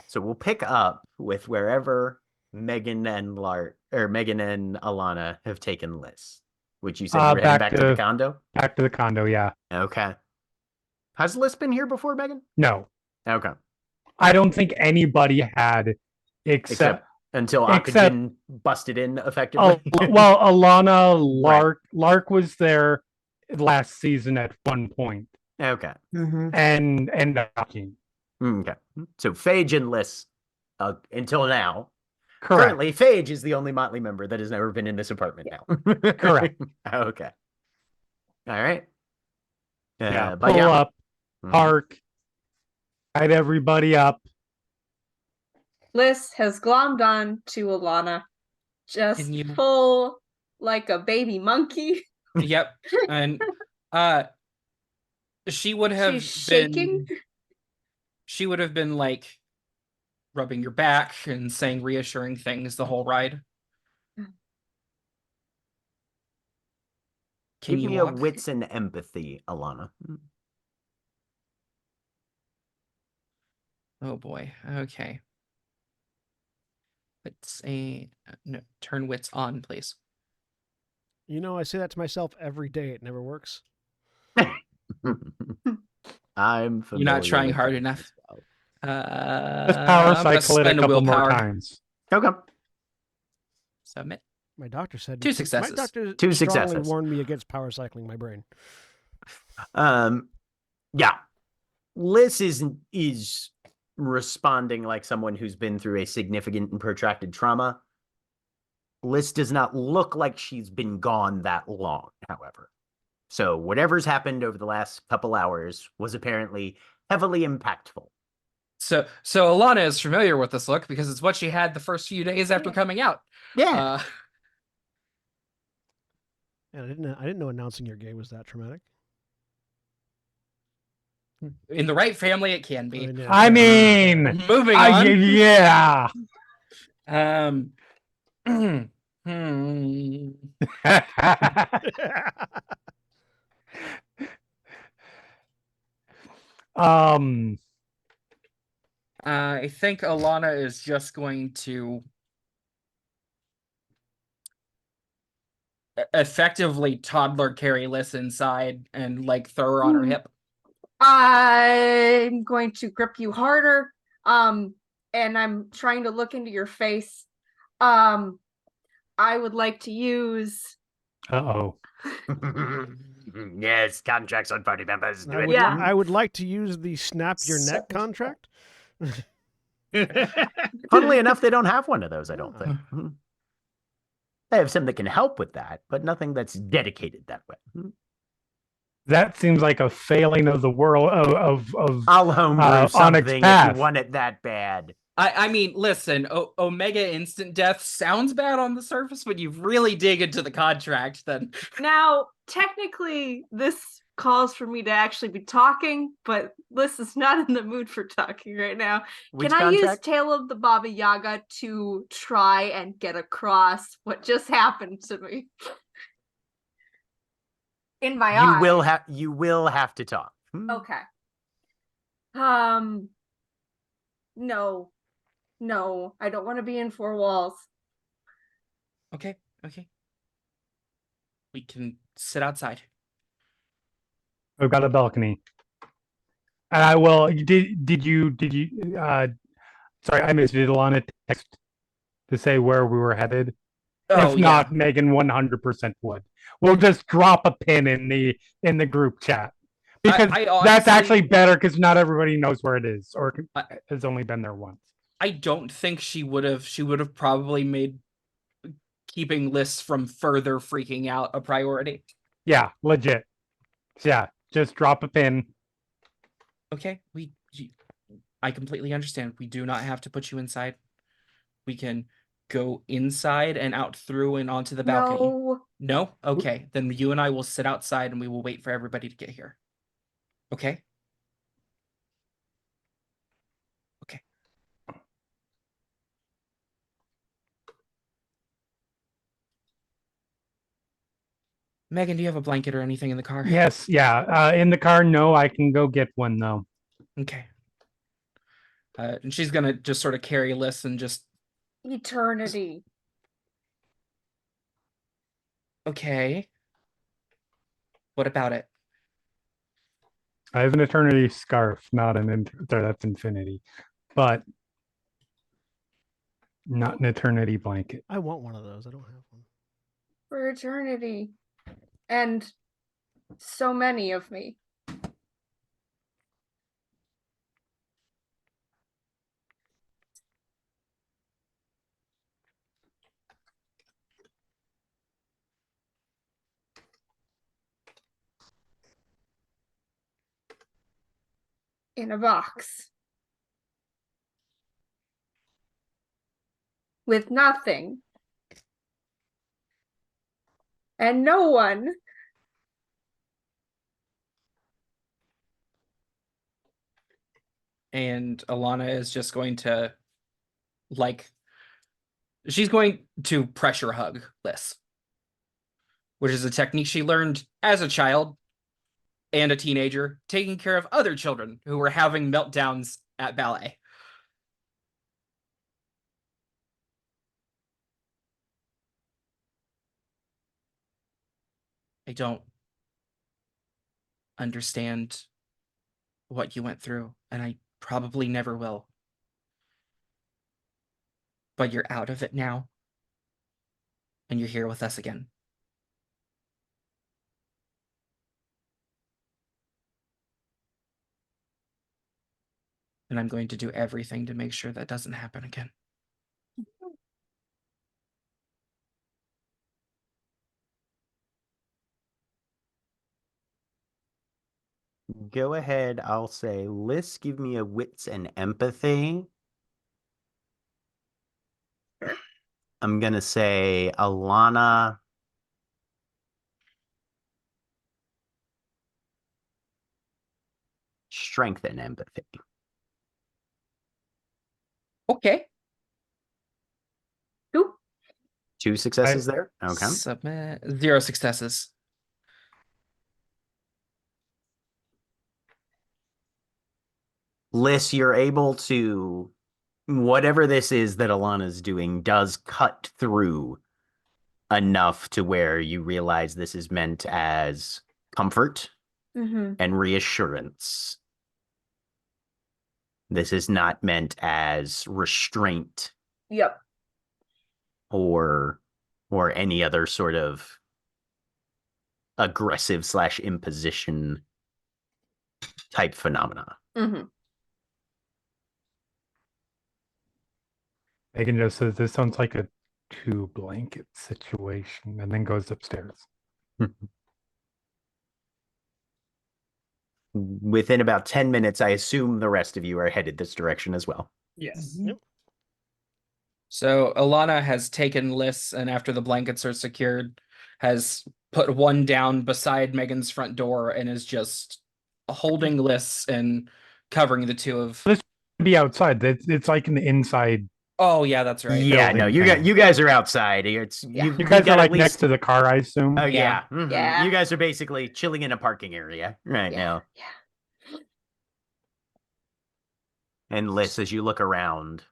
So we'll pick up with wherever Megan and Alana have taken Liz. Which you said you were heading back to the condo? Back to the condo, yeah. Okay. Has Liz been here before, Megan? No. Okay. I don't think anybody had except until Akajin busted in effectively. well, Alana, Lark was there last season at one point. Okay. And Akin. Okay. So Phage and Liz until now. Correct. Currently, Phage is the only Motley member that has never been in this apartment now. Correct. Okay. All right. Yeah, but pull up, park, guide everybody up. Liz has glommed on to Alana, just full like a baby monkey. Yep. And she would have She's been shaking. She would have been like rubbing your back and saying reassuring things the whole ride. Give me a wits and empathy, Alana. Oh boy. Okay. Let's turn wits on, please. You know, I say that to myself every day. It never works. I'm familiar. You're not trying hard enough. Let's power cycle it a couple more times. Okay. Submit. My doctor said 2 successes. My doctor 2 strongly successes. warned me against power cycling my brain. Yeah. Liz is responding like someone who's been through a significant and protracted trauma. Liz does not look like she's been gone that long, however. So whatever's happened over the last couple hours was apparently heavily impactful. So Alana is familiar with this look because it's what she had the first few days after coming out. Yeah. And I didn't know announcing you're gay was that traumatic. In the right family, it can be. I mean, moving on. Yeah. I think Alana is just going to effectively toddler carry Liz inside and like throw her on her hip. I'm going to grip you harder. And I'm trying to look into your face. I would like to use. Yes, contracts on party members. I would like to use the snap your neck contract. Funnily enough, they don't have one of those, I don't think. They have some that can help with that, but nothing that's dedicated that way. That seems like a failing of the world of I'll homebrew something if Path. you want it that bad. I mean, listen, Omega Instant Death sounds bad on the surface, but you really dig into the contract, then. Now, technically, this calls for me to actually be talking, but Liz is not in the mood for talking right now. Which Can I use contract? Tale of the Baba Yaga to try and get across what just happened to me? In my eyes. You will have to talk. Okay. No. No, I don't want to be in four walls. Okay. We can sit outside. I've got a balcony. And I will. Did you? Sorry, I missed. Did Alana text to say where we were headed? Oh If not, Megan 100% would. We'll just drop a pin in the group chat because I that's honestly- actually better because not everybody knows where it is or I- has only been there once. I don't think she would have. She would have probably made keeping lists from further freaking out a priority. Yeah, legit. Yeah, just drop a pin. Okay, I completely understand. We do not have to put you inside. We can go inside and out through and onto the balcony. No. No? Okay, then you and I will sit outside and we will wait for everybody to get here. Okay? Okay. Megan, do you have a blanket or anything in the car? Yes, yeah. In the car, no, I can go get one though. Okay. And she's gonna just sort of carry lists and just Eternity. okay. What about it? I have an eternity scarf, not sorry, that's infinity, but not an eternity blanket. I want one of those. I don't have one. For eternity. And so many of me. In a box. With nothing. And no one. And Alana is just going to she's going to pressure hug Liz, which is a technique she learned as a child and a teenager, taking care of other children who were having meltdowns at ballet. I don't understand what you went through, and I probably never will. But you're out of it now, and you're here with us again. And I'm going to do everything to make sure that doesn't happen again. Go ahead. I'll say, Liz, give me a wits and empathy. I'm going to say, Alana, strength and empathy. Okay. Two successes there. Okay. Submit 0 successes. Liz, you're able to, whatever this is that Alana's doing does cut through enough to where you realize this is meant as comfort and reassurance. This is not meant as restraint. Yep. Or any other sort of aggressive / imposition type phenomena. Megan just says this sounds like a 2-blanket situation and then goes upstairs. Within about 10 minutes, I assume the rest of you are headed this direction as well. Yes. Yep. So Alana has taken lists, and after the blankets are secured, has put one down beside Megan's front door and is just holding lists and covering the two of. Be outside. It's like an inside. Oh yeah, that's right. Yeah, no, building thing. you guys are outside. It's Yeah. you've You guys got are at like least. next to the car, I assume. Oh Yeah. yeah, Yeah. You guys are basically chilling in a parking area right Yeah. now. Yeah. And Liz, as you look around,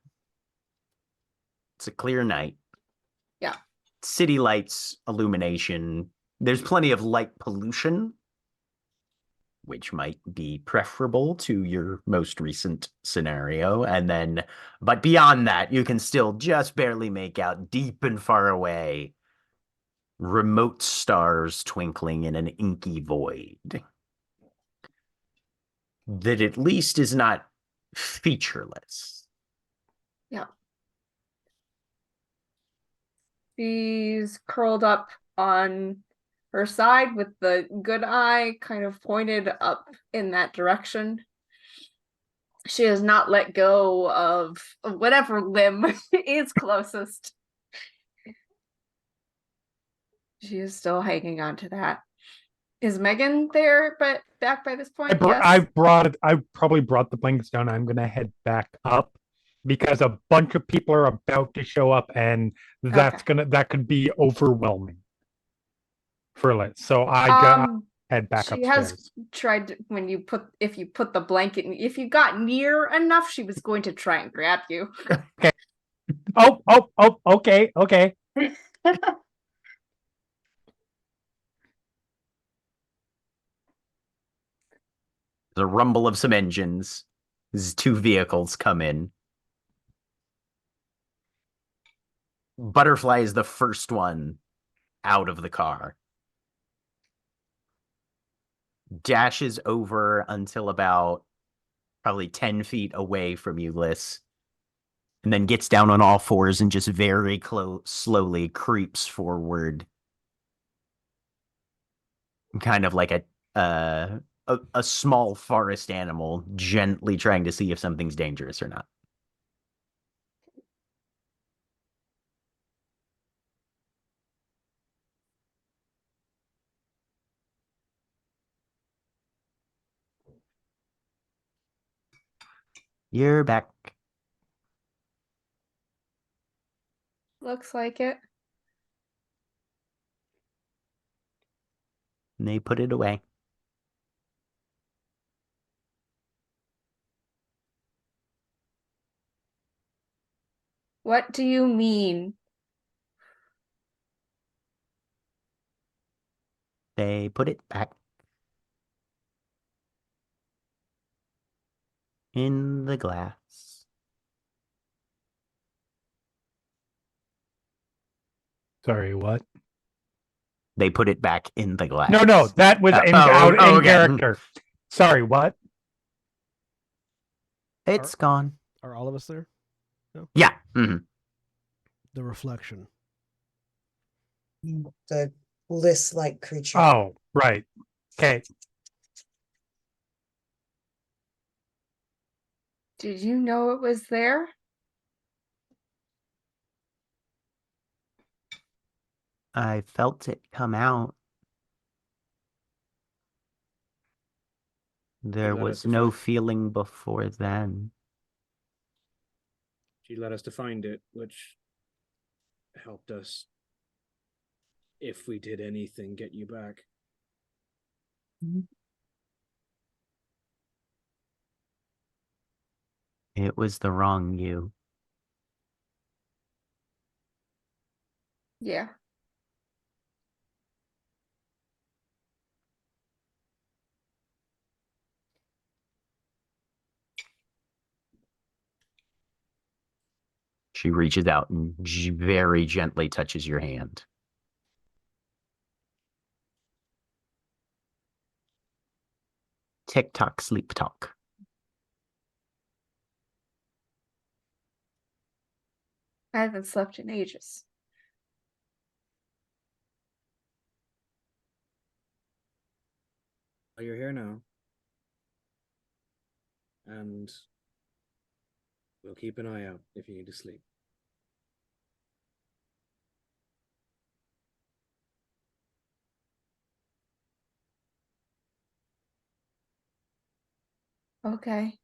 it's a clear night. Yeah. City lights, illumination. There's plenty of light pollution, which might be preferable to your most recent scenario. And then, but beyond that, you can still just barely make out deep and far away remote stars twinkling in an inky void that at least is not featureless. Yeah. She's curled up on her side with the good eye kind of pointed up in that direction. She has not let go of whatever limb is closest. She is still hanging on to that. Is Megan there but back by this point? Yes. I probably brought the blankets down. I'm gonna head back up because a bunch of people are about to show up, and that could be overwhelming for Liz. So I head back she upstairs. has tried to, if you put the blanket, if you got near enough, she was going to try and grab you. Okay. Okay. The rumble of some engines. These two vehicles come in. Butterfly is the first one out of the car. Dashes over until about probably 10 feet away from you, Liz. And then gets down on all fours and just very slowly creeps forward. Kind of like a small forest animal gently trying to see if something's dangerous or not. You're back. Looks like it. And they put it away. What do you mean? They put it back in the glass. Sorry, what? They put it back in the glass. No, that was in okay. character. Sorry, what? It's gone. Are all of us there? No? Yeah. Mm-hmm. The reflection. The list-like creature. Oh, right. Okay. Did you know it was there? I felt it come out. There led us was to no find- feeling before then. She led us to find it, which helped us, if we did anything, get you back. It was the wrong you. Yeah. She reaches out and very gently touches your hand. Tick tock, sleep talk. I haven't slept in ages. Oh, you're here now. And we'll keep an eye out if you need to sleep. Okay.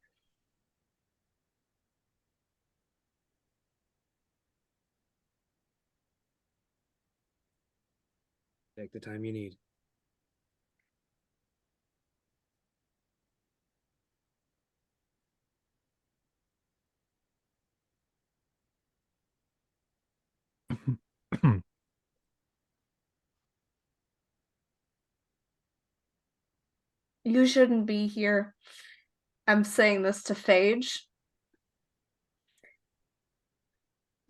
Take the time you need. You shouldn't be here. I'm saying this to Phage.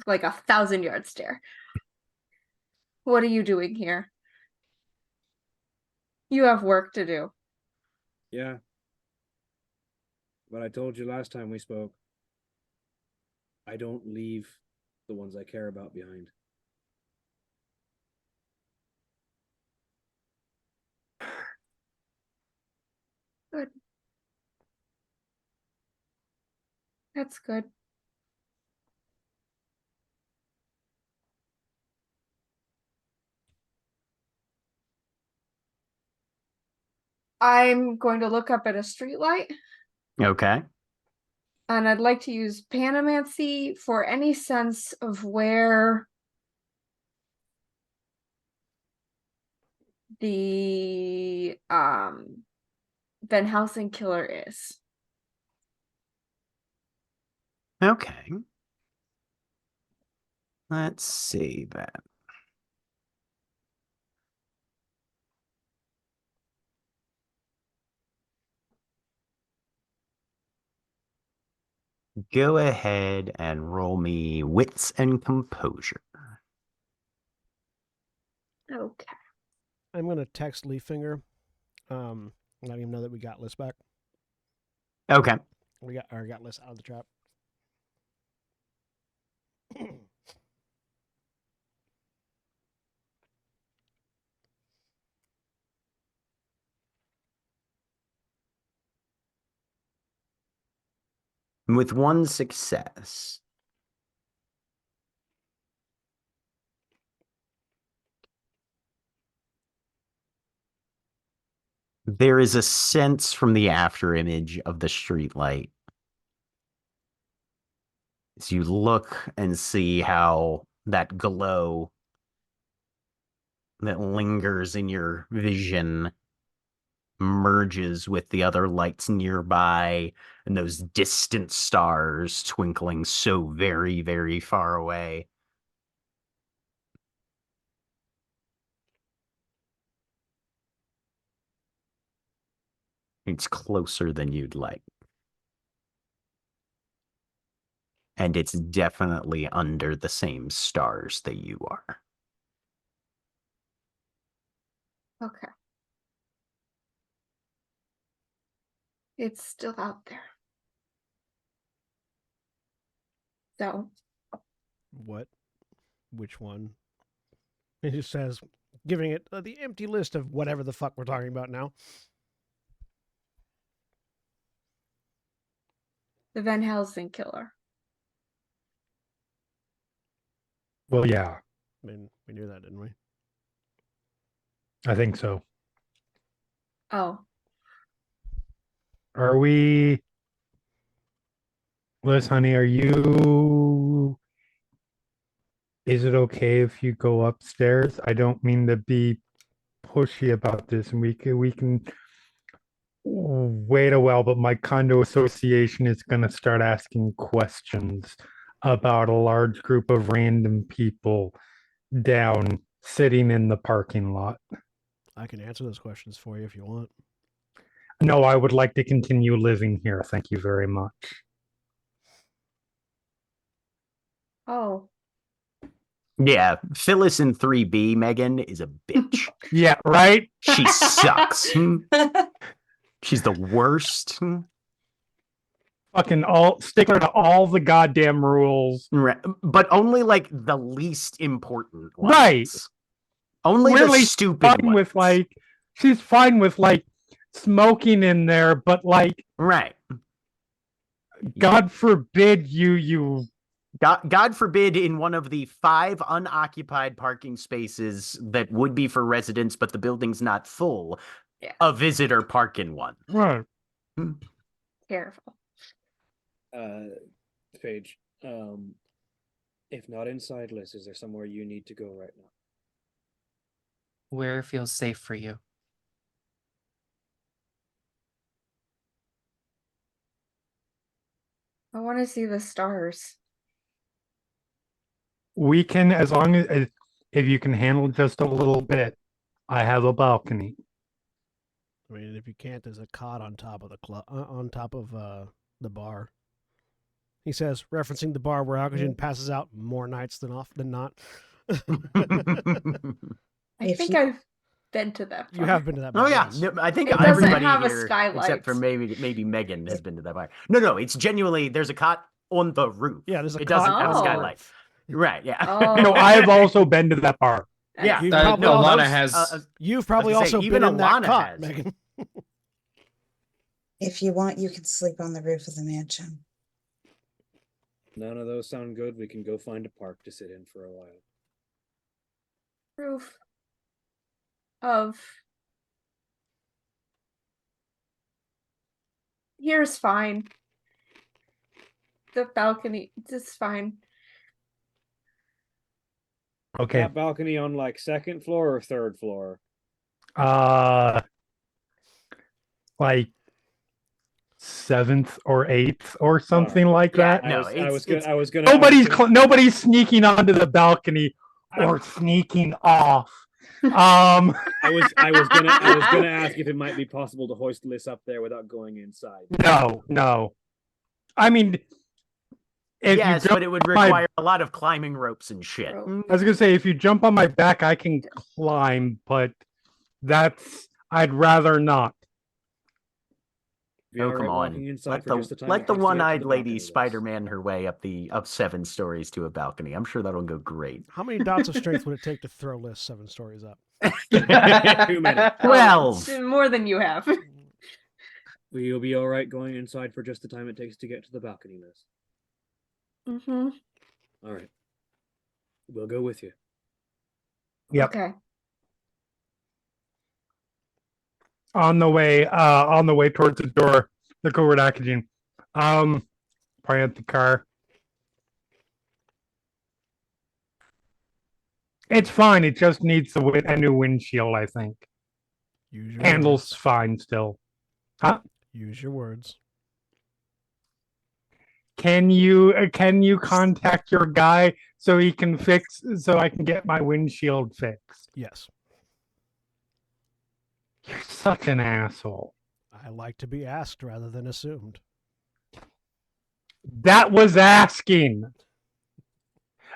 Like a 1,000-yard stare. What are you doing here? You have work to do. Yeah. But I told you last time we spoke, I don't leave the ones I care about behind. Good. That's good. I'm going to look up at a streetlight, Okay. and I'd like to use Panamancy for any sense of where the Van Helsing killer is. Okay. Let's see that. Go ahead and roll me wits and composure. Okay. I'm gonna text Leaffinger. Let him know that we got Liz back. Okay. We got Liz out of the trap. With one success, there is a sense from the after image of the streetlight as you look and see how that glow that lingers in your vision merges with the other lights nearby and those distant stars twinkling so very, very far away. It's closer than you'd like. And it's definitely under the same stars that you are. Okay. It's still out there. So, What? Which one? It just says, giving it the empty list of whatever the fuck we're talking about now. the Van Helsing killer. Well, yeah, I mean, we knew that, didn't we? I think so. Oh, Are we, Liz, honey, are you, is it okay if you go upstairs? I don't mean to be pushy about this, and we can wait a while, but my condo association is going to start asking questions about a large group of random people down sitting in the parking lot. I can answer those questions for you if you want. No, I would like to continue living here. Thank you very much. oh, Yeah, Phyllis in 3B, Megan, is a bitch. Yeah, right? She sucks. She's the worst. Fucking all stickler to all the goddamn rules. Right. But only like the least important ones. Right. Only Really the stupid fine with ones. like, she's fine with like smoking in there, but like, Right. God forbid you God forbid in one of the 5 unoccupied parking spaces that would be for residents, but the building's not full, Yeah. a visitor park in one. right. Careful. Paige, if not inside, Liz, is there somewhere you need to go right now? Where feels safe for you? I want to see the stars. We can, as long as if you can handle just a little bit. I have a balcony. I mean, if you can't, there's a cot on top of the on top of the bar. He says, referencing the bar where Alcogen passes out more nights than not. I If think you- I've been to that You bar. have been to that bar. Oh yeah, yes. no, I think It doesn't everybody have a here, skylight. except for maybe Megan, has been to that bar. No, it's genuinely there's a cot on the roof. Yeah, there's a It cot doesn't have a on the skylight. roof. Right? Yeah. Oh. No, I've also been to that bar. Yeah. You've Uh, probably no, also, Lana has. you've probably I was gonna also say, been even in that Alana cot, has. Megan. If you want, you can sleep on the roof of the mansion. None of those sound good. We can go find a park to sit in for a while. Roof of. Here's fine. The balcony is fine. Okay. That balcony on like second floor or third floor? Like 7th or 8th or something like Yeah. that. No, I was gonna. Nobody's sneaking onto the balcony or sneaking off. I was gonna ask if it might be possible to hoist Liz up there without going inside. No. I mean, if yes, you jump but it would on my- require a lot of climbing ropes and shit. Rope. I was gonna say if you jump on my back, I can climb, but I'd rather not. Be Oh, all come right on. walking inside Let for the just the time let it the takes to get to one-eyed the lady balcony, Liz. Spider-Man her way up 7 stories to a balcony. I'm sure that'll go great. How many dots of strength would it take to throw Liz 7 stories up? Too many. Oh, 12. more than you have. You'll be all right going inside for just the time it takes to get to the balcony, Liz. Mm-hmm. All right. We'll go with you. Yep. Okay. On the way towards the door, the covert packaging. Probably at the car. It's fine. It just needs a new windshield, I think. Use your Handle's words. fine still. Use your words. Can you contact your guy so I can get my windshield fixed? Yes. You're such an asshole. I like to be asked rather than assumed. That was asking. Mark,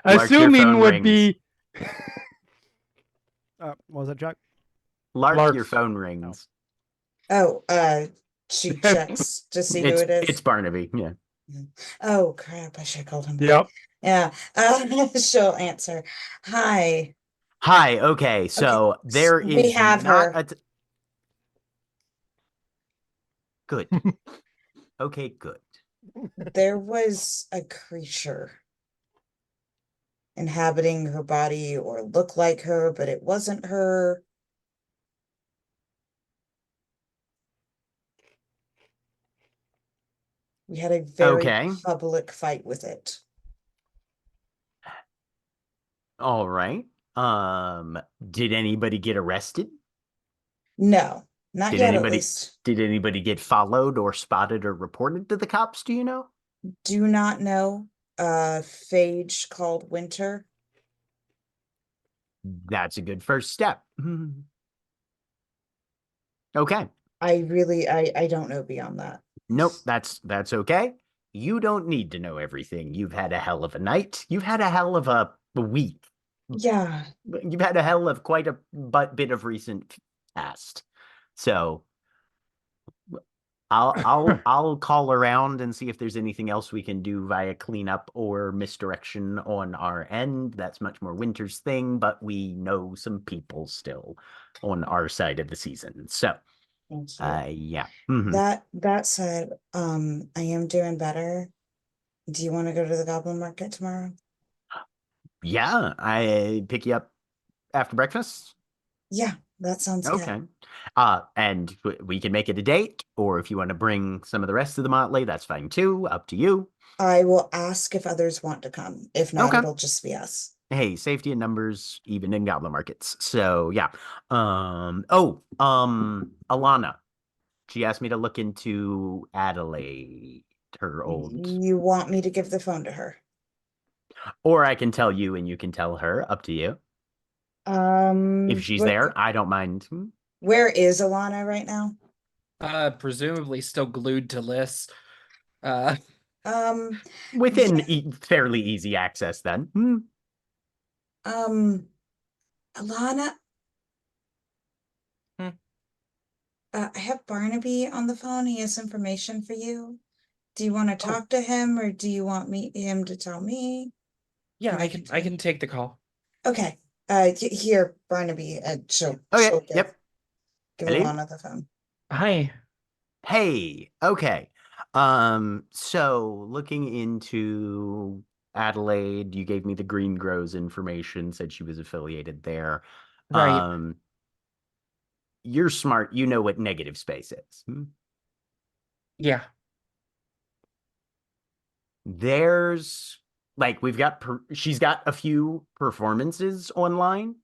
your Assuming phone would rings. be What was that, Jack? Lark, Lark's- your phone rings. Oh, she checks to see who it is. It's Barnaby. Yeah. Oh crap! I should have called him. Yep. Yeah. She'll answer. Hi. Hi. Okay. So there is we have not her. a good. Okay. Good. There was a creature inhabiting her body or look like her, but it wasn't her. We had a very Okay. public fight with it. All right. Did anybody get arrested? No, not Did yet, at anybody- least. Did anybody get followed or spotted or reported to the cops? Do you know? Do not know. Phage called Winter. That's a good first step. Okay. I don't know beyond that. Nope, that's okay. You don't need to know everything. You've had a hell of a night. You've had a hell of a week. Yeah. You've had a hell of quite a bit of recent past. So I'll call around and see if there's anything else we can do via cleanup or misdirection on our end. That's much more Winter's thing, but we know some people still on our side of the season. So Thank you. yeah. Mhm. That said, I am doing better. Do you want to go to the Goblin Market tomorrow? Yeah, I pick you up after breakfast. Yeah, that sounds good. Okay. And we can make it a date, or if you want to bring some of the rest of the motley, that's fine too. Up to you. I will ask if others want to come. If not, Okay. it'll just be us. Hey, safety in numbers, even in goblin markets. So yeah. Alana. She asked me to look into Adelaide, her old. You want me to give the phone to her? Or I can tell you and you can tell her. Up to you. If she's there, I don't mind. Where is Alana right now? Presumably still glued to Liz. Within yeah, fairly easy access then. Alana, I have Barnaby on the phone. He has information for you. Do you want to talk to him, or do you want him to tell me? Yeah, I can take the call. Okay. Here, Barnaby. She'll Okay, give, yep. give Hello? Alana the phone. Hi. Hey, okay. So looking into Adelaide, you gave me the Green Grows information, said she was affiliated there. Right. You're smart, you know what negative space is. Yeah. There's like she's got a few performances online.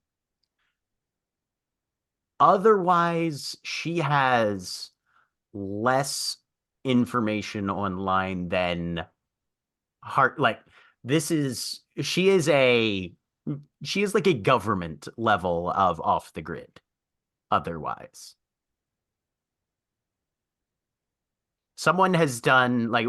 Otherwise, she has less information online than hard like she is like a government level of off the grid otherwise. Someone has done like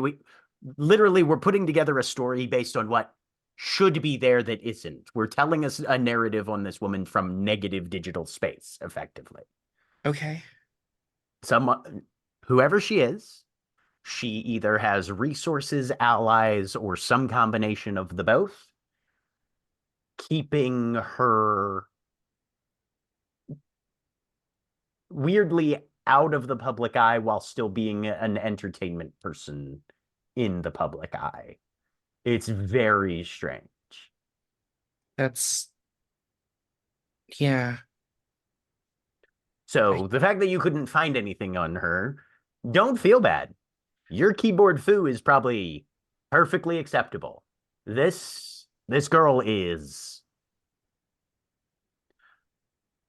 we're putting together a story based on what should be there that isn't. We're telling us a narrative on this woman from negative digital space, effectively. Okay. Whoever she is, she either has resources, allies, or some combination of the both, keeping her weirdly out of the public eye while still being an entertainment person in the public eye. It's very strange. That's yeah. So the fact that you couldn't find anything on her, don't feel bad. Your keyboard foo is probably perfectly acceptable. This girl is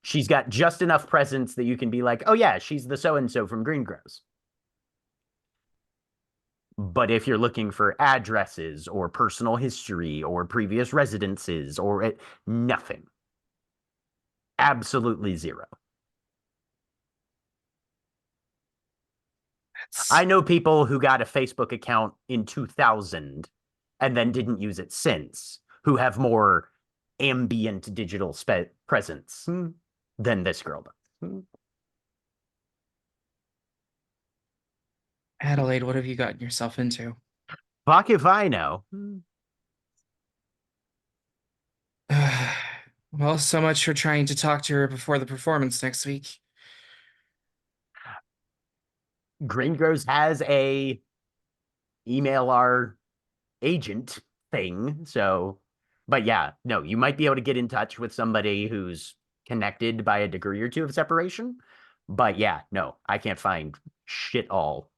she's got just enough presence that you can be like, oh yeah, she's the so-and-so from Green Grows. But if you're looking for addresses or personal history or previous residences or nothing, absolutely zero. I know people who got a Facebook account in 2000 and then didn't use it since, who have more ambient digital presence than this girl does. Adelaide, what have you gotten yourself into? Fuck if I know. Well, so much for trying to talk to her before the performance next week. Green Grows has a email our agent thing. So, but yeah, no, you might be able to get in touch with somebody who's connected by a degree or two of separation. But yeah, no, I can't find shit all.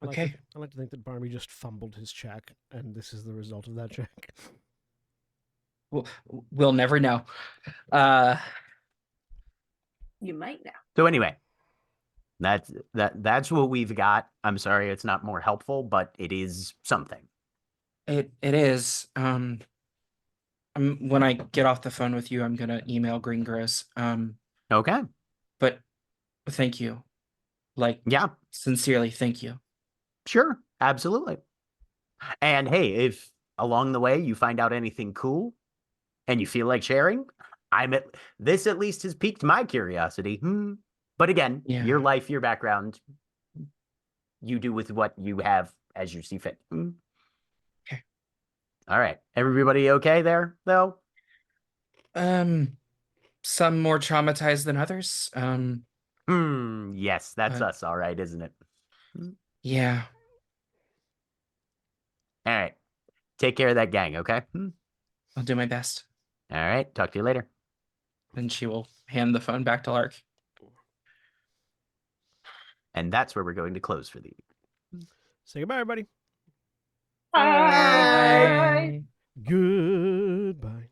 Okay. I like to think that Barnaby just fumbled his check, and this is the result of that check. We'll never know. You might now. So anyway, that's what we've got. I'm sorry it's not more helpful, but it is something. It is. When I get off the phone with you, I'm gonna email Greengross. Okay. But thank you. Like, Yeah, sincerely, thank you. sure. Absolutely. And hey, if along the way you find out anything cool and you feel like sharing, this at least has piqued my curiosity. But again, Yeah. your life, your background, you do with what you have as you see fit. Okay. All right. Everybody okay there, though? Some more traumatized than others. Yes, that's us, all right, isn't it? Yeah. All right. Take care of that gang, okay? I'll do my best. All right. Talk to you later. And she will hand the phone back to Lark. And that's where we're going to close for the evening. Say goodbye, everybody. Bye. Goodbye.